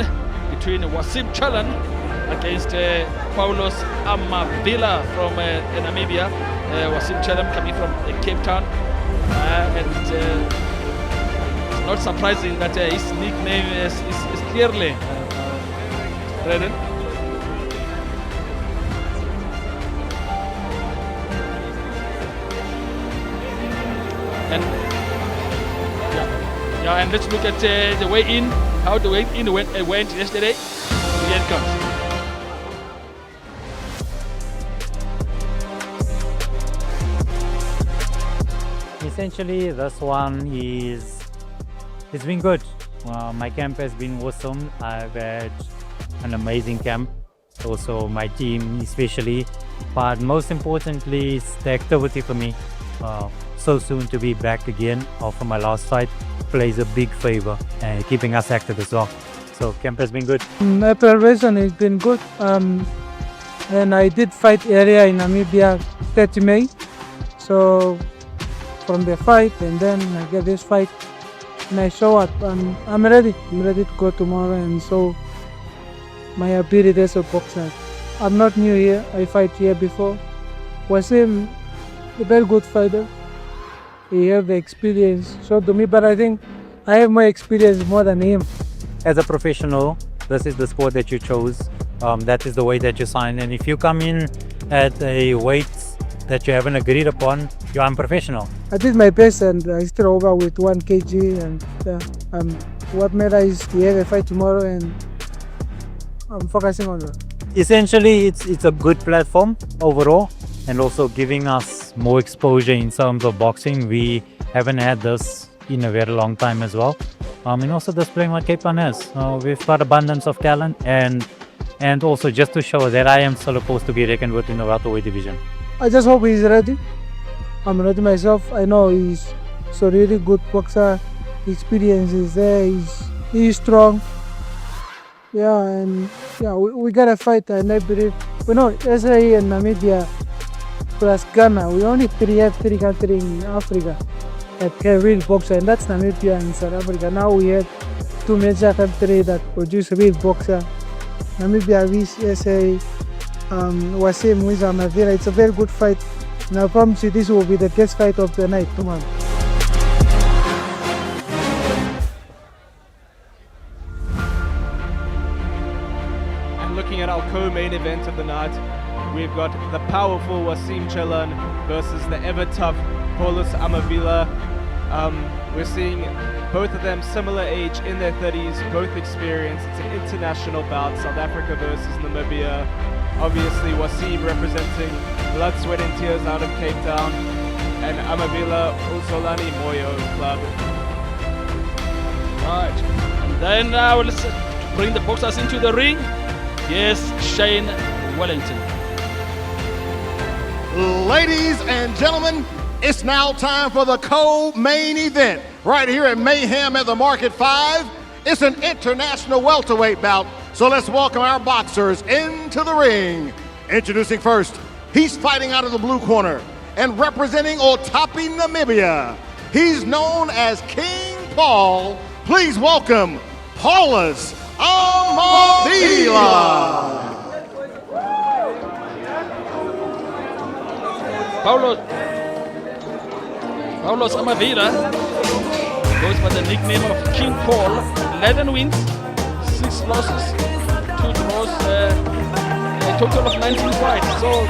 between Wassim Chellan against Paulus Amavila from Namibia. Wassim Chellan coming from Cape Town. And it's not surprising that his nickname is clearly Redden. Yeah, and let's look at the weigh-in, how the weigh-in went yesterday. Here it comes. Essentially, this one it's been good. My camp has been awesome. I've had an amazing camp. also my team especially. But most importantly, it's the activity for me. So soon to be back again after my last fight plays a big favor and keeping us active as well. So camp has been good. My preparation has been good. And I did fight area in Namibia 30 May. So from the fight and then I get this fight and I show up. I'm ready. I'm ready to go tomorrow and show my ability as a boxer. I'm not new here. I fight here before. Wasim, a very good fighter. He have the experience. So to me, but I think I have more experience more than him. As a professional, this is the sport that you chose. That is the way that you sign. And if you come in at a weight that you haven't agreed upon, you're unprofessional. I did my best and I still over with 1 kg and what matters is we have a fight tomorrow and I'm focusing on that. Essentially, it's a good platform overall and also giving us more exposure in terms of boxing. We haven't had this in a very long time as well. And also displaying what Cape Town has. We've got abundance of talent and also just to show that I am still supposed to be reckoned with in the welterweight division. I just hope he's ready. I'm ready myself. I know he's a really good boxer. Experience is there. He's strong. Yeah, and yeah, we gotta fight. And I believe SA and Namibia plus Ghana. We only have three countries in Africa that have real boxer, and that's Namibia and South Africa. Now we have 2 major countries that produce real boxer. Namibia with SA, Wasim with Amavila. It's a very good fight. And I promise you this will be the best fight of the night tomorrow. And looking at our co-main event of the night, we've got the powerful Wassim Chellan versus the ever-tough Paulus Amavila. We're seeing both of them similar age, in their 30s, both experienced. It's an international bout, South Africa versus Namibia. Obviously Wasim representing Blood, Sweat and Tears out of Cape Town, and Amavila Uzolani Moyo Club. Right, and then now let's bring the boxers into the ring. Yes, Shane Wellington. Ladies and gentlemen, it's now time for the co-main event right here at Mayhem at the Market 5. It's an international welterweight bout, so let's welcome our boxers into the ring. Introducing first, he's fighting out of the blue corner and representing Otapi, Namibia. He's known as King Paul. Please welcome Paulus Amavila. Paulus Amavila goes by the nickname of King Paul. 11 wins, 6 losses, 2 draws, a total of 19 fights. So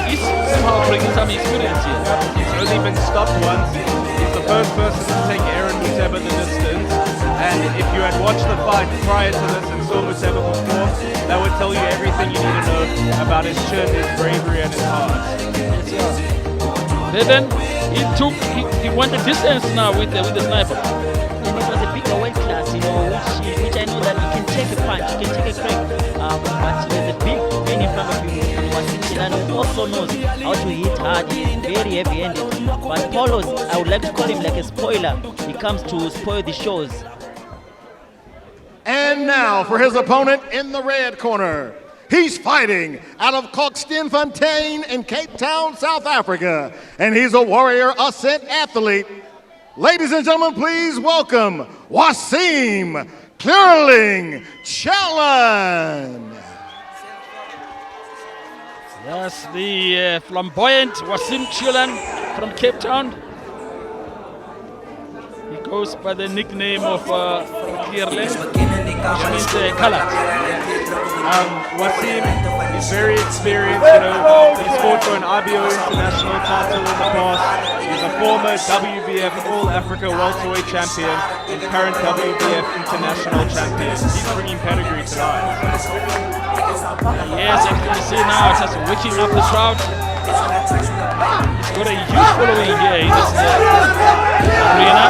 he's somehow bringing some experience here. He's only been stopped once. He's the first person to take Aaron Muteba the distance. And if you had watched the fight prior to this and saw Muteba before, that would tell you everything you need to know about his chin, his bravery, and his heart. Then he went the distance now with the sniper. And it was a bigger weight class, which I know that he can take a punch, he can take a crack, but there's a big man in front of him, Wassim Chellan, who also knows how to hit hard, very heavy-handed. But Paulus, I would like to call him like a spoiler. He comes to spoil the shows. And now for his opponent in the red corner. He's fighting out of Kokstenfontein in Cape Town, South Africa, and he's a Warrior Ascent athlete. Ladies and gentlemen, please welcome Wassim Chellan. Yes, the flamboyant Wassim Chellan from Cape Town. He goes by the nickname of Kirle, which means colored. Wasim is very experienced, he's fought for an IBO international title in the past. He's a former WBF All-Africa welterweight champion and current WBF international champion. He's bringing pedigree tonight. Yes, as you can see now, it's just waking up the crowd. He's got a huge following here in this arena.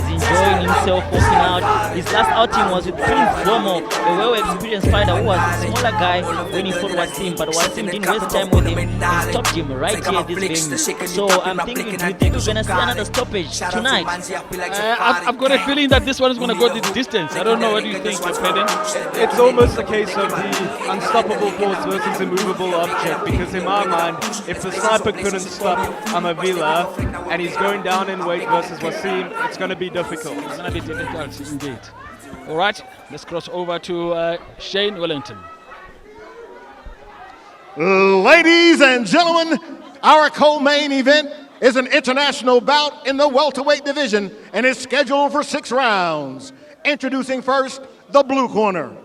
He's enjoying himself walking out out. His last outing was with Prince Zomo, a well-experienced fighter who was a smaller guy when he fought Wasim, but Wasim didn't waste time with him and stopped him right here at this venue. So I'm thinking, do you think we're going to see another stoppage tonight? I've got a feeling that this one is going to go the distance. I don't know, what do you think, Peden? It's almost a case of the unstoppable force versus immovable object, because in my mind, if the sniper couldn't stop Amavila and he's going down in weight versus Wasim, it's going to be difficult. It's going to be difficult indeed. All right, let's cross over to Shane Wellington. Ladies and gentlemen, our co-main event is an international bout in the welterweight division and is scheduled for 6 rounds. Introducing first, the blue corner.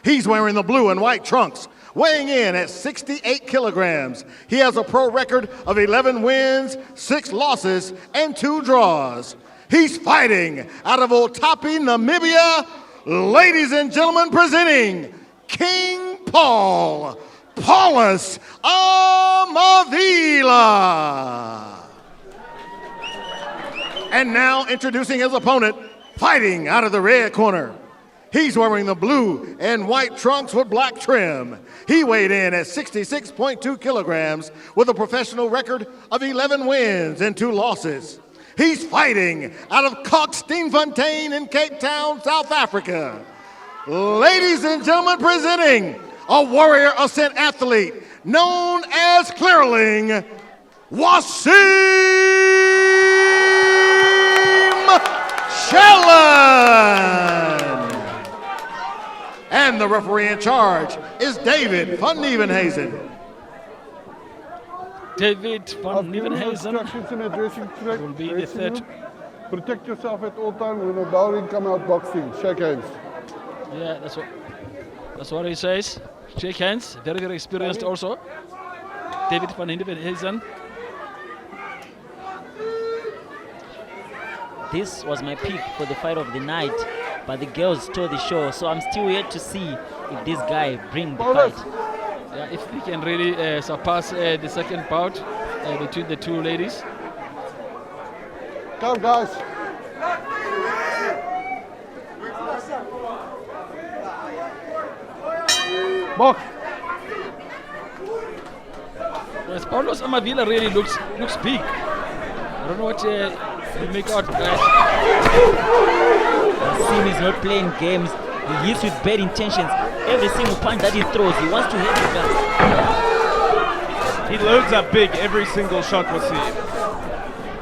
He's wearing the blue and white trunks, weighing in at 68 kilograms. He has a pro record of 11 wins, 6 losses, and 2 draws. He's fighting out of Otapi, Namibia. Ladies and gentlemen, presenting King Paul, Paulus Amavila. And now introducing his opponent, fighting out of the red corner. He's wearing the blue and white trunks with black trim. He weighed in at 66.2 kilograms with a professional record of 11 wins and 2 losses. He's fighting out of Koksteenfontein in Cape Town, South Africa. Ladies and gentlemen, presenting a Warrior Ascent athlete known as Clearling, Wassim Chellan. And the referee in charge is David van Nieuwenhuizen. David van Nieuwenhuizen will be the third. Protect yourself at all times. When a bell ring come out boxing, shake hands. Yeah, that's what he says. Shake hands. Very, very experienced also. David van Nieuwenhuizen. This was my pick for the fight of the night, but the girls stole the show, so I'm still yet to see if this guy bring the fight. Yeah, if we can really surpass the second bout between the two ladies. Come, guys. Box. Yes, Paulus Amavila really looks big. I don't know what you make out, guys. Wasim is not playing games. He hits with bad intentions. Every single punch that he throws, he wants to hit the guy. He loads up big every single shot Wasim.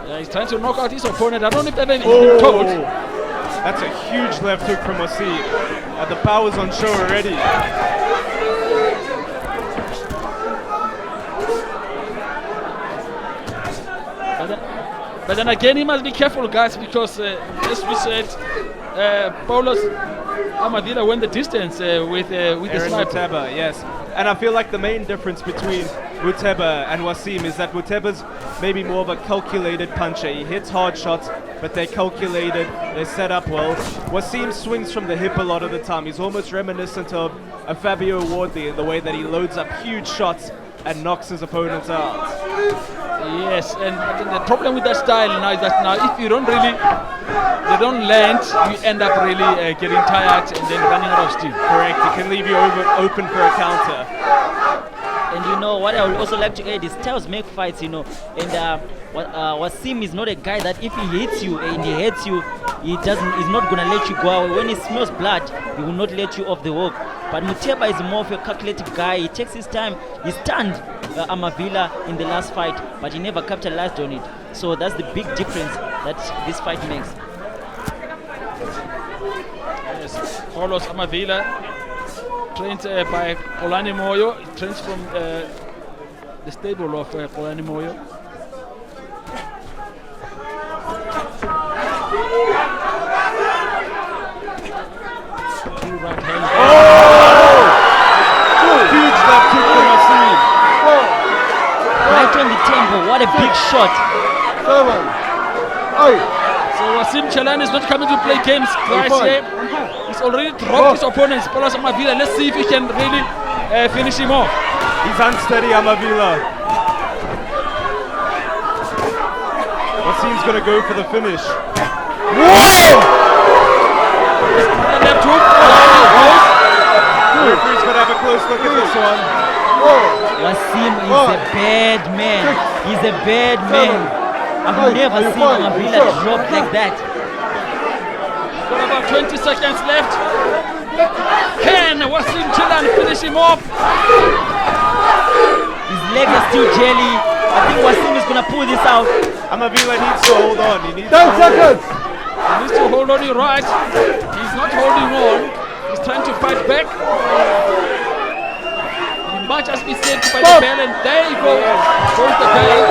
Yeah, he's trying to knock out his opponent. I don't know if they've been told. That's a huge left hook from Wasim. The power's on show already. But then again, he must be careful, guys, because as we said, Paulus Amavila went the distance with the sniper. Muteba, yes. And I feel like the main difference between Muteba and Wasim is that Muteba's maybe more of a calculated puncher. He hits hard shots, but they're calculated, they're set up well. Wasim swings from the hip a lot of the time. He's almost reminiscent of a Fabio Wardley in the way that he loads up huge shots and knocks his opponents out. Yes, and the problem with that style now is that now if you don't really, they don't land, you end up really getting tired and then running out of steam. Correct, it can leave you open for a counter. And you know what I would also like to add is styles make fights, you know. And Wasim is not a guy that if he hits you and he hits you, he's not gonna let you go away. When he smells blood, he will not let you off the hook. But Muteba is more of a calculative guy. He takes his time. He stunned Amavila in the last fight, but he never capitalized on it. So that's the big difference that this fight makes. Yes, Paulus Amavila, trained by Polani Moyo, trains from the stable of Polani Moyo. Two right hands. Huge left hook from Wasim. Right on the temple, what a big shot. 7. 8. So Wassim Chellan is not coming to play games, guys. He's already dropped his opponents, Paulus Amavila. Let's see if he can really finish him off. He's unsteady, Amavila. Wasim's gonna go for the finish. Whoa! Left hook. Referee's gonna have a close look at this one. Wasim is a bad man. He's a bad man. I've never seen Amavila drop like that. Got about 20 seconds left. Can Wassim Chellan finish him off? His leg is still jelly. I think Wasim is gonna pull this out. Amavila needs to hold on. He needs 10 seconds. He needs to hold on, you're right. He's not holding on. He's trying to fight back. He might just be saved by the bell, and there you go. Goes the bell.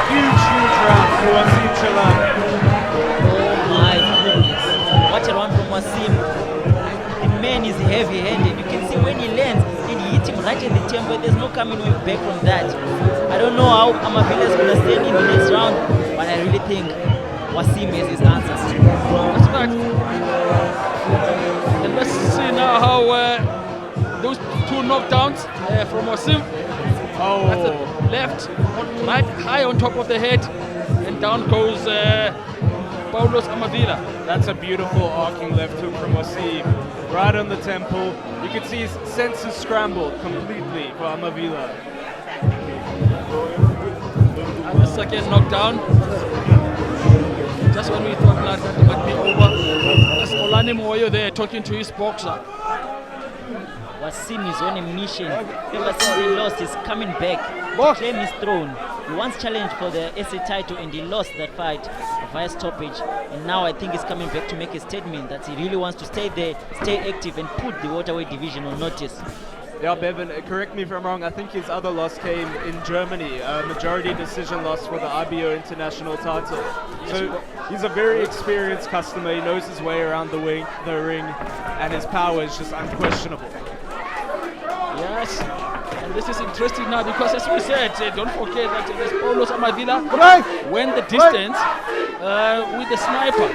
Huge round for Wassim Chellan. Oh my goodness. What a run from Wasim. The man is heavy-handed. You can see when he lands and he hit him right at the temple. There's no coming back from that. I don't know how Amavila is going to stand in the next round, but I really think Wasim has his answers. That's right. And let's see now how those two knockdowns from Wasim. That's the left, right, high on top of the head, and down goes Paulus Amavila. That's a beautiful arcing left hook from Wasim. Right on the temple. You can see his senses scrambled completely for Amavila. And the second knockdown. Just when we thought that it might be over, there's Olani Moyo there talking to his boxer. Wasim is on a mission. Ever since he lost, he's coming back to claim his throne. He once challenged for the SA title and he lost that fight via stoppage. And now I think he's coming back to make a statement that he really wants to stay there, stay active and put the welterweight division on notice. Yeah, Bevan, correct me if I'm wrong. I think his other loss came in Germany, a majority decision loss for the IBO international title. So he's a very experienced customer. He knows his way around the ring, and his power is just unquestionable. Yes, and this is interesting now because, as we said, don't forget that there's Paulus Amavila went the distance with the sniper.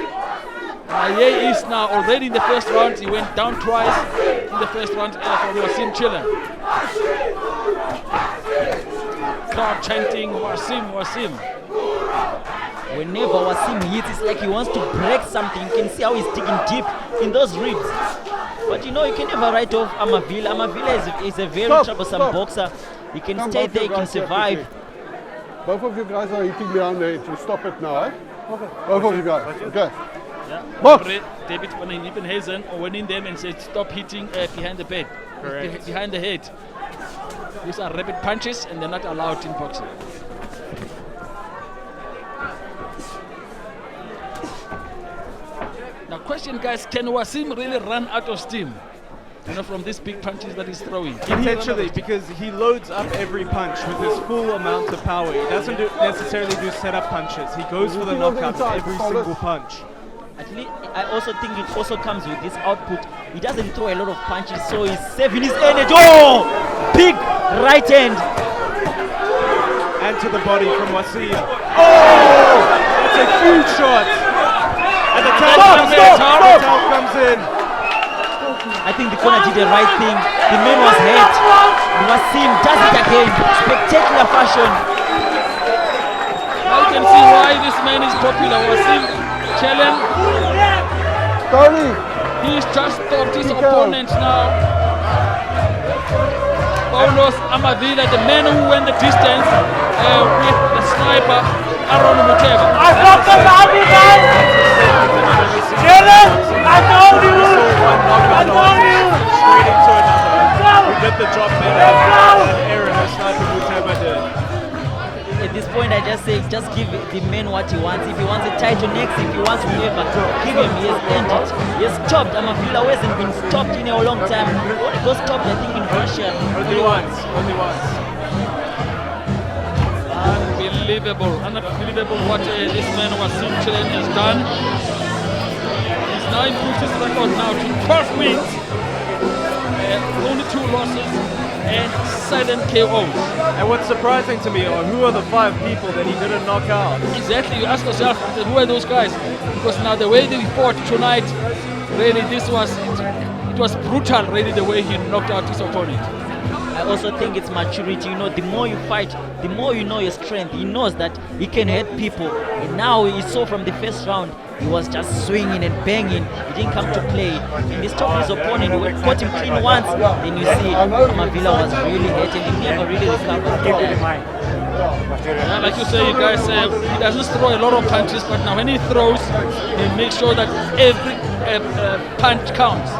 Here he is now already in the first round. He went down twice in the first round from Wassim Chellan. Crowd chanting Wasim, Wasim. Whenever Wasim hits, it's like he wants to break something. You can see how he's digging deep in those ribs. But you know, you can never write off Amavila. Amavila is a very troublesome boxer. He can stay there, he can survive. Both of you guys are hitting behind the edge. You stop it now, eh? Okay. Both of you guys. Okay. Box. David Van Nippenhuizen went in them and said stop hitting behind the bed. Correct. Behind the head. These are rapid punches and they're not allowed in boxing. Now question guys, can Wasim really run out of steam? You know, from these big punches that he's throwing. Potentially, because he loads up every punch with his full amount of power. He doesn't necessarily do setup punches. He goes for the knockout every single punch. I also think it also comes with this output. He doesn't throw a lot of punches, so he's saving his energy. Oh! Big right hand. And to the body from Wasim. Oh! That's a huge shot. And the towel comes in. I think the corner did the right thing. The man was hurt. Wasim does it again. Spectacular fashion. Now you can see why this man is popular. Wassim Chellan. He's just stopped his opponent now. Paulus Amavila, the man who went the distance with the sniper, Aaron Muteba. I dropped the body, guys! Chellan, I told you! I told you! Straight into another. We did the job better than Aaron, the sniper Muteba did. At this point, I just say, just give the man what he wants. If he wants a title next, if he wants whatever, give him. He has earned it. He has stopped. Amavila hasn't been stopped in a long time. He only got stopped, I think, in Russia. Only once. Unbelievable what this man Wassim Chellan has done. He's now improved his record now to 12 wins, only 2 losses, and 7 KOs. And what's surprising to me are who are the 5 people that he didn't knock out? Exactly, you ask yourself, who are those guys? Because now the way they fought tonight, really it was brutal, really, the way he knocked out his opponent. I also think it's maturity. You know, the more you fight, the more you know your strength. He knows that he can hurt people. And now he saw from the first round, he was just swinging and banging. He didn't come to play. And he stopped his opponent. He caught him clean once. Then you see Amavila was really hurt and he never really recovered from that. Yeah, like you say, guys, he doesn't throw a lot of punches, but now when he throws, he makes sure that every punch counts.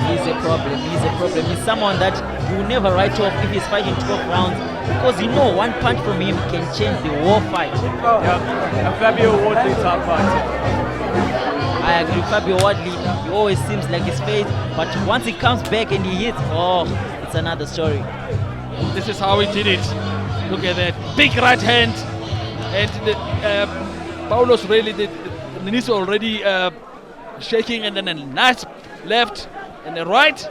He's a problem. He's a problem. He's someone that you will never write off if he's fighting 12 rounds, because you know one punch from him can change the war fight. Yeah, a Fabio Wardley type fighter. I agree. Fabio Wardley, he always seems like his face, but once he comes back and he hits, oh, it's another story. This is how he did it. Look at that big right hand, and Paulus really did. The knees were already shaking, and then a nice left and a right,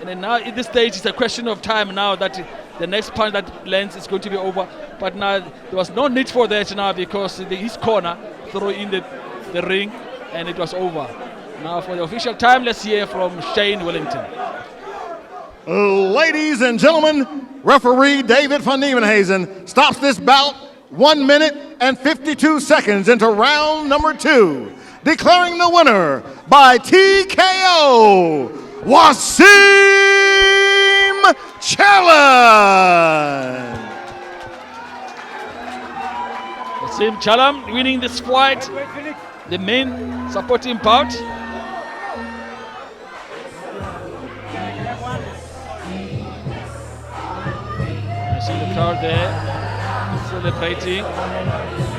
and then now at this stage it's a question of time now that the next punch that lands is going to be over. But now there was no need for that now, because his corner threw in the ring and it was over. Now for the official time, let's hear from Shane Wellington. Ladies and gentlemen, referee David van Nieuwenhuizen stops this bout 1 minute and 52 seconds into round number 2, declaring the winner by TKO, Wassim Chellan. Wassim Chellan winning this fight, the main supporting bout. You see the crowd there celebrating.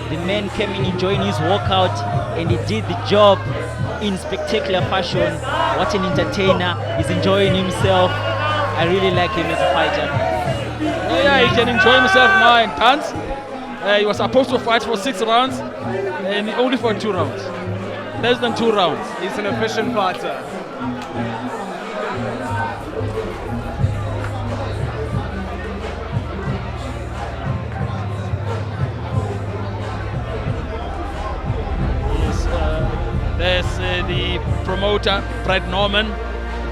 The man came in enjoying his workout and he did the job in spectacular fashion. What an entertainer. He's enjoying himself. I really like him as a fighter. Oh yeah, he can enjoy himself now and dance. He was supposed to fight for 6 rounds and only for 2 rounds. Less than 2 rounds. He's an efficient fighter. There's the promoter, Brad Norman,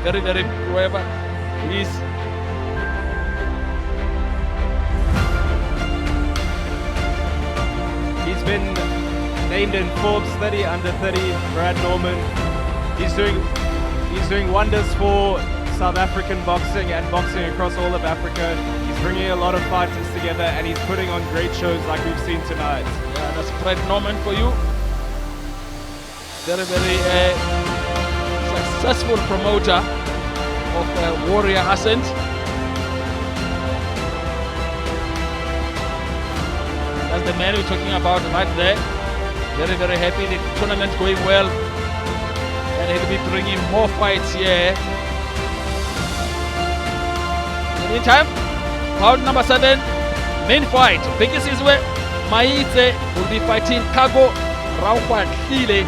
very, very clever. He's been named in Forbes 30 under 30. Brad Norman. He's doing wonders for South African boxing and boxing across all of Africa. He's bringing a lot of fighters together and he's putting on great shows like we've seen tonight. Yeah, that's Brad Norman for you. Very, very successful promoter of Warrior Ascent. That's the man we're talking about right there. Very, very happy. The tournament going well. And he'll be bringing more fights here. In the meantime, round number 7, main fight. Bekizizwe Maitse will be fighting Kago Raokgwathile.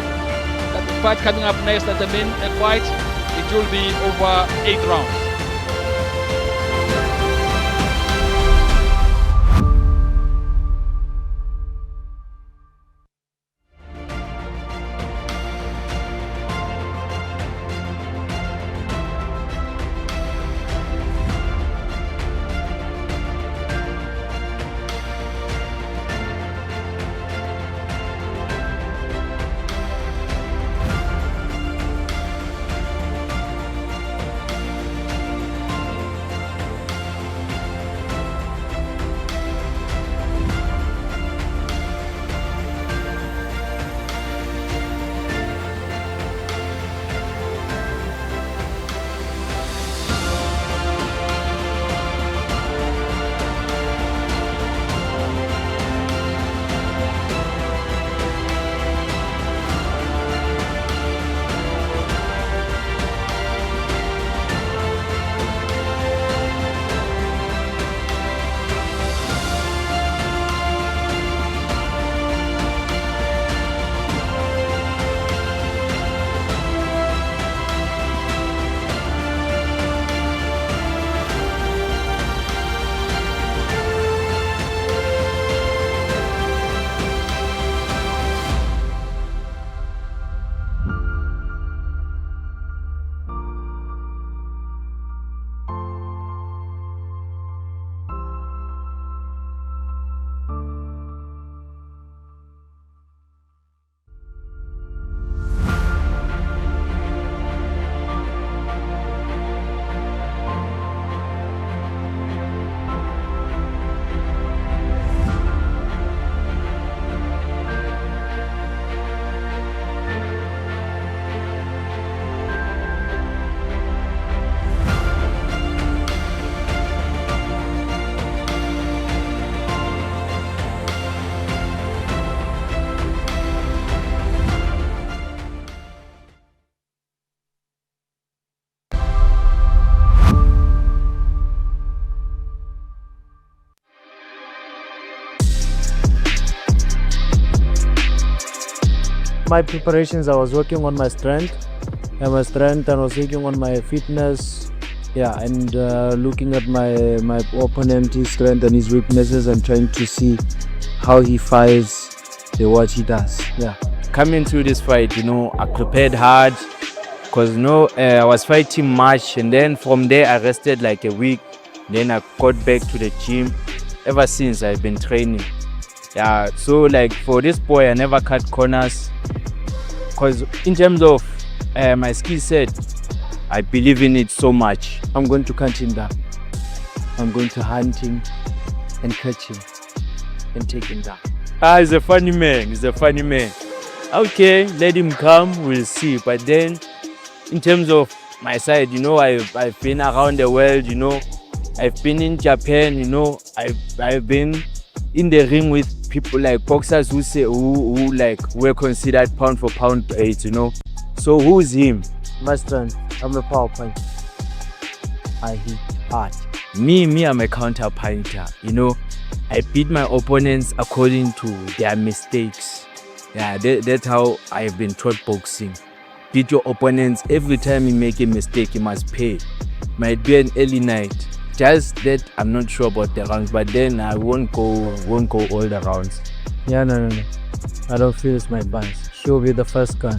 That fight coming up next at the main fight. It will be over 8 rounds. my preparations, I was working on my strength. And I was working on my fitness. Yeah, and looking at my opponent, his strength and his weaknesses, and trying to see how he fights, what he does. Yeah. Coming through this fight, I prepared hard because I was fighting March, and then from there I rested like a week. Then I got back to the gym. Ever since I've been training. Yeah, so like for this boy, I never cut corners because in terms of my skill set, I believe in it so much. I'm going to cut him down. I'm going to hunt him and catch him and take him down. He's a funny man. He's a funny man. Okay, let him come. We'll see. But then, in terms of my side, I've been around the world. I've been in Japan. I've been in the ring with people like boxers who say who like were considered pound for pound greats. So who's him? My strength. I'm a power puncher. I hit hard. Me, I'm a counter puncher. I beat my opponents according to their mistakes. Yeah, that's how I've been taught boxing. Beat your opponents. Every time you make a mistake, you must pay. Might be an early night. Just that I'm not sure about the rounds, but then I won't go all the rounds. Yeah, no. I don't finish my bunch. She'll be the first gun.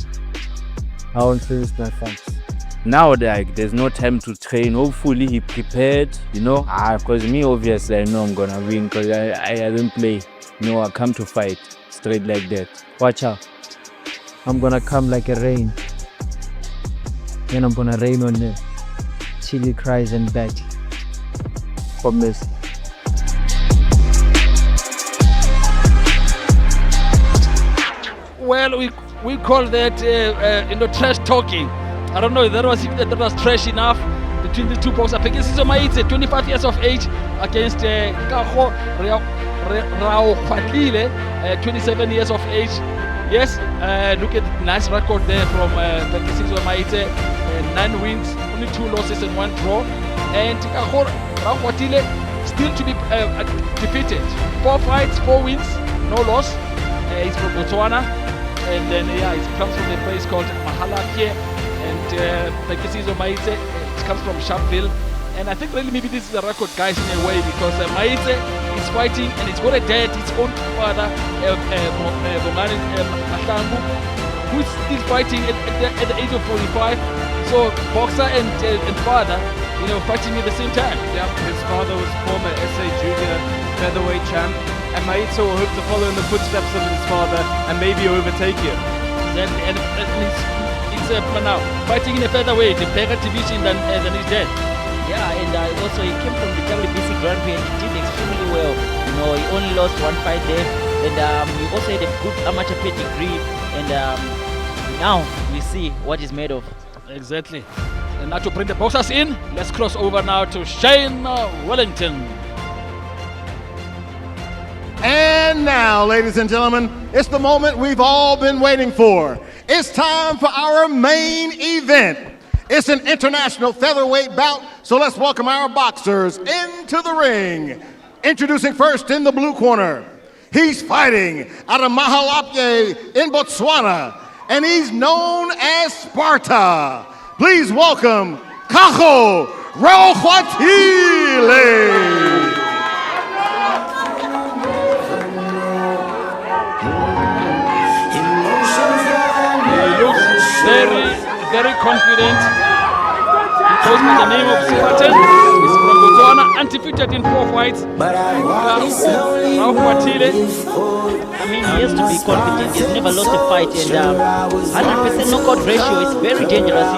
I won't finish my fights. Now there's no time to train. Hopefully he prepared, because me obviously I know I'm gonna win because I don't play. I come to fight straight like that. Watch out. I'm gonna come like a rain. Then I'm gonna rain on them. Till he cries and begs for mercy. Well, we call that trash talking. I don't know if that was trash enough between the two boxers. Bekizizwe Maitse, 25 years of age, against Kago Raokgwathile, 27 years of age. Yes, look at the nice record there from Bekizizwe Maitse. 9 wins, only 2 losses and 1 draw. And Kago Raokgwathile still to be defeated. 4 fights, 4 wins, no loss. He's from Botswana. And then he comes from a place called Mahalapye. And Bekizizwe Maitse, it comes from Sharpeville. And I think really maybe this is a record, guys, in a way, because Maitse is fighting and he's got a dad, his own father, Mthembu, who's still fighting at the age of 45. So boxer and father, fighting at the same time. Yeah, his father was former SA Junior featherweight champ, and Maitse will hope to follow in the footsteps of his father and maybe overtake him. And now fighting in a featherweight, a bigger division than his dad. Yeah, and also he came from the WBC Grand Prix and he did extremely well. He only lost 1 fight there, and he also had a good amateur pedigree. And now we see what he's made of. Exactly. And now to bring the boxers in, let's cross over now to Shane Wellington. And now, ladies and gentlemen, it's the moment we've all been waiting for. It's time for our main event. It's an international featherweight bout, so let's welcome our boxers into the ring. Introducing first in the blue corner, he's fighting out of Mahalapye in Botswana, and he's known as Sparta. Please welcome Kago Raokgwathile. Very confident. He goes by the name of Spartan. He's from Botswana, undefeated in 4 fights. Raokgwathile. He has to be confident. He's never lost a fight, and 100% knockout ratio is very dangerous. I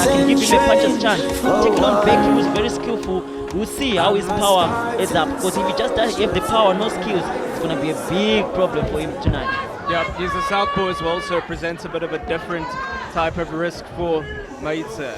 can give him a puncher's chance. Take him on back. He was very skillful. We'll see how his power is up. Because if he just doesn't have the power, no skills, it's going to be a big problem for him tonight. Yeah, he's a southpaw as well, so it presents a bit of a different type of risk for Maitse.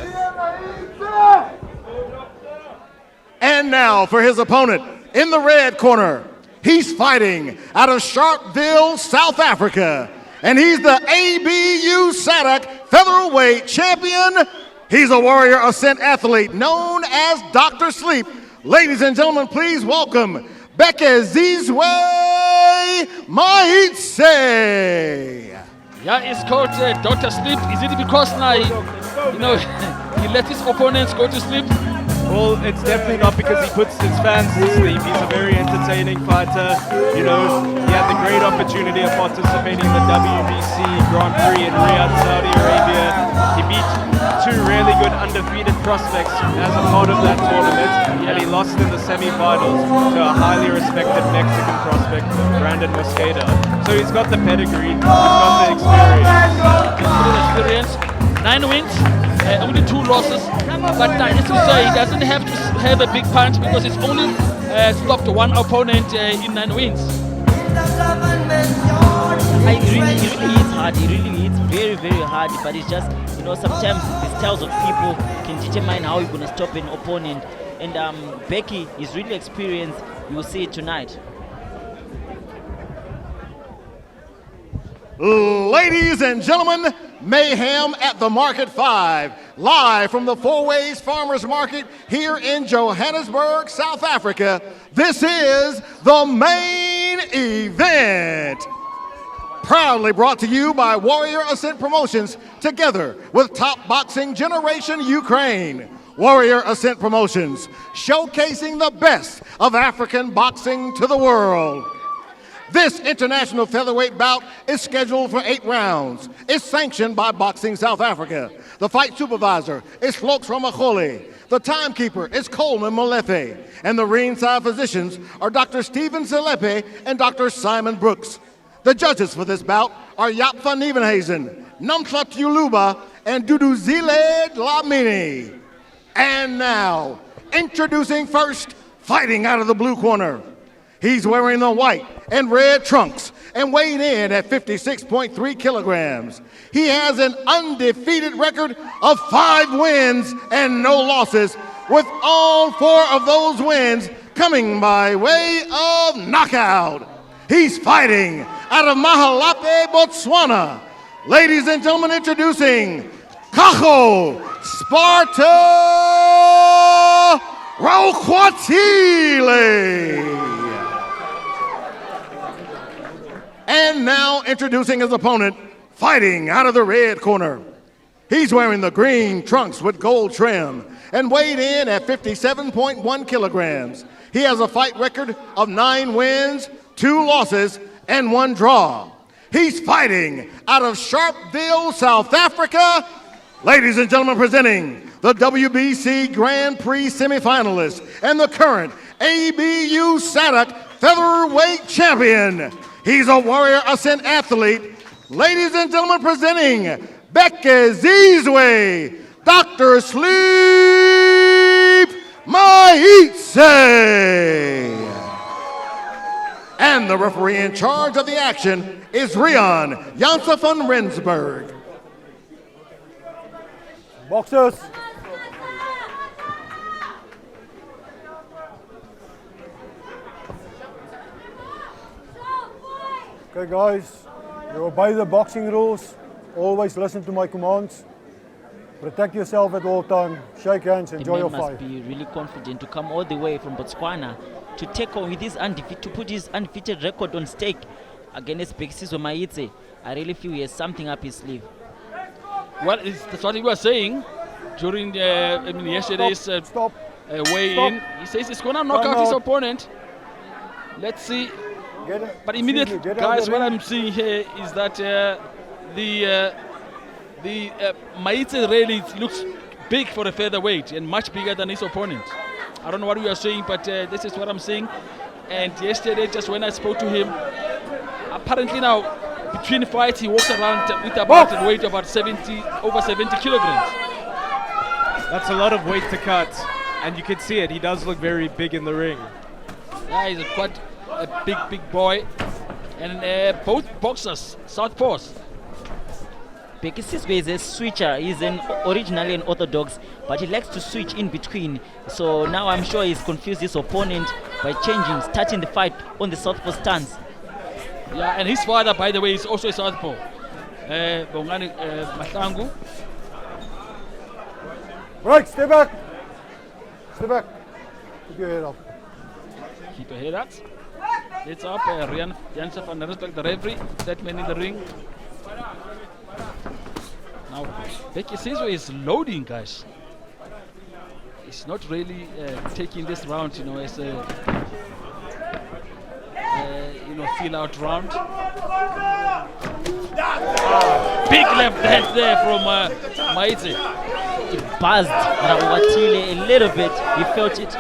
And now for his opponent in the red corner. He's fighting out of Sharpeville, South Africa, and he's the ABU SADC featherweight champion. He's a Warrior Ascent athlete known as Dr. Sleep. Ladies and gentlemen, please welcome Bekizizwe Maitse. Yeah, it's called Dr. Sleep. Is it because now, he let his opponents go to sleep? Well, it's definitely not because he puts his fans to sleep. He's a very entertaining fighter. He had the great opportunity of participating in the WBC Grand Prix in Riyadh, Saudi Arabia. He beat two really good undefeated prospects as a part of that tournament, and he lost in the semi-finals to a highly respected Mexican prospect, Brandon Mosqueda. So he's got the pedigree, he's got the experience. 9 wins, only 2 losses, but as you say, he doesn't have to have a big punch because he's only stopped one opponent in 9 wins. He really hits hard, he really hits very, very hard, but it's just, sometimes the styles of people can determine how you're going to stop an opponent. And Becky is really experienced, you will see it tonight. Ladies and gentlemen, Mayhem at the Market 5, live from the Four Ways Farmers Market here in Johannesburg, South Africa. This is the main event. Proudly brought to you by Warrior Ascent Promotions, together with Top Boxing Generation Ukraine. Warrior Ascent Promotions, showcasing the best of African boxing to the world. This international featherweight bout is scheduled for 8 rounds. It's sanctioned by Boxing South Africa. The fight supervisor is Floks Ramacholi. The timekeeper is Coleman Molefe. And the ringside physicians are Dr. Steven Selepe and Dr. Simon Brooks. The judges for this bout are Jaap van Nieuwenhuizen, Namtla Tuluba, and Duduzile Dlamini. And now, introducing first, fighting out of the blue corner. He's wearing the white and red trunks and weighing in at 56.3 kilograms. He has an undefeated record of 5 wins and no losses, with all 4 of those wins coming by way of knockout. He's fighting out of Mahalape, Botswana. Ladies and gentlemen, introducing Kago Raokgwathile. And now introducing his opponent, fighting out of the red corner. He's wearing the green trunks with gold trim and weighed in at 57.1 kilograms. He has a fight record of 9 wins, 2 losses, and 1 draw. He's fighting out of Sharpeville, South Africa. Ladies and gentlemen, presenting the WBC Grand Prix semifinalist and the current ABU SADC featherweight champion. He's a Warrior Ascent athlete. Ladies and gentlemen, presenting Bekizizwe Dr. Sleep Maitse. And the referee in charge of the action is Rian Janse van Rensburg. Boxers. Okay guys, you obey the boxing rules, always listen to my commands, protect yourself at all times, shake hands, enjoy your fight. The man must be really confident to come all the way from Botswana to take on with his to put his undefeated record on stake against Bekizizwe Maitse. I really feel he has something up his sleeve. Well, that's what he was saying during yesterday's weigh-in. He says he's going to knock out his opponent. Let's see. But immediately, guys, what I'm seeing here is that the Maitse really looks big for a featherweight and much bigger than his opponent. I don't know what you are saying, but this is what I'm seeing. And yesterday, just when I spoke to him, apparently now, between fights, he walks around with about a weight of about over 70 kilograms. That's a lot of weight to cut, and you can see it. He does look very big in the ring. Yeah, he's quite a big boy, and both boxers, southpaws. Bekizizwe is a switcher. He's originally an orthodox, but he likes to switch in between. So now I'm sure he's confused his opponent by starting the fight on the southpaw stance. Yeah, and his father, by the way, is also a southpaw. Mahlangu. Right, stay back. Stay back. Keep your head up. Keep your head up. It's up. Rian Janse van Rensburg, the referee, that man in the ring. Now, Bekizizwe is loading, guys. He's not really taking this round, you know, as a feel-out round. Big left hand there from Maitse. It buzzed Raokgwathile a little bit. He felt it.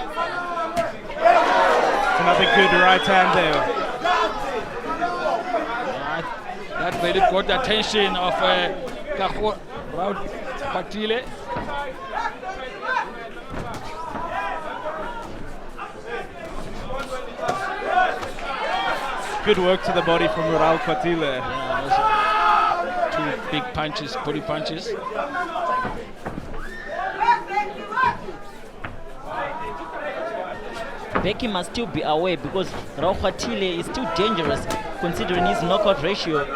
Another good right hand there. That really got the attention of Kago Raokgwathile. Good work to the body from Raokgwathile. Yeah, two big punches, body punches. Beki must still be aware because Raokgwathile is still dangerous considering his knockout ratio.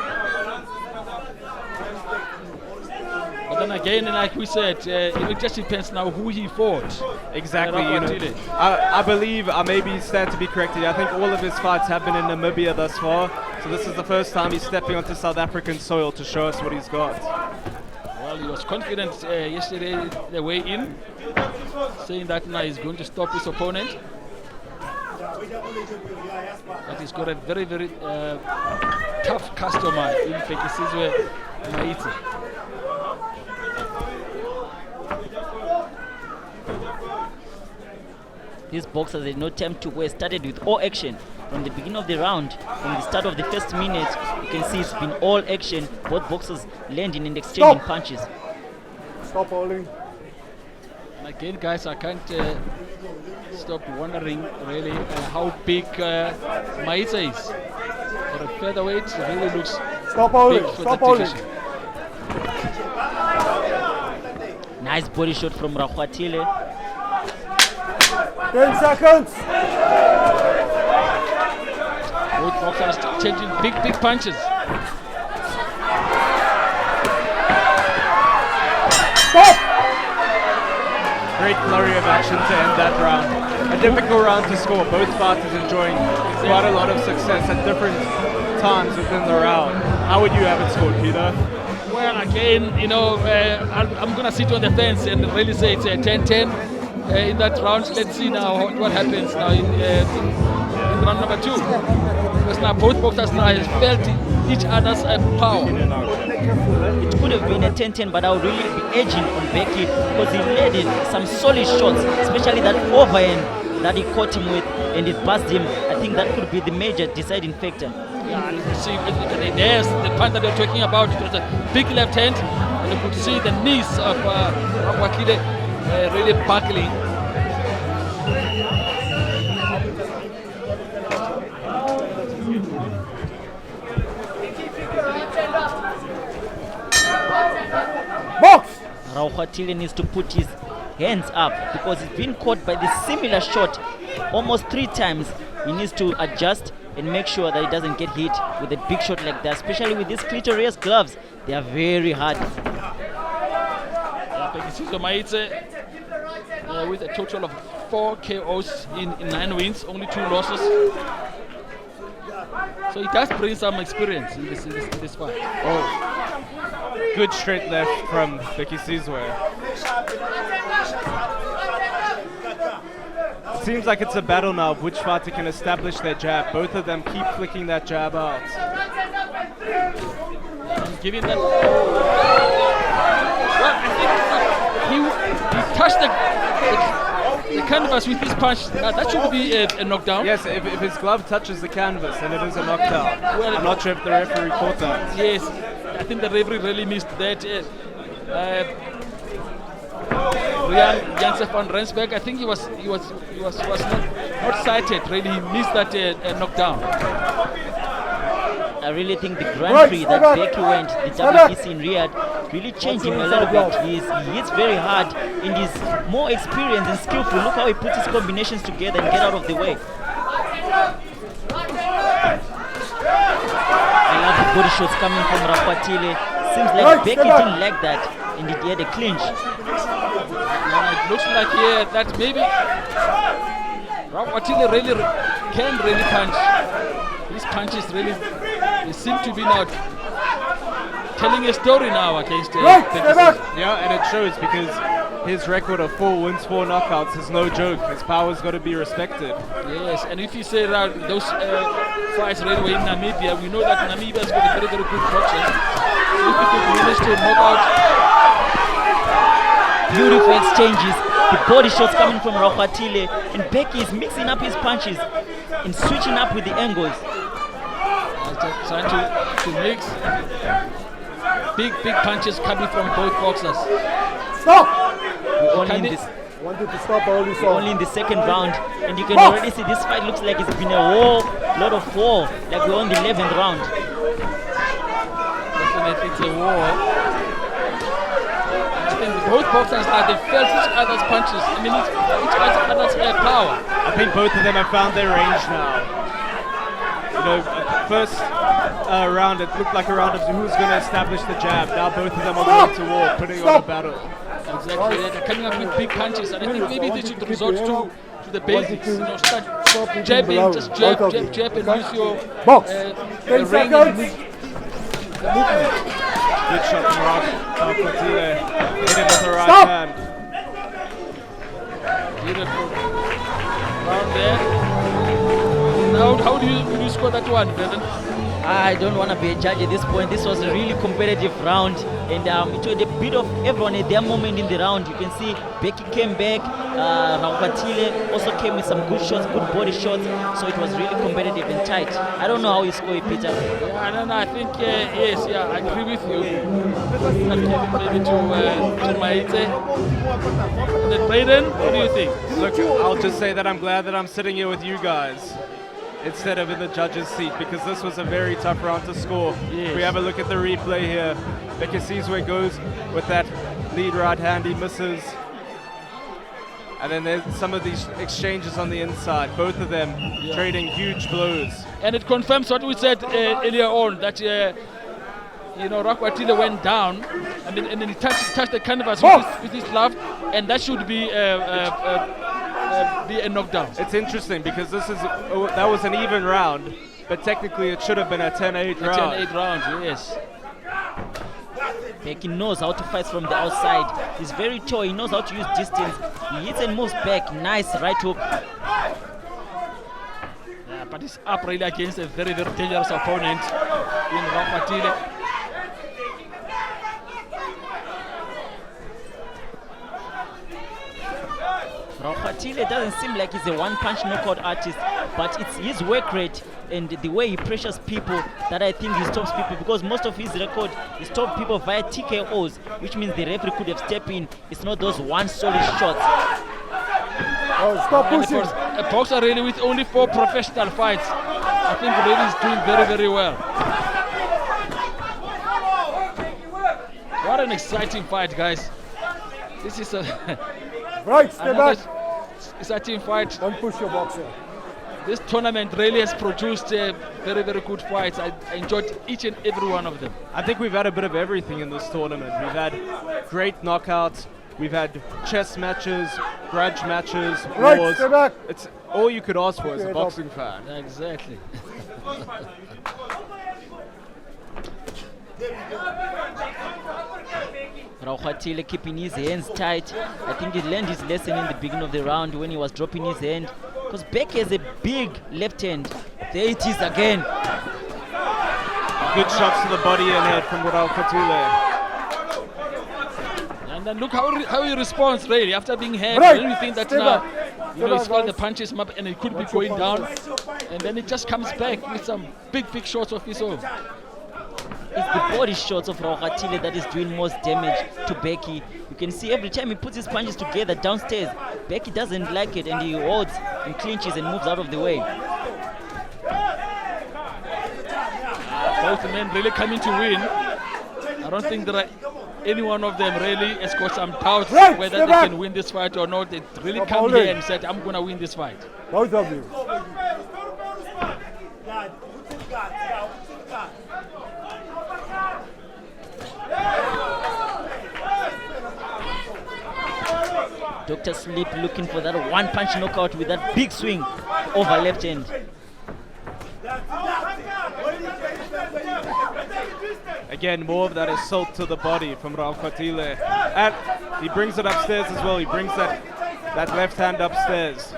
But then again, like we said, it just depends now who he fought. Exactly. I believe, I maybe stand to be corrected, I think all of his fights have been in Namibia thus far. So this is the first time he's stepping onto South African soil to show us what he's got. Well, he was confident yesterday the way in, saying that now he's going to stop his opponent. But he's got a very, very tough customer in Bekizizwe Maitse. These boxers had no time to waste. Started with all action from the beginning of the round. From the start of the first minute, you can see it's been all action. Both boxers landing and exchanging punches. Stop holding. And again, guys, I can't stop wondering really how big Maitse is. For a featherweight, it really looks big for the division. Nice body shot from Raokgwathile. 10 seconds. Both boxers changing big punches. Stop! Great flurry of action to end that round. A difficult round to score. Both fighters enjoying quite a lot of success at different times within the round. How would you have it scored, Peter? Well, again, I'm going to sit on the fence and really say it's a 10-10 in that round. Let's see now what happens now in round number 2. Because now both boxers now have felt each other's power. It could have been a 10-10, but I would really be edging on Beki because he landed some solid shots, especially that overhand that he caught him with and it buzzed him. I think that could be the major deciding factor. Yeah, you see, there's the punch that you're talking about. It was a big left hand, and you could see the knees of Raokgwathile really buckling. Box! Raokgwathile needs to put his hands up because he's been caught by this similar shot almost 3 times. He needs to adjust and make sure that he doesn't get hit with a big shot like that, especially with these clitorius gloves. They are very hard. Bekizizwe Maitse with a total of 4 KOs in 9 wins, only 2 losses. So he does bring some experience in this fight. Oh, good straight left from Bekizizwe. It seems like it's a battle now of which fighter can establish their jab. Both of them keep flicking that jab out. And giving that. Well, I think he touched the canvas with his punch. That should be a knockdown. Yes, if his glove touches the canvas, then it is a knockdown. Well, I'm not sure if the referee caught that. Yes, I think the referee really missed that. Janse van Rensburg, I think he was not sighted. Really, he missed that knockdown. I really think the Grand Prix that Beki went, the WBC in Riyadh, really changed him a little bit. He hits very hard and he's more experienced and skillful. Look how he puts his combinations together and get out of the way. I love the body shots coming from Raokgwathile. Seems like Beki didn't like that and he had a clinch. It looks like that maybe Raokgwathile really can punch. His punches really seem to be not telling a story now against Yeah, and it shows because his record of 4 wins, 4 knockouts is no joke. His power's got to be respected. Yes, and if you say that those fights right away in Namibia, we know that Namibia's got a very, very good boxers. So if we could manage to knock out. Beautiful exchanges. The body shots coming from Raokgwathile, and Beki is mixing up his punches and switching up with the angles. Trying to mix big punches coming from both boxers. Stop! Only Wanted to stop all this. only in the second round, and you can already see this fight looks like it's been a war, lot of war, like we're on the 11th round. Definitely it's a war. I think both boxers now, they felt each other's punches. I mean, each other's power. I think both of them have found their range now. You know, first round it looked like a round of who's going to establish the jab. Now both of them are going to war, putting on a battle. Exactly, they're coming up with big punches, and I think maybe they should resort to the basics. You know, start jabbing, just jab, and use your ring and the movement. Good shot from Raokgwathile. Hit him with the right hand. Beautiful round there. Now, how do you score that one, Bevan? I don't want to be a judge at this point. This was a really competitive round, and it was a bit of everyone at their moment in the round. You can see Beki came back, Raokgwathile also came with some good shots, good body shots, so it was really competitive and tight. I don't know how you score it, Peter. Yeah, I think, yes, I agree with you. I'll give it maybe to Maitse. And then Braden, what do you think? Look, I'll just say that I'm glad that I'm sitting here with you guys instead of in the judge's seat, because this was a very tough round to score. Yes. If we have a look at the replay here, Bekizizwe goes with that lead right hand, he misses. And then there's some of these exchanges on the inside, both of them trading huge blows. And it confirms what we said earlier on, that Raokgwathile went down, and then he touched the canvas with his glove, and that should be a knockdown. It's interesting because that was an even round, but technically it should have been a 10-8 round. 10-8 round, yes. Beki knows how to fight from the outside. He's very tall, he knows how to use distance. He hits and moves back. Nice right hook. Yeah, but he's up really against a very, very dangerous opponent in Raokgwathile. Raokgwathile doesn't seem like he's a one-punch knockout artist, but it's his work rate and the way he pressures people that I think he stops people, because most of his record he stopped people via TKOs, which means the referee could have stepped in. It's not those one solid shots. Stop pushing. A boxer really with only 4 professional fights, I think really is doing very, very well. What an exciting fight, guys. This is a right, stay back. Exciting fight. Don't push your boxer. This tournament really has produced very, very good fights. I enjoyed each and every one of them. I think we've had a bit of everything in this tournament. We've had great knockouts, we've had chess matches, grudge matches, right, wars. stay back. It's all you could ask for as a boxing fan. Exactly. Raokgwathile keeping his hands tight. I think he learned his lesson in the beginning of the round when he was dropping his hand, because Beki has a big left hand. There it is again. Good shots to the body and head from Raokgwathile. And then look how he responds really after being hit. Right. Then you think that now he's felt the punches up and it could be going down, and then it just comes back with some big shots of his own. It's the body shots of Raokgwathile that is doing most damage to Beki. You can see every time he puts his punches together downstairs, Beki doesn't like it and he holds and clinches and moves out of the way. Both men really coming to win. I don't think there are any one of them really has got some doubts whether they can win this fight or not. They really come here and said, I'm going to win this fight. Both of you. Dr. Sleep looking for that one-punch knockout with that big swing over left hand. Again, more of that assault to the body from Raokgwathile. And he brings it upstairs as well. He brings that left hand upstairs.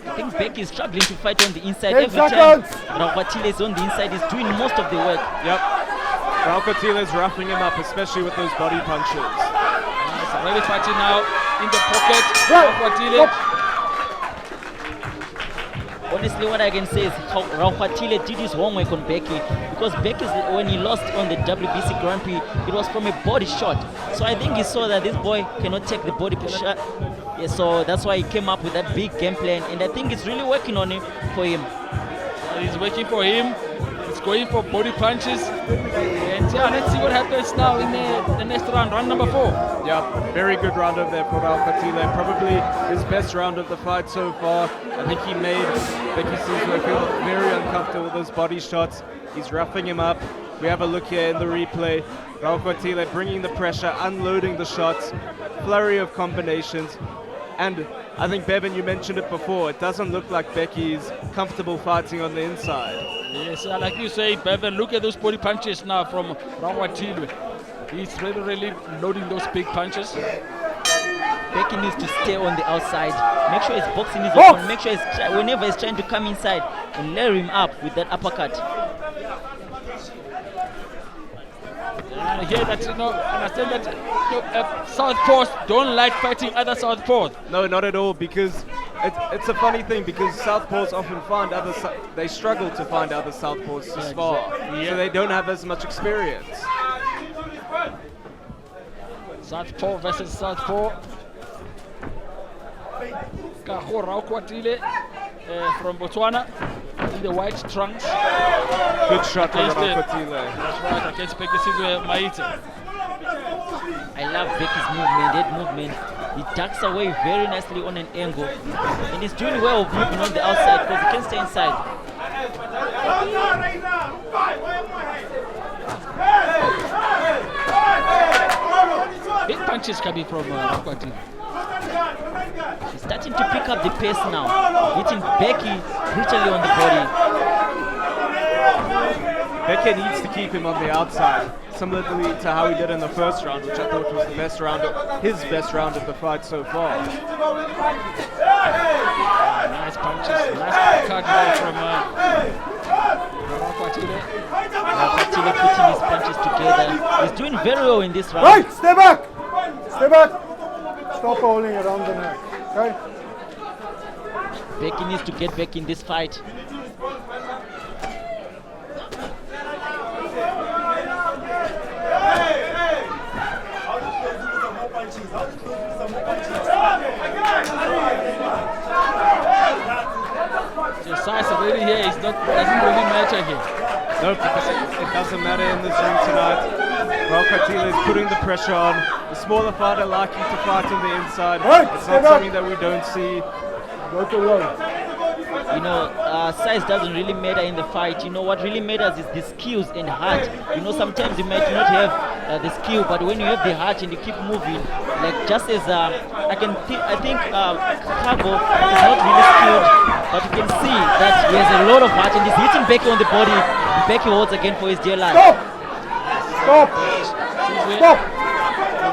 I think Becky is struggling to fight on the inside. 10 Every time seconds. Raokgwathile is on the inside, he's doing most of the work. Yep. Raokgwathile is roughing him up, especially with those body punches. Nice, already fighting now in the pocket. Raokgwathile. Honestly, what I can say is how Raokgwathile did his homework on Becky, because Becky, when he lost on the WBC Grand Prix, it was from a body shot. So I think he saw that this boy cannot take the body shot. Yeah, so that's why he came up with that big game plan, and I think it's really working on him for him. He's working for him. He's going for body punches. And yeah, let's see what happens now in the next round, round number 4. Yeah, very good round over there for Raokgwathile. Probably his best round of the fight so far. I think he made Bekizizwe feel very uncomfortable with those body shots. He's roughing him up. We have a look here in the replay. Raokgwathile bringing the pressure, unloading the shots, flurry of combinations. And I think, Bevan, you mentioned it before, it doesn't look like Becky's comfortable fighting on the inside. Yes, like you say, Bevan, look at those body punches now from Raokgwathile. He's really loading those big punches. Becky needs to stay on the outside. Make sure his boxing is open. Make sure whenever he's trying to come inside, and layer him up with that uppercut. And here that, understand that Southpaws don't like fighting other Southpaws. No, not at all, because it's a funny thing, because Southpaws often find they struggle to find other Southpaws to spar, so they don't have as much experience. Southpaw versus Southpaw. Kago Raokgwathile from Botswana in the white trunks. Good shot from Raokgwathile. That's right, against Bekizizwe Maitse. I love Becky's movement, that movement. He ducks away very nicely on an angle. And he's doing well moving on the outside because he can stay inside. Big punches coming from Raokgwathile. He's starting to pick up the pace now, hitting Becky brutally on the body. Becky needs to keep him on the outside, similarly to how he did in the first round, which I thought was the best round, his best round of the fight so far. Nice punches, nice cut from Raokgwathile. Raokgwathile putting his punches together. He's doing very well in this round. Right, stay back! Stay back! Stop holding around the neck, okay? Becky needs to get back in this fight. The size already here is not, doesn't really matter here. No, it doesn't matter in this ring tonight. Raokgwathile is putting the pressure on. The smaller fighter liking to fight on the inside. It's not something that we don't see. Go to low. You know, size doesn't really matter in the fight. You know, what really matters is the skills and heart. You know, sometimes you might not have the skill, but when you have the heart and you keep moving, like just as I think Kago is not really skilled, but you can see that he has a lot of heart and he's hitting Becky on the body. Becky holds again for his dear life. Stop! Stop!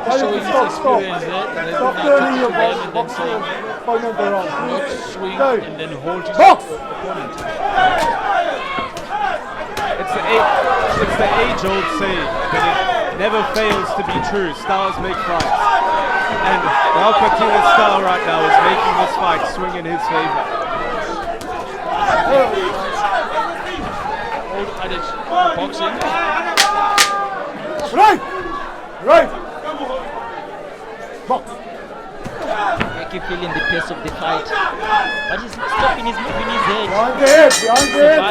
Showing his experience there. Stop turning your boxing opponent around. Not swing and then hold his box. opponent. It's the age-old saying, but it never fails to be true. Styles make fights. And Raokgwathile's style right now is making this fight swing in his favor. Old adage, boxing. Right! Right! Box. Becky feeling the pace of the fight, but he's not stopping, he's moving his head. Behind the head,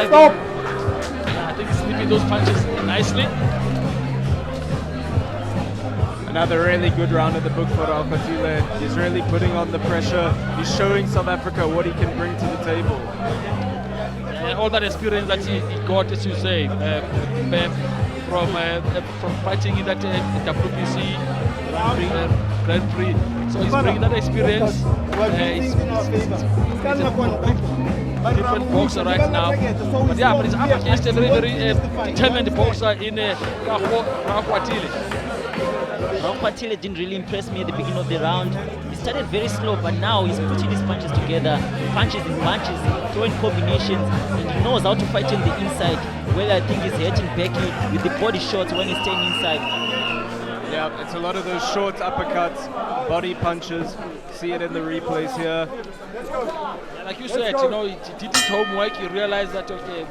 stop! Yeah, I think he's slipping those punches nicely. Another really good round at the book for Raokgwathile. He's really putting on the pressure. He's showing South Africa what he can bring to the table. And all that experience that he got, as you say, from fighting in that WBC Grand Prix. So he's bringing that experience. He's a complete different boxer right now. But yeah, but he's up against a very, very determined boxer in Kago Raokgwathile. Raokgwathile didn't really impress me at the beginning of the round. He started very slow, but now he's putting his punches together, punches in bunches, throwing combinations, and he knows how to fight on the inside. Well, I think he's hitting Becky with the body shots when he's staying inside. Yeah, it's a lot of those short uppercuts, body punches. See it in the replays here. Like you said, you know, he did his homework. He realized that okay,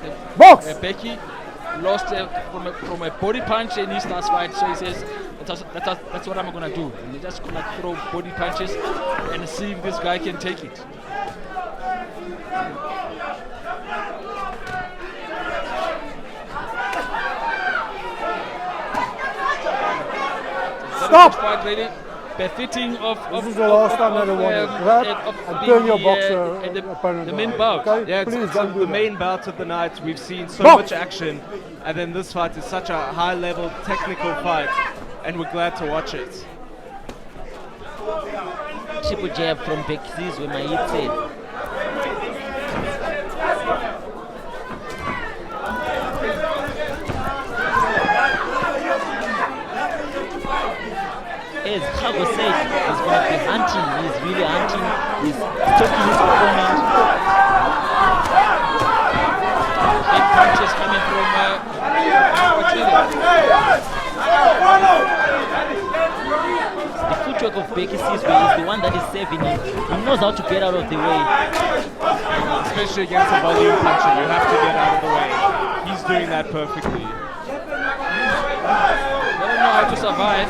Becky lost from a body punch in his last fight, so he says that's what I'm gonna do. And he's just gonna throw body punches and see if this guy can take it. Stop! Fight really befitting of this is the last time that I want to grab and turn your boxer opponent the main around. bout. Okay? Yeah, Please it's don't do the that. main bout of the night. We've seen so Box. much action, and then this fight is such a high-level technical fight, and we're glad to watch it. Triple jab from Bekizizwe Maitse. As Kago said, he's going to be hunting. He's really hunting. He's stalking his opponent. Big punches coming from The footwork of Bekizizwe is the one that is saving him. He knows how to get out of the way. Especially against a volume puncher, you have to get out of the way. He's doing that perfectly. They don't know how to survive.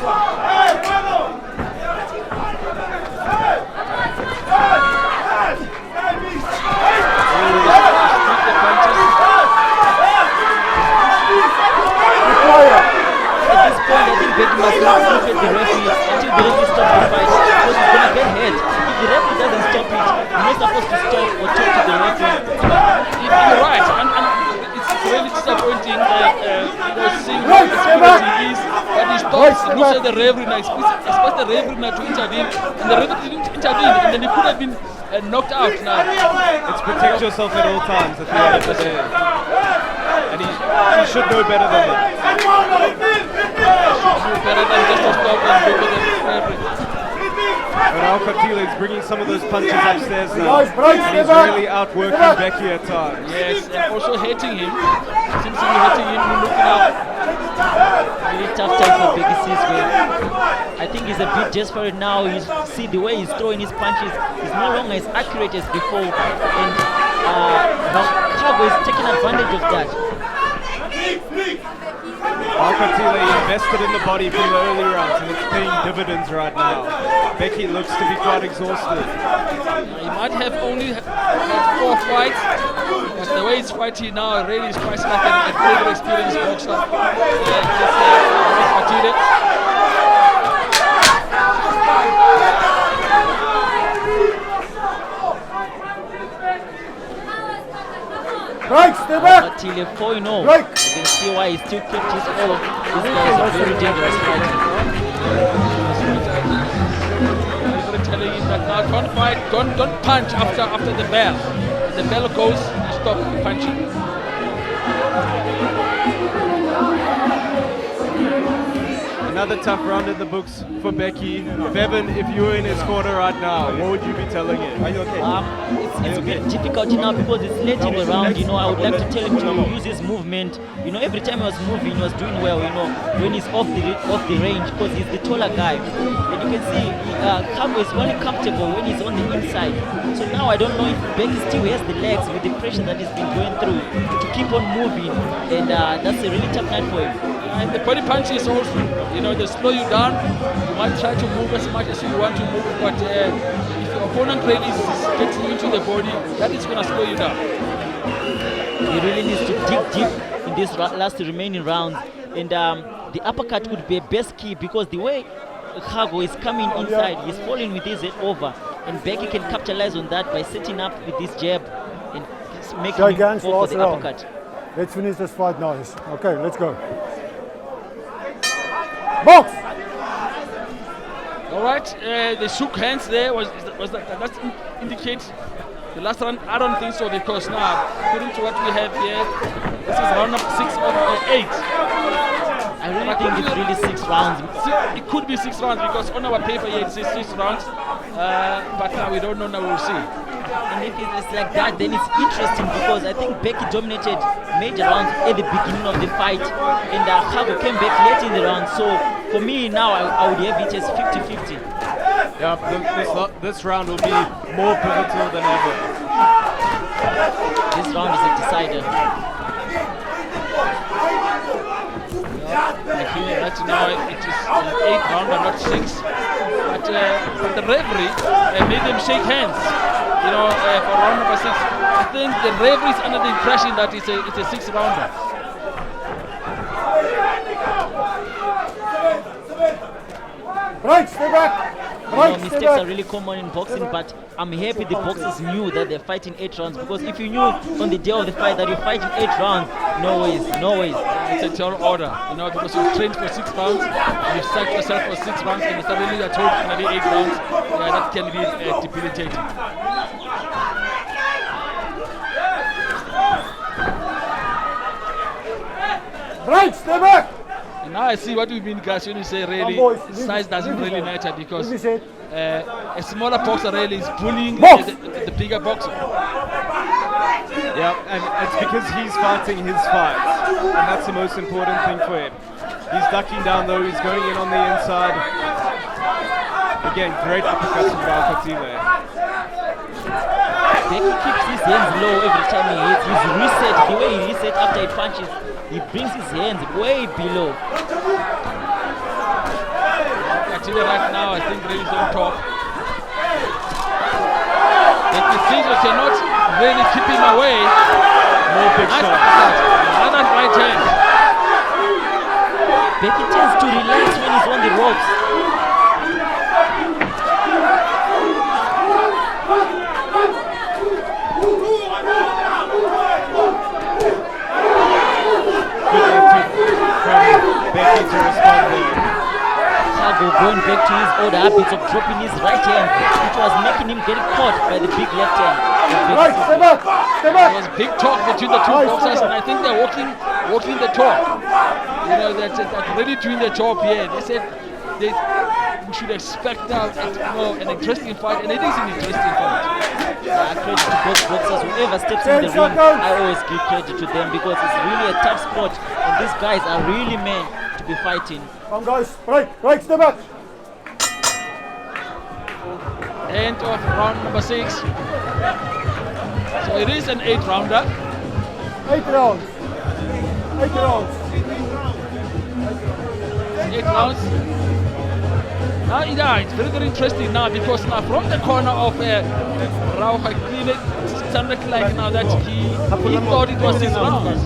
At this point, I think Becky must not look at the referee until the referee stops the fight, because he's going to get hurt. If the referee doesn't stop it, you're not supposed to stop or talk to the referee. You're right, and it's really disappointing seeing how experienced he is, but he stops, looks at the referee now, expects the referee now to intervene, and the referee didn't intervene, and then he could have been knocked out now. It's protect yourself at all times at the end of the day. And he should know better than that. Better than just to stop and go with the referee. Raokgwathile is bringing some of those punches upstairs now. And he's really outworking Becky at times. Yes, and also hitting him. Seems to be hitting him, looking out. Really tough time for Bekizizwe. I think he's a bit desperate now. You see the way he's throwing his punches. He's no longer as accurate as before. And Kago is taking advantage of that. Raokgwathile invested in the body from the early rounds, and it's paying dividends right now. Becky looks to be quite exhausted. He might have only had 4 fights, but the way he's fighting now really is quite like a very experienced boxer. Right, stay back! Raokgwathile 4-0. Right. You can see why he still kept his all. This guy is a very dangerous fighter. Telling him that now don't fight, don't punch after the bell. The bell goes, stop punching. Another tough round in the books for Becky. Bevan, if you were in his corner right now, what would you be telling him? Are you okay? It's a bit difficult now because it's late in the round. You know, I would like to tell him to use his movement. You know, every time he was moving, he was doing well. You know, when he's off the range, because he's the taller guy. And you can see Kago is only comfortable when he's on the inside. So now I don't know if Becky still has the legs with the pressure that he's been going through to keep on moving. And that's a really tough night for him. And the body punches also, you know, they slow you down. You might try to move as much as you want to move, but if your opponent really is getting into the body, that is going to slow you down. He really needs to dig deep in this last remaining rounds. And the uppercut would be a best key, because the way Kago is coming inside, he's falling with his head over. And Becky can capitalize on that by setting up with this jab and making him fall for the uppercut. Let's finish this fight nice. Okay, let's go. Box! All right, they shook hands there. Was that indicate The last round, I don't think so, because now, according to what we have here, this is round number 6 of 8. I really think it's really 6 rounds. It could be 6 rounds, because on our paper here it says 6 rounds, but now we don't know, now we'll see. And if it's like that, then it's interesting, because I think Becky dominated major rounds at the beginning of the fight, and Kago came back late in the round. So for me now, I would have it as 50-50. Yeah, this round will be more pivotal than ever. This round is a decider. Right now it is an 8 rounder, not 6. But the referee made them shake hands. You know, for round number 6. I think the referee is under the impression that it's a 6 rounder. Right, stay back. Mistakes are really common in boxing, but I'm happy the boxers knew that they're fighting 8 rounds, because if you knew on the day of the fight that you're fighting 8 rounds, no ways. It's a tall order, you know, because you've trained for 6 rounds, you've psyched yourself for 6 rounds, and suddenly you're told it's going to be 8 rounds. Yeah, that can be debilitating. Right, stay back. And now I see what we mean, guys, when you say really size doesn't really matter, because a smaller boxer really is bullying the bigger boxer. Yeah, and it's because he's fighting his fight, and that's the most important thing for him. He's ducking down though, he's going in on the inside. Again, great uppercuts from Raokgwathile. Becky keeps his hands low every time he hits. He's reset, the way he resets after he punches, he brings his hands way below. Raokgwathile right now, I think really is on top. Bekizizwe cannot really keep him away. More big shots. Another right hand. Becky tends to relax when he's on the ropes. Becky to respond there. Kago going back to his old habits of dropping his right hand, which was making him get caught by the big left hand. Right, stay back, stay back. There was big talk between the two boxers, and I think they're walking the talk. You know, they're really doing the job here. They said we should expect now an interesting fight, and it is an interesting fight. Credit to both boxers. Whoever steps in the ring, I always give credit to them, because it's really a tough sport, and these guys are really meant to be fighting. Come guys, right, stay back. End of round number 6. So it is an 8 rounder. 8 rounds. 8 rounds. 8 rounds. Now, yeah, it's very, very interesting now, because now from the corner of Raokgwathile, it sounded like now that he thought it was 6 rounds.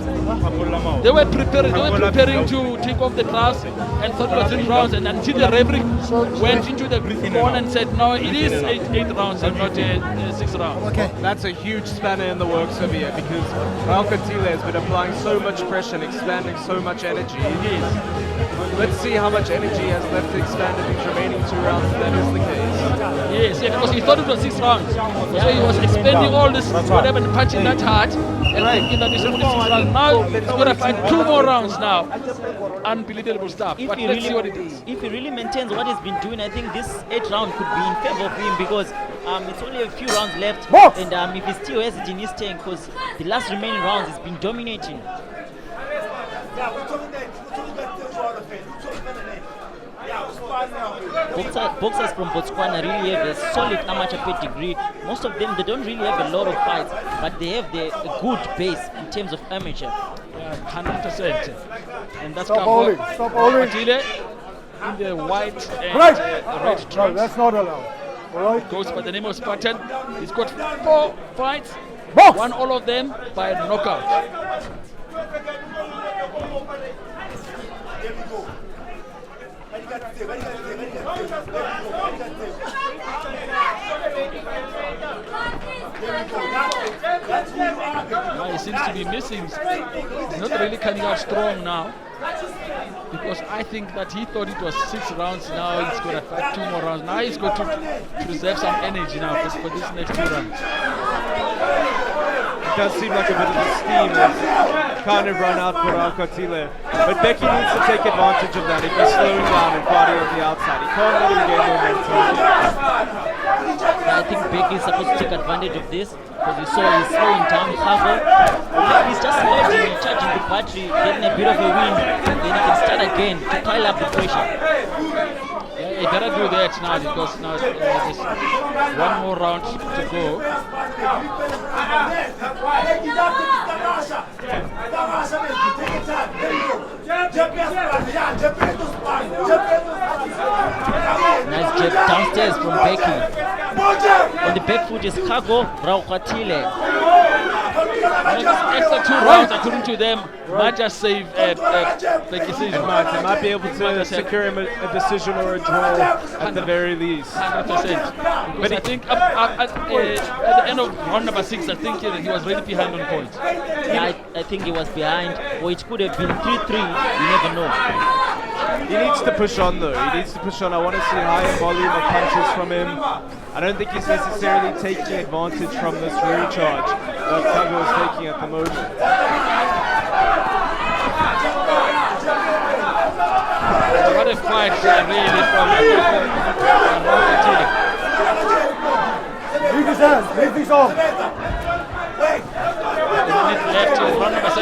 They were preparing to take off the gloves and thought it was 6 rounds, and until the referee went into the corner and said, no, it is 8 rounds and not 6 rounds. Okay. That's a huge spanner in the works over here, because Raokgwathile has been applying so much pressure and expanding so much energy. Yes. Let's see how much energy has left to expand in these remaining 2 rounds, if that is the case. Yes, because he thought it was 6 rounds. So he was expending all this whatever and punching that hard and thinking that it's only 6 rounds. Now he's going to fight 2 more rounds now. Unbelievable stuff. But let's see what it is. If he really maintains what he's been doing, I think this 8th round could be in favor of him, because it's only a few rounds left. And if he still has it in his tank, because the last remaining rounds he's been dominating. Boxers from Botswana really have a solid amateur pedigree. Most of them, they don't really have a lot of fights, but they have a good base in terms of amateur. Yeah, 100%. And that's Kago Raokgwathile in the white and red trunks. No, that's not allowed. All right. Goes by the name of Spartan. He's got 4 fights. Won all of them by knockout. Now you seems to be missing. He's not really coming out strong now. Because I think that he thought it was 6 rounds, now he's going to fight 2 more rounds. Now he's got to preserve some energy now for this next 2 rounds. It does seem like a bit of the steam has kind of run out for Raokgwathile. But Becky needs to take advantage of that. If he's slowing down and fighting on the outside, he can't let him gain momentum. I think Becky is supposed to take advantage of this because you saw he's slowing down Kago. He's just charging the battery, getting a bit of a win, then he can start again to pile up the pressure. Yeah, he better do that now because now there's 1 more round to go. Nice jab downstairs from Becky. On the back foot is Kago Raokgwathile. Extra 2 rounds according to them might just save Bekizizwe. They might be able to secure him a decision or a draw at the very least. 100%. But I think at the end of round number 6, I think he was really behind on points. Yeah, I think he was behind, or it could have been 3-3, you never know. He needs to push on though, he needs to push on. I want to see higher volume of punches from him. I don't think he's necessarily taking advantage from this recharge that Kago is taking at the moment. What a fight really from Raokgwathile. Leave his hands, leave his arms. A minute left to round number 7.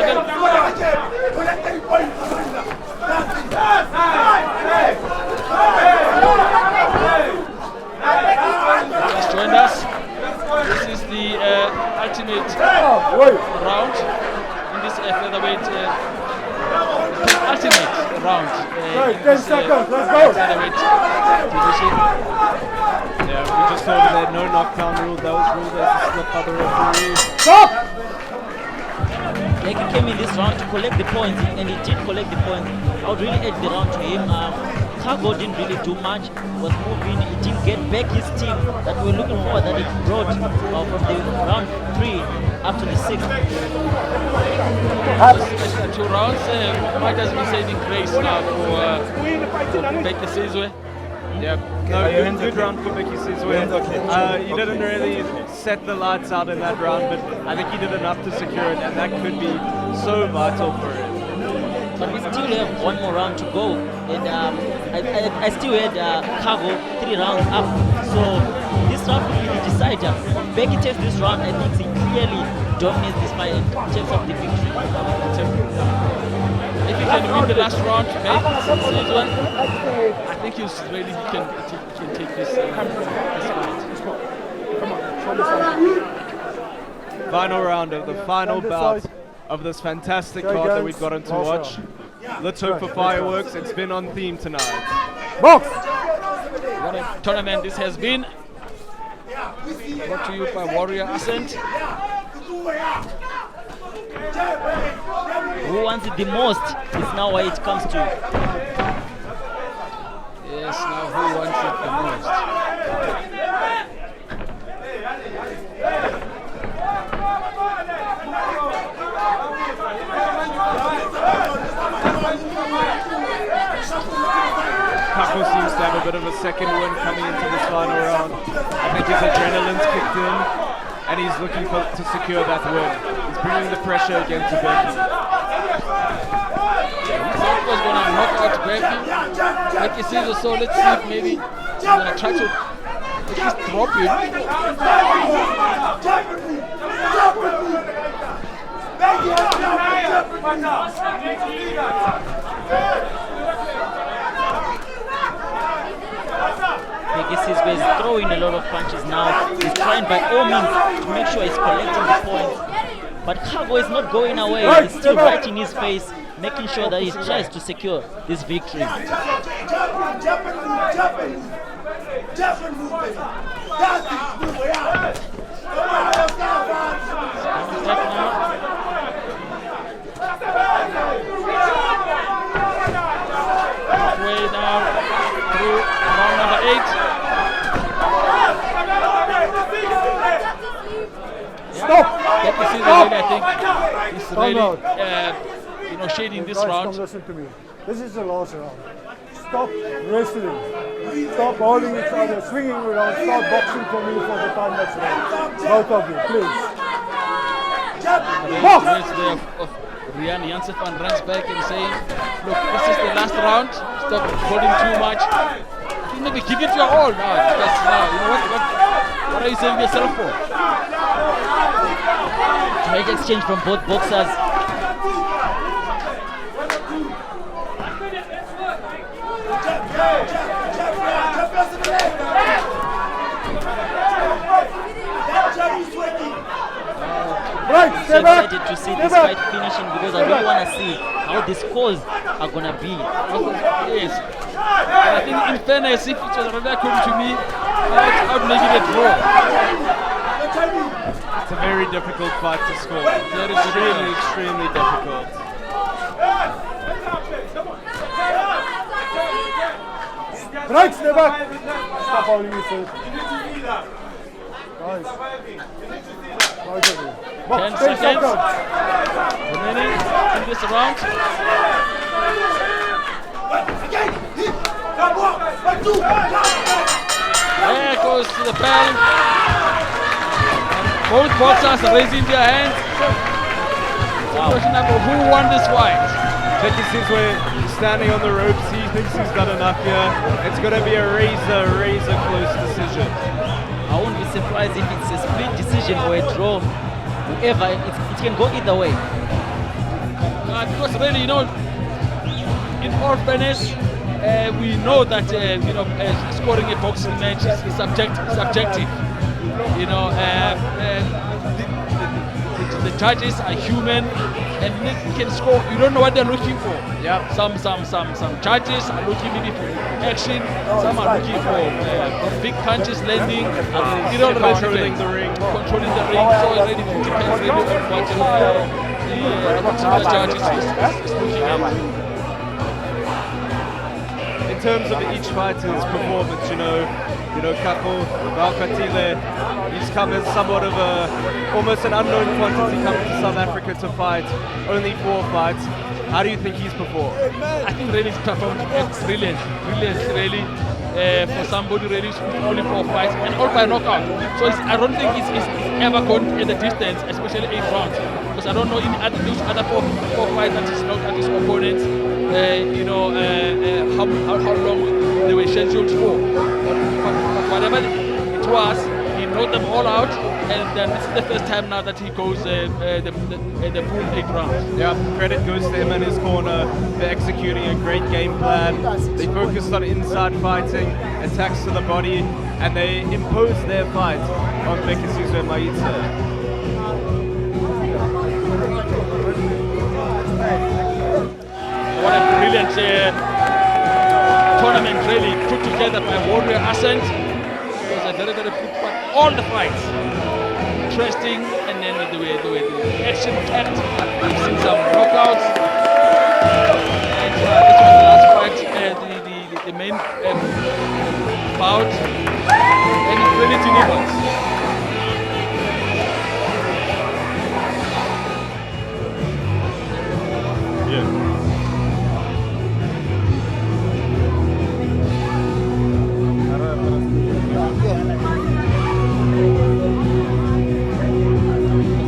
Just joined us. This is the ultimate round in this featherweight. Ultimate round. 10 seconds, let's go. Featherweight division. Yeah, we just saw that no knockdown rule. That was ruled as a slip by the referee. Stop! Like he came in this round to collect the points, and he did collect the points. I would really edge the round to him. Kago didn't really do much. He was moving. He didn't get back his team that we were looking for, that he brought from the round 3 up to the 6th. Extra 2 rounds. Might just be saving grace now for Bekizizwe. Yeah, no, good round for Bekizizwe. He didn't really set the lights out in that round, but I think he did enough to secure it, and that could be so vital for him. But we still have 1 more round to go, and I still had Kago 3 rounds up. So this round will be the decider. If Becky takes this round, I think he clearly dominates this fight and takes up the victory. If he can win the last round, maybe Bekizizwe, I think he can take this fight. Final round of the final bout of this fantastic card that we've gotten to watch. Let's hope for fireworks. It's been on theme tonight. Box! What a tournament this has been. Brought to you by Warrior Ascent. Who wants it the most is now where it comes to. Yes, now who wants it the most? Kago seems to have a bit of a second win coming into this final round. I think his adrenaline's kicked in, and he's looking to secure that win. He's bringing the pressure again to Becky. He thought he was going to knock out Becky. Bekizizwe, so let's see if maybe he's going to try to at least drop him. Bekizizwe is throwing a lot of punches now. He's trying by all means to make sure he's collecting the points. But Kago is not going away. He's still right in his face, making sure that he tries to secure this victory. Halfway now through round number 8. Stop! Bekizizwe really, I think, is really, shading this Guys, round. come listen to me. This is the last round. Stop wrestling. Stop holding each other, swinging around. Start boxing for me for the time that's right. Both of you, please. Box! Of Rian Jansefan runs back and saying, look, this is the last round. Stop holding too much. Maybe give it your all now. Because now, you know what are you saying yourself for? Great exchange from both boxers. Right, I'm so excited to see this fight finishing because I really want to see how the scores are going to be. Yes. And I think in fairness, if it was already according to me, I would make it a draw. It's a very difficult fight to score. That is extremely, extremely difficult. Right, step back. Stop holding yourself. Guys. Both of you. 10 seconds remaining in this round. There goes to the bell. And both boxers are raising their hands. Question number, who won this fight? Bekizizwe standing on the ropes. He thinks he's got enough here. It's going to be a razor close decision. I won't be surprised if it's a split decision or a draw. Whoever, it can go either way. Because really, in all fairness, we know that scoring a boxing match is subjective. The judges are human and they can score. You don't know what they're looking for. Yep. Some judges are looking maybe for action. Some are looking for big punches landing. Controlling the ring. Controlling the ring. So it really depends really on what the judges is looking at. In terms of each fighter's performance, Kago Raokgwathile, he's come as somewhat of almost an unknown quantity coming to South Africa to fight. Only 4 fights. How do you think he's performed? I think really he's performed brilliant, really. For somebody really only 4 fights and all by knockout. So I don't think he's ever gone in the distance, especially 8 rounds. Because I don't know in those other 4 fights that he's knocked out his opponents. How long they were scheduled for. But whatever it was, he knocked them all out, and then this is the first time now that he goes the full 8 rounds. Yeah, credit goes to him and his corner. They're executing a great game plan. They focused on inside fighting, attacks to the body, and they imposed their fight on Bekizizwe Maitse. What a brilliant tournament really put together by Warrior Ascent. It was a very, very good fight. All the fights interesting, and then the way action packed. We've seen some knockouts. And this was the last fight, the main bout, and it really delivers.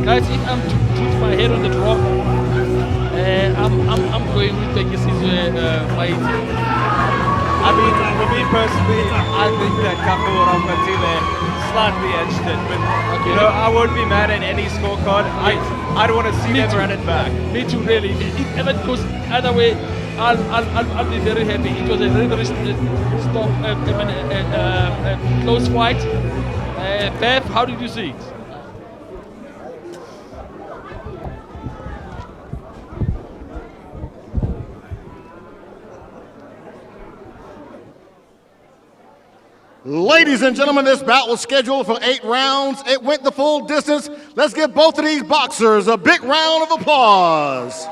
Guys, if I'm to put my head on the draw, I'm going with Bekizizwe Maitse. I mean, for me personally, I think that Kago Raokgwathile slightly edged it, but I won't be mad at any scorecard. I don't want to see them run it back. Me too, really. If ever it goes either way, I'll be very happy. It was a very, very close fight. Bev, how did you see it? Ladies and gentlemen, this bout was scheduled for 8 rounds. It went the full distance. Let's give both of these boxers a big round of applause.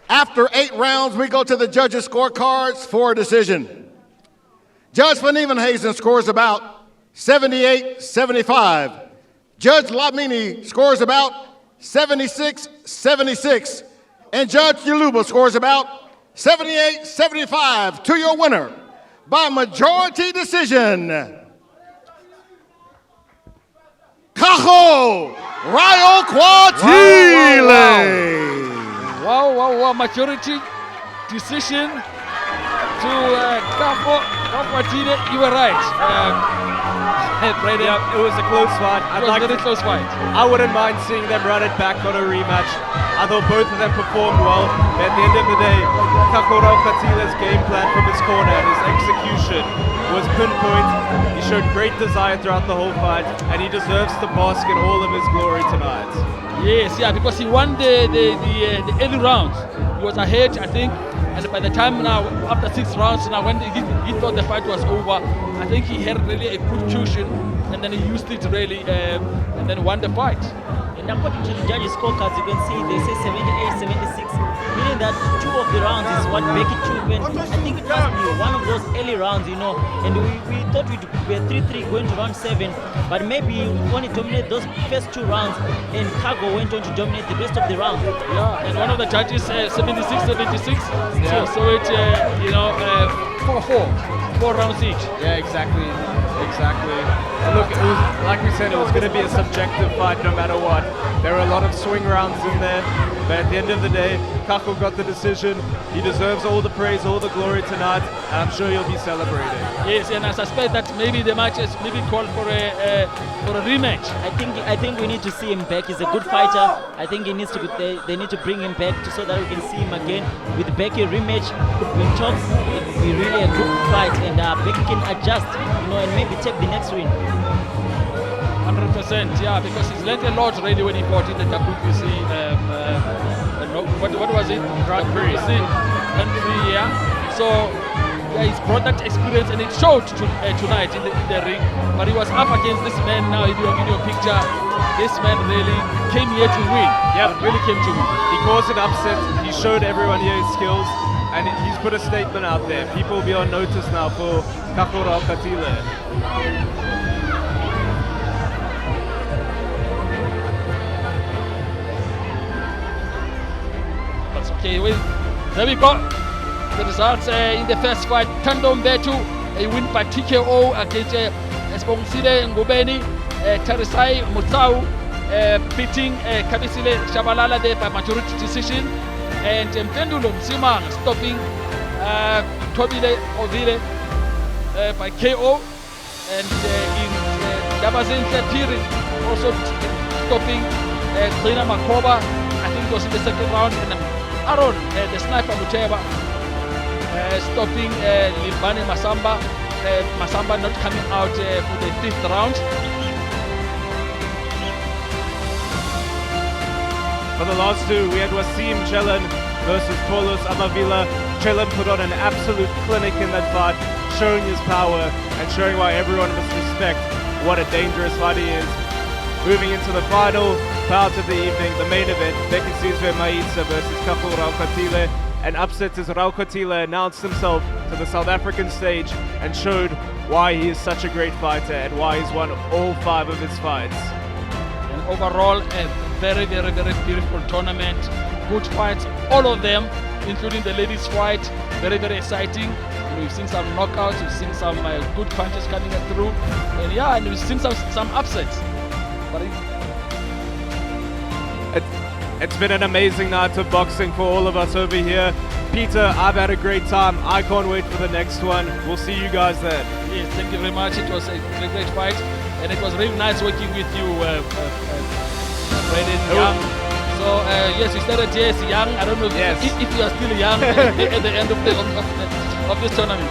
After 8 rounds, we go to the judges' scorecards for a decision. Judge Van Evenhazen scores about 78-75. Judge Lamini scores about 76-76. And Judge Yaluba scores about 78-75 to your winner by majority decision. Kago Raokgwathile. Wow, majority decision to Kago Raokgwathile. You were right. Yeah, it was a close fight. It was a very close fight. I wouldn't mind seeing them run it back on a rematch. I thought both of them performed well. But at the end of the day, Kago Raokgwathile's game plan from his corner and his execution was pinpoint. He showed great desire throughout the whole fight, and he deserves to bask in all of his glory tonight. Yes, yeah, because he won the early rounds. He was ahead, I think, and by the time now, after 6 rounds, now when he thought the fight was over, I think he had really a good cushion, and then he used it really, and then won the fight. And according to the judges' scorecards, you can see they say 78-76, meaning that 2 of the rounds is what Becky took. And I think it must be one of those early rounds, you know. And we thought we were 3-3 going to round 7, but maybe we only dominate those first 2 rounds, and Kago went on to dominate the rest of the round. Yeah, and one of the judges 76-76. Yeah. So it, 4-4, 4 rounds each. Yeah, exactly. And look, it was, like we said, it was going to be a subjective fight no matter what. There were a lot of swing rounds in there, but at the end of the day, Kago got the decision. He deserves all the praise, all the glory tonight, and I'm sure he'll be celebrating. Yes, and I suspect that maybe the match is maybe called for a rematch. I think we need to see him back. He's a good fighter. I think he needs to. They need to bring him back so that we can see him again with Becky rematch. When talks, it will be really a good fight, and Becky can adjust, you know, and maybe take the next win. 100%, yeah, because he's learned a lot already when he fought in the WBC. What was it? Grand Prix. Yeah. So yeah, he's brought that experience, and it showed tonight in the ring. But he was up against this man now in your picture. This man really came here to win. Yeah, really came to win. He caused an upset. He showed everyone here his skills, and he's put a statement out there. People will be on notice now for Kago Raokgwathile. Okay, there we go. The results in the first fight: Thando Mbetu, a win by TKO against Sibongumusa Ngobeni. Tarisai Mutsau beating Kabisile Tshabalala there by majority decision, and Mpendulo Msimanga stopping Mthobile Qovile by KO, and in Ndabezinhle Phiri also stopping Gcina Makhoba. I think it was in the second round, and Aaron, the sniper Muteba, stopping bani Masamba. Masamba not coming out for the 5th round. For the last 2, we had Wassim Chellan versus Paulus. Amavila. Chellan put on an absolute clinic in that fight, showing his power and showing why everyone must respect what a dangerous fight he is. Moving into the final bout of the evening, the main event, Bekizizwe Maitse versus Kago Raokgwathile. And upset as Raokgwathile announced himself to the South African stage and showed why he is such a great fighter and why he's won all 5 of his fights. And overall, a very, very, very beautiful tournament. Good fights, all of them, including the ladies' fight. Very, very exciting. We've seen some knockouts, we've seen some good punches coming through, and yeah, and we've seen some upsets. But it's been an amazing night of boxing for all of us over here. Peter, I've had a great time. I can't wait for the next one. We'll see you guys then. Yes, thank you very much. It was a great fight, and it was really nice working with you, Brandon Young. So yes, you started here as young. I don't know if you are still young at the end of this tournament.